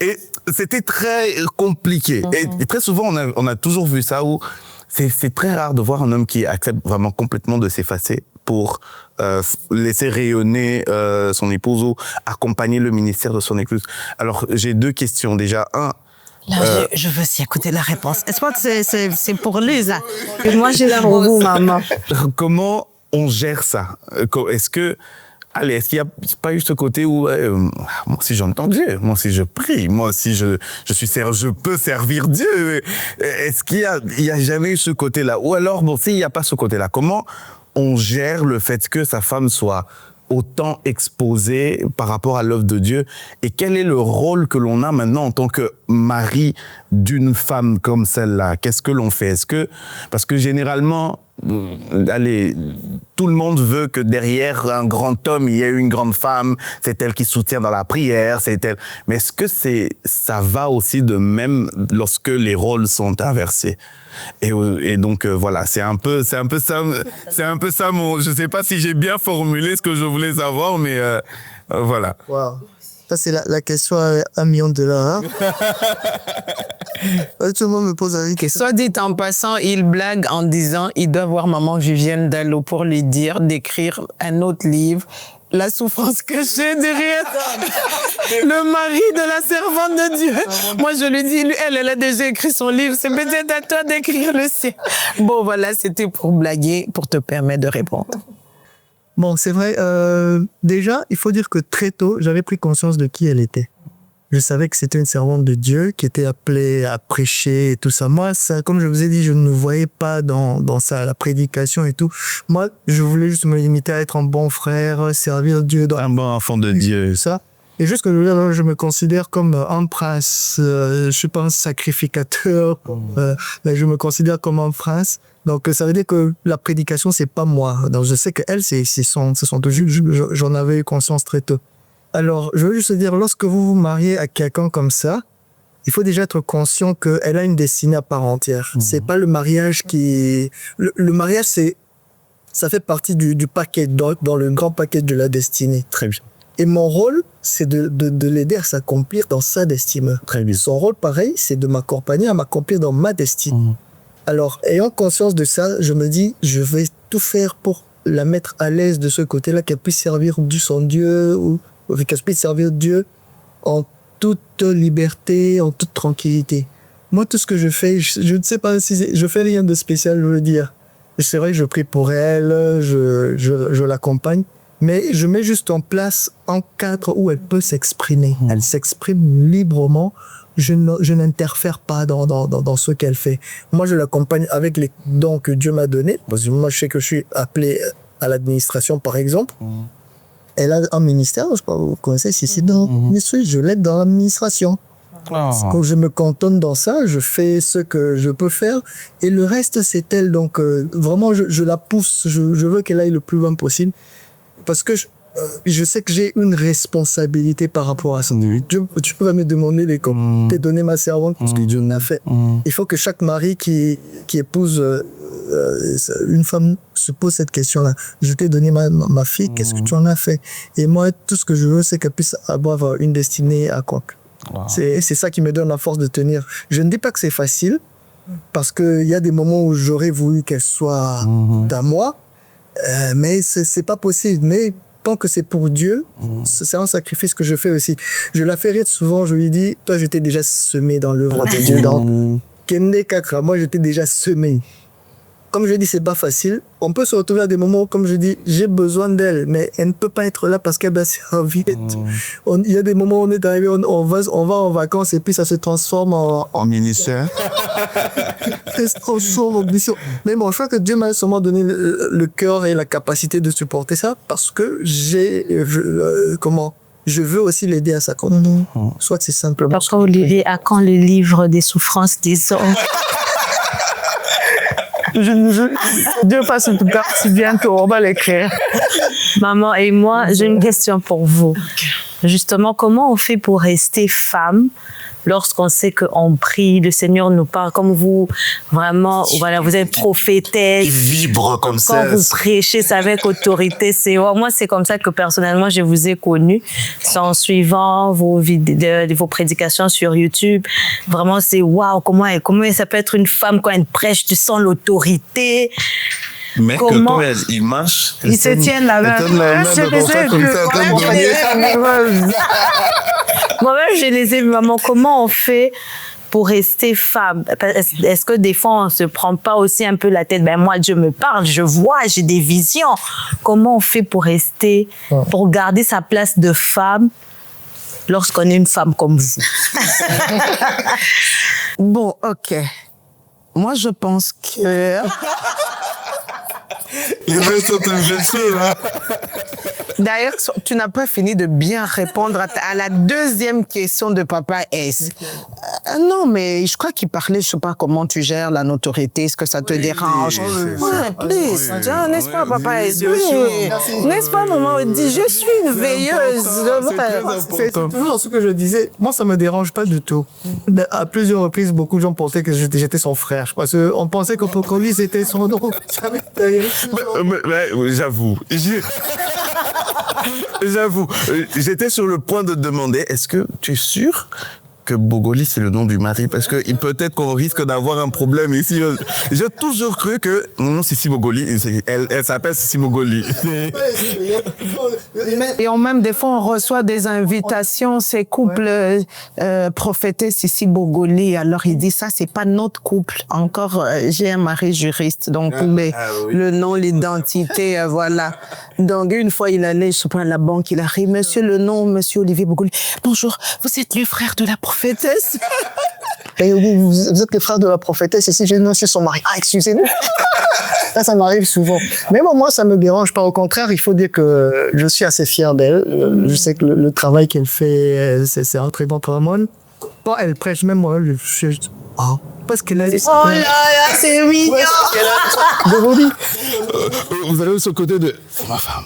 Et c'était très compliqué. Et très souvent, on a toujours vu ça où c'est très rare de voir un homme qui accepte vraiment complètement de s'effacer pour laisser rayonner son épouse ou accompagner le ministère de son épouse. Alors, j'ai deux questions. Déjà, Là, je veux aussi écouter la réponse. Est-ce que c'est pour Lisa? Et moi, j'ai la pour vous, maman. Comment on gère ça? Est-ce qu'il n'y a pas eu ce côté où moi aussi j'entends Dieu, moi aussi je prie, moi aussi je peux servir Dieu. Est-ce qu'il y a jamais eu ce côté-là? Ou alors, bon, s'il n'y a pas ce côté-là, comment on gère le fait que sa femme soit autant exposée par rapport à l'œuvre de Dieu? Et quel est le rôle que l'on a maintenant en tant que mari d'une femme comme celle-là? Qu'est-ce que l'on fait? Parce que généralement, tout le monde veut que derrière un grand homme, il y ait une grande femme, c'est elle qui soutient dans la prière, c'est elle. Mais est-ce que ça va aussi de même lorsque les rôles sont inversés? Et donc voilà, c'est un peu ça je sais pas si j'ai bien formulé ce que je voulais savoir, mais voilà. Wow. Ça, c'est la question à $1 million. Hein? Tout le monde me pose la question. Soit dit en passant, il blague en disant, il doit voir maman Vivienne Dallo pour lui dire d'écrire un autre livre. La souffrance cachée derrière le mari de la servante de Dieu. Moi, je lui dis, elle a déjà écrit son livre. C'est peut-être à toi d'écrire le sien. Bon, voilà, c'était pour blaguer, pour te permettre de répondre. Bon, c'est vrai. Déjà, il faut dire que très tôt, j'avais pris conscience de qui elle était. Je savais que c'était une servante de Dieu qui était appelée à prêcher et tout ça. Moi, ça, comme je vous ai dit, je ne me voyais pas dans ça, la prédication et tout. Moi, je voulais juste me limiter à être un bon frère, servir Dieu dans un bon enfant de Dieu. Ça. Et juste que je me considère comme un prince. Je suis pas un sacrificateur, mais je me considère comme un prince. Donc, ça veut dire que la prédication, c'est pas moi. Donc, je sais que elle, c'est son j'en avais eu conscience très tôt. Alors, je veux juste dire, lorsque vous vous mariez à quelqu'un comme ça, il faut déjà être conscient qu'elle a une destinée à part entière. C'est pas le mariage qui... Le mariage, ça fait partie du paquet, dans le grand paquet de la destinée. Très bien. Et mon rôle, c'est de l'aider à s'accomplir dans sa destinée. Très bien. Son rôle, pareil, c'est de m'accompagner à m'accomplir dans ma destinée. Alors, ayant conscience de ça, je me dis, je vais tout faire pour la mettre à l'aise de ce côté-là, qu'elle puisse servir son Dieu, ou qu'elle puisse servir Dieu en toute liberté, en toute tranquillité. Moi, tout ce que je fais, je ne sais pas si je fais rien de spécial, je veux dire. C'est vrai, je prie pour elle, je l'accompagne, mais je mets juste en place un cadre où elle peut s'exprimer. Elle s'exprime librement. Je n'interfère pas dans ce qu'elle fait. Moi, je l'accompagne avec les dons que Dieu m'a donnés. Parce que moi, je sais que je suis appelé à l'administration, par exemple. Elle a un ministère, je sais pas, vous connaissez, si c'est dans le ministère, je l'aide dans l'administration. Quand je me cantonne dans ça, je fais ce que je peux faire. Et le reste, c'est elle. Donc, vraiment, je la pousse. Je veux qu'elle aille le plus loin possible. Parce que je sais que j'ai une responsabilité par rapport à ça. Tu peux me demander les comme t'es donné ma servante parce que Dieu l'a fait. Il faut que chaque mari qui épouse une femme se pose cette question-là. Je t'ai donné ma fille, qu'est-ce que tu en as fait? Et moi, tout ce que je veux, c'est qu'elle puisse avoir une destinée à quoi. C'est ça qui me donne la force de tenir. Je ne dis pas que c'est facile parce que il y a des moments où j'aurais voulu qu'elle soit à moi, mais c'est pas possible. Mais tant que c'est pour Dieu, c'est un sacrifice que je fais aussi. Je la fais rire souvent, je lui dis, toi, je t'ai déjà semé dans l'œuvre de Dieu. Donc, Kende Kakra, moi, je t'ai déjà semé. Comme je dis, c'est pas facile. On peut se retrouver à des moments où, comme je dis, j'ai besoin d'elle, mais elle ne peut pas être là parce qu'elle a servi. Il y a des moments où on est arrivé, on va en vacances et puis ça se transforme en ministère. Ça se transforme en mission. Mais bon, je crois que Dieu m'a sûrement donné le cœur et la capacité de supporter ça parce que je veux aussi l'aider à sa compte. Soit c'est simplement. Pourquoi vous lisez à quand le livre des souffrances des hommes? Dieu passe tout cas si bientôt, on va l'écrire. Maman et moi, j'ai une question pour vous. Justement, comment on fait pour rester femme lorsqu'on sait qu'on prie, le Seigneur nous parle, comme vous, vraiment, voilà, vous êtes prophétesse. Il vibre comme ça. Quand vous prêchez, c'est avec autorité. Moi, c'est comme ça que personnellement, je vous ai connu. C'est en suivant vos prédications sur YouTube. Vraiment, c'est waouh, comment ça peut être une femme quand elle prêche, tu sens l'autorité. Mais comment il marche, ils se tiennent la main. Moi-même, je les ai vus, maman. Comment on fait pour rester femme? Est-ce que des fois, on se prend pas aussi un peu la tête? Ben, moi, Dieu me parle, je vois, j'ai des visions. Comment on fait pour rester, pour garder sa place de femme lorsqu'on est une femme comme vous? Bon, ok. Moi, je pense que... Les mains sont inversées, là. D'ailleurs, tu n'as pas fini de bien répondre à la deuxième question de Papa S. Non, mais je crois qu'il parlait, je sais pas comment tu gères la notoriété, est-ce que ça te dérange? Ouais, please. N'est-ce pas, Papa S? N'est-ce pas, maman? Dis, je suis une veilleuse. C'est toujours ce que je disais. Moi, ça me dérange pas du tout. À plusieurs reprises, beaucoup de gens pensaient que j'étais son frère. Parce qu'on pensait que Pocoli, c'était son nom. J'avoue. J'avoue, j'étais sur le point de te demander, est-ce que tu es sûr que Bogoli, c'est le nom du mari? Parce que peut-être qu'on risque d'avoir un problème ici. J'ai toujours cru que mon nom, c'est Sissi Bogoli. Elle s'appelle Sissi Bogoli. Et même, des fois, on reçoit des invitations, ces couples prophétesse Sissi Bogoli. Alors, il dit, ça, c'est pas notre couple. Encore, j'ai un mari juriste. Donc, oui. Le nom, l'identité, voilà. Donc, une fois, il allait, je sais pas, à la banque, il arrive, monsieur, le nom, monsieur Olivier Bogoli. Bonjour, vous êtes le frère de la prophétesse? Et vous êtes le frère de la prophétesse, ici, je suis son mari. Ah, excusez-nous. Ça m'arrive souvent. Mais bon, moi, ça me dérange pas. Au contraire, il faut dire que je suis assez fier d'elle. Je sais que le travail qu'elle fait, c'est un très bon travail. Bon, elle prêche même, moi, je suis... Oh, parce qu'elle a... Oh là là, c'est mignon! Vous allez de ce côté de... C'est ma femme.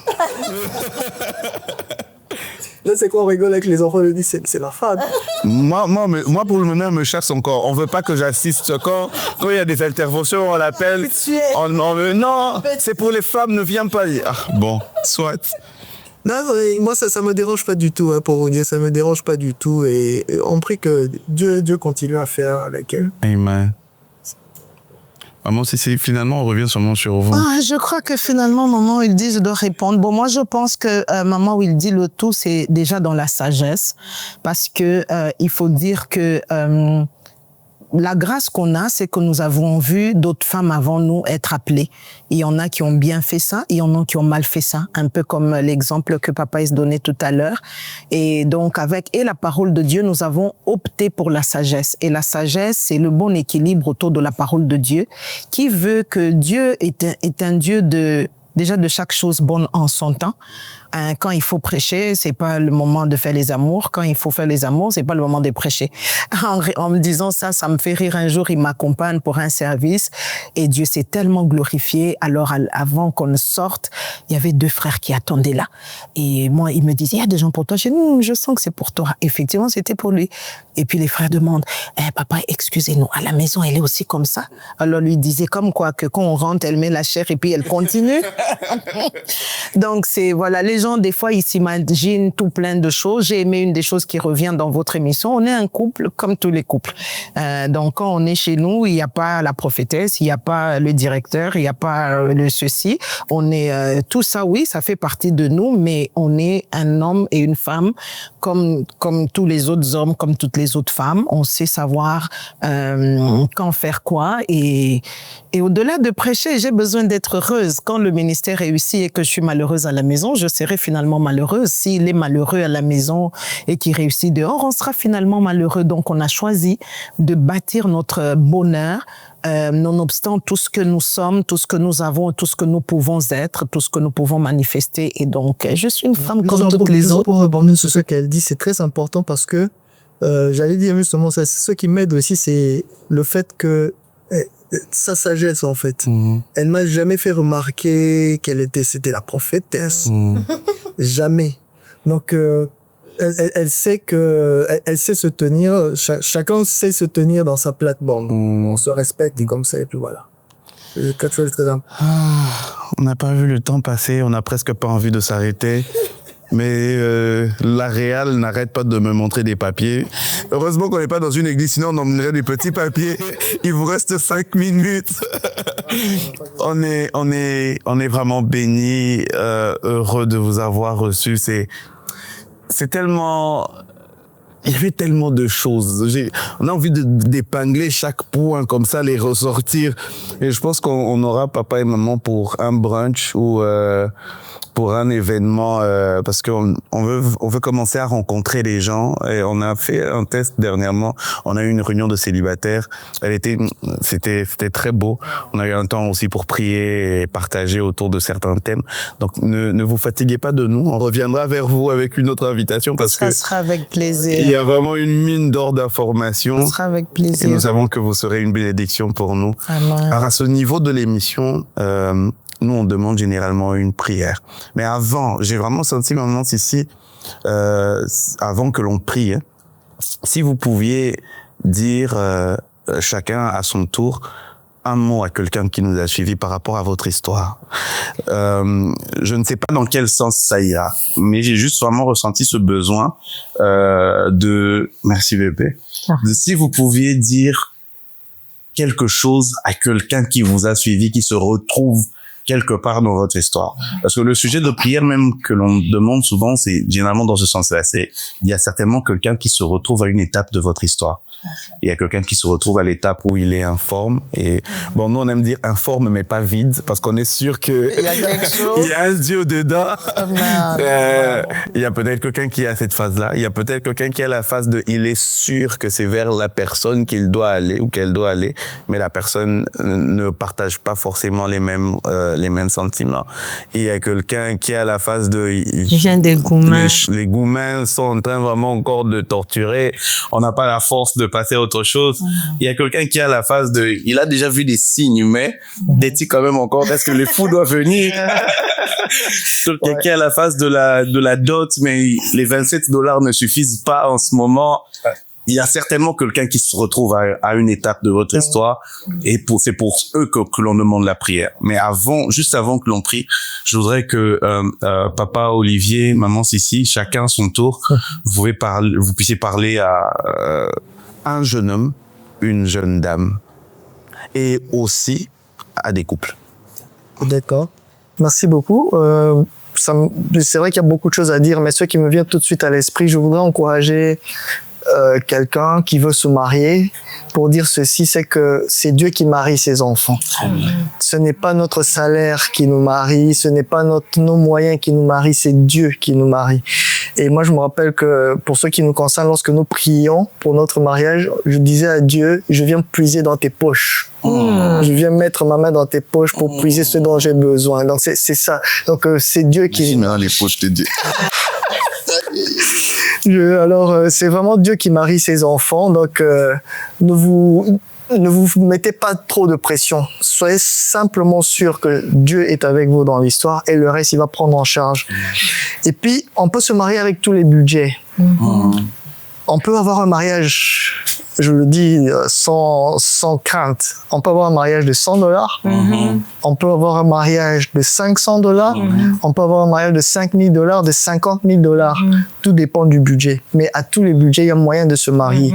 Là, c'est quoi, on rigole avec les enfants, on dit, c'est la femme. Moi, pour le moment, elle me chasse encore. On veut pas que j'assiste quand il y a des interventions, on l'appelle. Non, c'est pour les femmes, ne viens pas. Ah, bon, soit. Non, moi, ça me dérange pas du tout, hein, pour vous dire, ça me dérange pas du tout. Et on prie que Dieu continue à faire avec elle. Amen. Maman, si finalement on revient sûrement sur vous. Je crois que finalement, maman, il dit, je dois répondre. Bon, moi, je pense que maman, il dit le tout, c'est déjà dans la sagesse, parce que il faut dire que la grâce qu'on a, c'est que nous avons vu d'autres femmes avant nous être appelées. Il y en a qui ont bien fait ça, il y en a qui ont mal fait ça, un peu comme l'exemple que papa se donnait tout à l'heure. Et donc, avec la parole de Dieu, nous avons opté pour la sagesse. Et la sagesse, c'est le bon équilibre autour de la parole de Dieu, qui veut que Dieu est un Dieu déjà de chaque chose bonne en son temps. Quand il faut prêcher, c'est pas le moment de faire les amours. Quand il faut faire les amours, c'est pas le moment de prêcher. En me disant ça, ça me fait rire. Un jour, il m'accompagne pour un service et Dieu s'est tellement glorifié. Alors, avant qu'on ne sorte, il y avait 2 frères qui attendaient là. Et moi, il me disait, il y a des gens pour toi. Je dis, non, je sens que c'est pour toi. Effectivement, c'était pour lui. Et puis les frères demandent, papa, excusez-nous, à la maison, elle est aussi comme ça. Alors, lui disait comme quoi que quand on rentre, elle met la chair et puis elle continue. Donc, voilà, les gens, des fois, ils s'imaginent tout plein de choses. J'ai aimé une des choses qui revient dans votre émission. On est un couple comme tous les couples. Donc, quand on est chez nous, il n'y a pas la prophétesse, il n'y a pas le directeur, il n'y a pas le ceci. On est, tout ça, oui, ça fait partie de nous, mais on est un homme et une femme comme tous les autres hommes, comme toutes les autres femmes. On sait savoir quand faire quoi. Et au-delà de prêcher, j'ai besoin d'être heureuse. Quand le ministère réussit et que je suis malheureuse à la maison, je serai finalement malheureuse. S'il est malheureux à la maison et qu'il réussit dehors, on sera finalement malheureux. Donc, on a choisi de bâtir notre bonheur, nonobstant tout ce que nous sommes, tout ce que nous avons, tout ce que nous pouvons être, tout ce que nous pouvons manifester. Et donc, je suis une femme comme toutes les autres. Pour rebondir sur ce qu'elle dit, c'est très important parce que, j'allais dire justement, ce qui m'aide aussi, c'est le fait que sa sagesse, en fait. Elle m'a jamais fait remarquer c'était la prophétesse. Jamais. Donc, elle sait elle sait se tenir, chacun sait se tenir dans sa plate-bande. On se respecte et comme ça, et puis voilà. C'est quelque chose de très important. On n'a pas vu le temps passer, on n'a presque pas envie de s'arrêter. Mais la Réal n'arrête pas de me montrer des papiers. Heureusement qu'on n'est pas dans une église, sinon on emmenerait des petits papiers. Il vous reste 5 minutes. On est vraiment bénis, heureux de vous avoir reçus. C'est tellement... Il y avait tellement de choses. On a envie d'épingler chaque point comme ça, les ressortir. Et je pense qu'on aura papa et maman pour un brunch ou pour un événement parce qu'on veut commencer à rencontrer les gens. Et on a fait un test dernièrement. On a eu une réunion de célibataires. C'était très beau. On a eu un temps aussi pour prier et partager autour de certains thèmes. Donc ne vous fatiguez pas de nous. On reviendra vers vous avec une autre invitation parce que ça sera avec plaisir. Il y a vraiment une mine d'or d'informations. Ça sera avec plaisir. Et nous savons que vous serez une bénédiction pour nous. Amen. Alors à ce niveau de l'émission, nous on demande généralement une prière. Mais avant, j'ai vraiment senti maman ici, avant que l'on prie, si vous pouviez dire chacun à son tour un mot à quelqu'un qui nous a suivis par rapport à votre histoire. Je ne sais pas dans quel sens ça ira, mais j'ai juste vraiment ressenti ce besoin merci bébé, si vous pouviez dire quelque chose à quelqu'un qui vous a suivi, qui se retrouve quelque part dans votre histoire. Parce que le sujet de prière même que l'on demande souvent, c'est généralement dans ce sens-là. Il y a certainement quelqu'un qui se retrouve à une étape de votre histoire. Il y a quelqu'un qui se retrouve à l'étape où il est informe. Et bon, nous, on aime dire informe, mais pas vide, parce qu'on est sûr que il y a quelque chose. Il y a un Dieu dedans. Il y a peut-être quelqu'un qui a cette phase-là. Il y a peut-être quelqu'un qui a la phase de il est sûr que c'est vers la personne qu'il doit aller ou qu'elle doit aller, mais la personne ne partage pas forcément les mêmes sentiments. Et il y a quelqu'un qui a la phase de il vient des goumins. Les goumins sont en train vraiment encore de torturer. On n'a pas la force de passer à autre chose. Il y a quelqu'un qui a la phase de il a déjà vu des signes, mais détient quand même encore parce que les fous doivent venir. Quelqu'un qui a la phase de la dot, mais les $27 ne suffisent pas en ce moment. Il y a certainement quelqu'un qui se retrouve à une étape de votre histoire et c'est pour eux que l'on demande la prière. Mais juste avant que l'on prie, je voudrais que papa Olivier, maman Sissi, chacun à son tour, vous puissiez parler à un jeune homme, une jeune dame et aussi à des couples. D'accord. Merci beaucoup. C'est vrai qu'il y a beaucoup de choses à dire, mais ce qui me vient tout de suite à l'esprit, je voudrais encourager quelqu'un qui veut se marier pour dire ceci, c'est que c'est Dieu qui marie ses enfants. Ce n'est pas notre salaire qui nous marie, ce n'est pas nos moyens qui nous marient, c'est Dieu qui nous marie. Et moi, je me rappelle que pour ceux qui nous concernent, lorsque nous prions pour notre mariage, je disais à Dieu, je viens puiser dans tes poches. Je viens mettre ma main dans tes poches pour puiser ce dont j'ai besoin. Donc, c'est ça. Donc, c'est Dieu qui... Je mets dans les poches de Dieu. Alors, c'est vraiment Dieu qui marie ses enfants. Donc, ne vous mettez pas trop de pression. Soyez simplement sûr que Dieu est avec vous dans l'histoire et le reste, il va prendre en charge. Et puis, on peut se marier avec tous les budgets. On peut avoir un mariage, je le dis, sans crainte. On peut avoir un mariage de $100. On peut avoir un mariage de $500. On peut avoir un mariage de $5,000, de $50,000. Tout dépend du budget. Mais à tous les budgets, il y a moyen de se marier.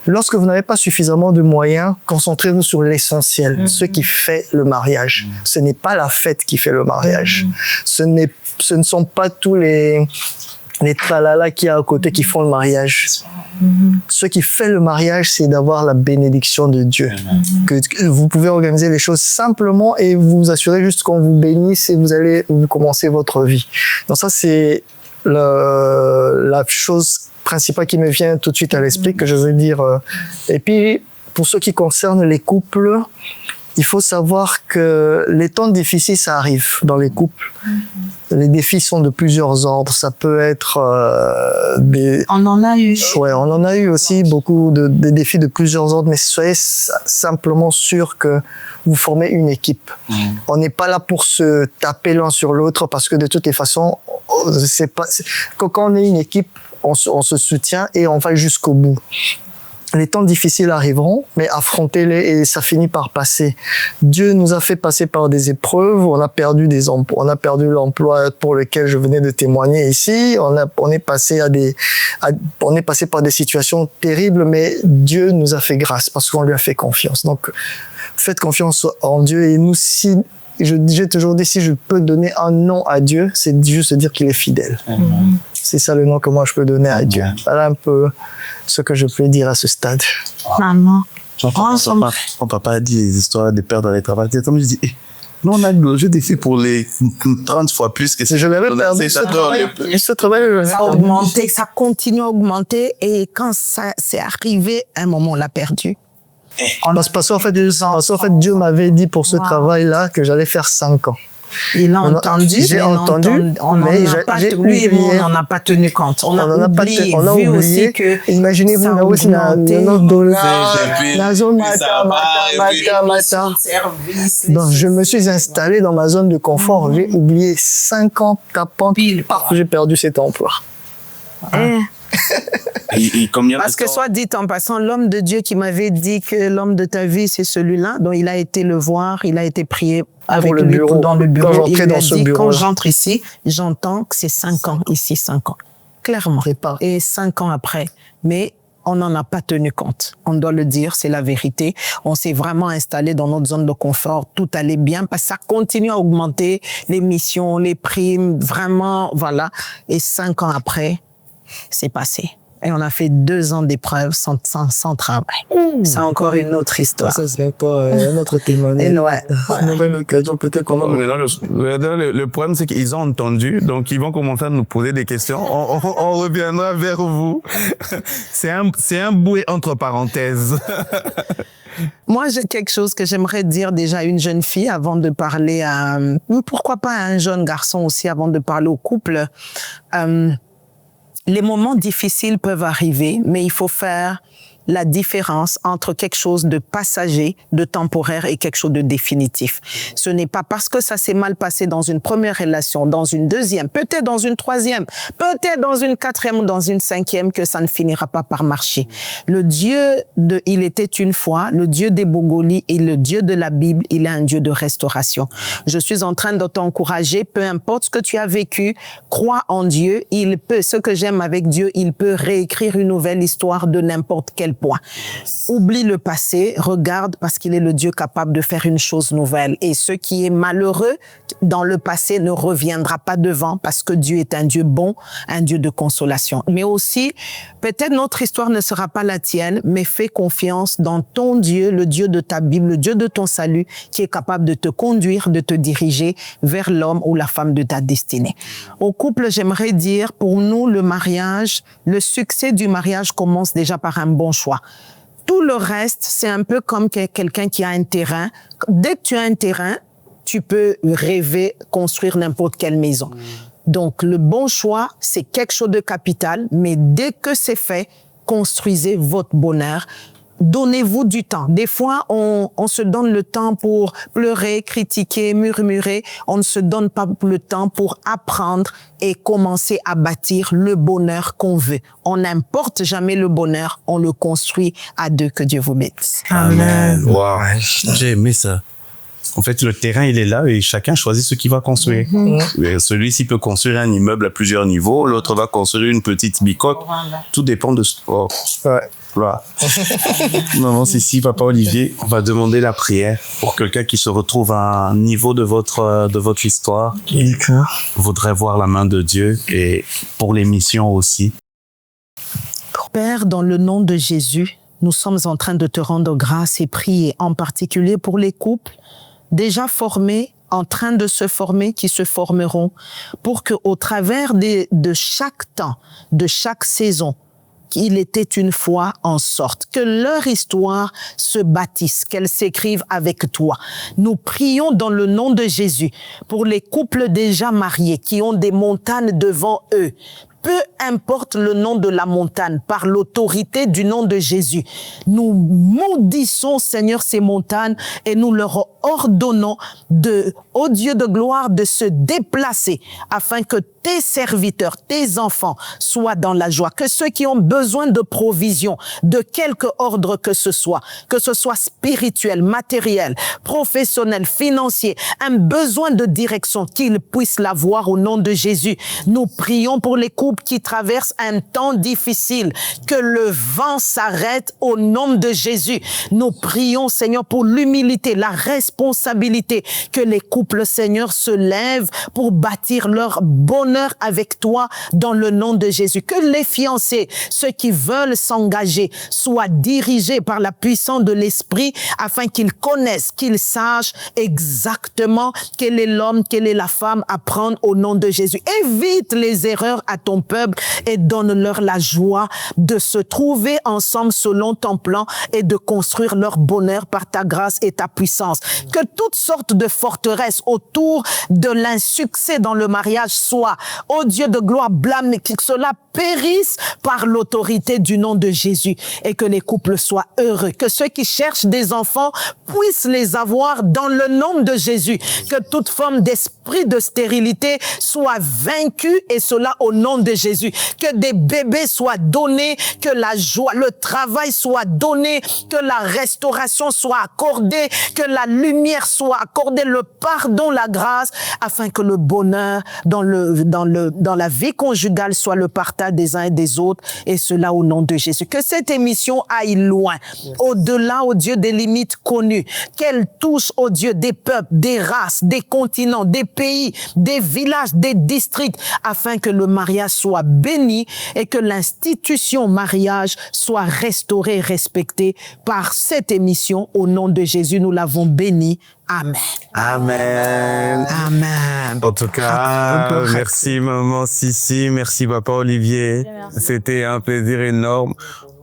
Lorsque vous n'avez pas suffisamment de moyens, concentrez-vous sur l'essentiel, ce qui fait le mariage. Ce n'est pas la fête qui fait le mariage. Ce ne sont pas tous les tralala qu'il y a à côté qui font le mariage. Ce qui fait le mariage, c'est d'avoir la bénédiction de Dieu. Que vous pouvez organiser les choses simplement et vous assurer juste qu'on vous bénisse et vous commencez votre vie. Donc ça, c'est la chose principale qui me vient tout de suite à l'esprit que je veux dire. Et puis, pour ce qui concerne les couples, il faut savoir que les temps difficiles, ça arrive dans les couples. Les défis sont de plusieurs ordres. Ça peut être On en a eu. Ouais, on en a eu aussi beaucoup de défis de plusieurs ordres, mais soyez simplement sûr que vous formez une équipe. On n'est pas là pour se taper l'un sur l'autre parce que de toutes les façons, quand on est une équipe, on se soutient et on va jusqu'au bout. Les temps difficiles arriveront, mais affrontez-les et ça finit par passer. Dieu nous a fait passer par des épreuves, on a perdu l'emploi pour lequel je venais de témoigner ici, on est passé par des situations terribles, mais Dieu nous a fait grâce parce qu'on lui a fait confiance. Donc, faites confiance en Dieu et nous, j'ai toujours dit, si je peux donner un nom à Dieu, c'est juste dire qu'il est fidèle. C'est ça le nom que moi je peux donner à Dieu. Voilà un peu ce que je peux dire à ce stade. Maman. Mon papa a dit les histoires des pères dans les travaux. Comme je dis, nous on a logé des filles pour les 30 fois plus que je l'avais perdu. Ce travail, ça a augmenté, ça continue à augmenter et quand ça s'est arrivé, à un moment on l'a perdu. Parce qu'en fait, Dieu m'avait dit pour ce travail-là que j'allais faire 5 ans. Il a entendu. J'ai entendu, mais on n'en a pas tenu compte. On a oublié aussi que imaginez-vous, on a aussi $9, donc je me suis installé dans ma zone de confort. J'ai oublié 5 ans tapant parce que j'ai perdu cet emploi. Parce que soit dit en passant, l'homme de Dieu qui m'avait dit que l'homme de ta vie, c'est celui-là, dont il a été le voir, il a été prié avec lui dans le bureau. Il a dit, quand j'entre ici, j'entends que c'est 5 ans ici, 5 ans. Clairement. Et 5 ans après. Mais on n'en a pas tenu compte. On doit le dire, c'est la vérité. On s'est vraiment installé dans notre zone de confort. Tout allait bien parce que ça continue à augmenter les missions, les primes, vraiment, voilà. Et 5 ans après, c'est passé. Et on a fait 2 ans d'épreuves sans travail. C'est encore une autre histoire. Ça serait pas un autre témoignage. On aurait l'occasion peut-être qu'on le problème, c'est qu'ils ont entendu, donc ils vont commencer à nous poser des questions. On reviendra vers vous. C'est un bouet entre parenthèses. Moi, j'ai quelque chose que j'aimerais dire déjà à une jeune fille avant de parler à... Pourquoi pas à un jeune garçon aussi avant de parler au couple. Les moments difficiles peuvent arriver, mais il faut faire la différence entre quelque chose de passager, de temporaire et quelque chose de définitif. Ce n'est pas parce que ça s'est mal passé dans une première relation, dans une deuxième, peut-être dans une troisième, peut-être dans une quatrième ou dans une cinquième que ça ne finira pas par marcher. Le Dieu de Il était une fois, le Dieu des Bogoli et le Dieu de la Bible, il est un Dieu de restauration. Je suis en train de t'encourager, peu importe ce que tu as vécu, crois en Dieu, il peut, ce que j'aime avec Dieu, il peut réécrire une nouvelle histoire de n'importe quel point. Oublie le passé, regarde parce qu'il est le Dieu capable de faire une chose nouvelle. Et ce qui est malheureux dans le passé ne reviendra pas devant parce que Dieu est un Dieu bon, un Dieu de consolation. Mais aussi, peut-être notre histoire ne sera pas la tienne, mais fais confiance dans ton Dieu, le Dieu de ta Bible, le Dieu de ton salut, qui est capable de te conduire, de te diriger vers l'homme ou la femme de ta destinée. Au couple, j'aimerais dire, pour nous, le mariage, le succès du mariage commence déjà par un bon choix. Tout le reste, c'est un peu comme quelqu'un qui a un terrain. Dès que tu as un terrain, tu peux rêver, construire n'importe quelle maison. Donc, le bon choix, c'est quelque chose de capital, mais dès que c'est fait, construisez votre bonheur. Donnez-vous du temps. Des fois, on se donne le temps pour pleurer, critiquer, murmurer. On ne se donne pas le temps pour apprendre et commencer à bâtir le bonheur qu'on veut. On n'importe jamais le bonheur, on le construit à deux. Que Dieu vous bénisse. Amen. Wow, j'ai aimé ça. En fait, le terrain, il est là et chacun choisit ce qu'il va construire. Celui-ci peut construire un immeuble à plusieurs niveaux, l'autre va construire une petite bicoque. Tout dépend de ce... Oh. Voilà. Maman Sissi, Papa Olivier, on va demander la prière pour quelqu'un qui se retrouve à un niveau de votre histoire. Voudrait voir la main de Dieu et pour les missions aussi. Père, dans le nom de Jésus, nous sommes en train de te rendre grâce et prier, en particulier pour les couples déjà formés, en train de se former, qui se formeront, pour que au travers de chaque temps, de chaque saison, qu'il était une fois en sorte que leur histoire se bâtisse, qu'elle s'écrive avec toi. Nous prions dans le nom de Jésus pour les couples déjà mariés qui ont des montagnes devant eux. Peu importe le nom de la montagne, par l'autorité du nom de Jésus, nous maudissons, Seigneur, ces montagnes et nous leur ordonnons ô Dieu de gloire, de se déplacer afin que tes serviteurs, tes enfants soient dans la joie. Que ceux qui ont besoin de provision, de quelque ordre que ce soit spirituel, matériel, professionnel, financier, un besoin de direction, qu'ils puissent l'avoir au nom de Jésus. Nous prions pour les couples qui traversent un temps difficile, que le vent s'arrête au nom de Jésus. Nous prions, Seigneur, pour l'humilité, la responsabilité, que les couples, Seigneur, se lèvent pour bâtir leur bonheur avec toi dans le nom de Jésus. Que les fiancés, ceux qui veulent s'engager, soient dirigés par la puissance de l'Esprit afin qu'ils connaissent, qu'ils sachent exactement quel est l'homme, quelle est la femme à prendre au nom de Jésus. Évite les erreurs à ton peuple et donne-leur la joie de se trouver ensemble selon ton plan et de construire leur bonheur par ta grâce et ta puissance. Que toutes sortes de forteresses autour de l'insuccès dans le mariage soient, ô Dieu de gloire, blâmées, que cela périsse par l'autorité du nom de Jésus et que les couples soient heureux. Que ceux qui cherchent des enfants puissent les avoir dans le nom de Jésus. Que toute forme d'esprit de stérilité soit vaincue et cela au nom de Jésus. Que des bébés soient donnés, que la joie, le travail soit donné, que la restauration soit accordée, que la lumière soit accordée, le pardon, la grâce, afin que le bonheur dans la vie conjugale soit le partage des uns et des autres, et cela au nom de Jésus. Que cette émission aille loin, au-delà, au Dieu, des limites connues, qu'elle touche, au Dieu, des peuples, des races, des continents, des pays, des villages, des districts, afin que le mariage soit béni et que l'institution mariage soit restaurée, respectée par cette émission. Au nom de Jésus, nous l'avons béni. Amen. Amen. Amen. En tout cas, merci maman Sissi, merci papa Olivier. C'était un plaisir énorme.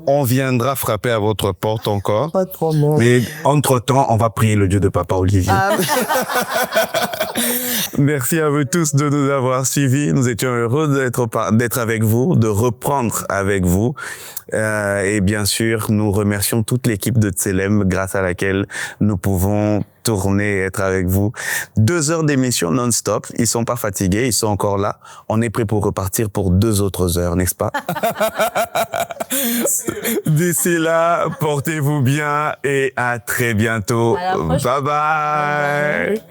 On viendra frapper à votre porte encore. Pas trop bon. Mais entre-temps, on va prier le Dieu de papa Olivier. Merci à vous tous de nous avoir suivis. Nous étions heureux d'être avec vous, de reprendre avec vous. Et bien sûr, nous remercions toute l'équipe de Tselem grâce à laquelle nous pouvons tourner et être avec vous. 2 heures d'émission non-stop. Ils sont pas fatigués, ils sont encore là. On est prêt pour repartir pour 2 autres heures, n'est-ce pas? D'ici là, portez-vous bien et à très bientôt. Bye bye.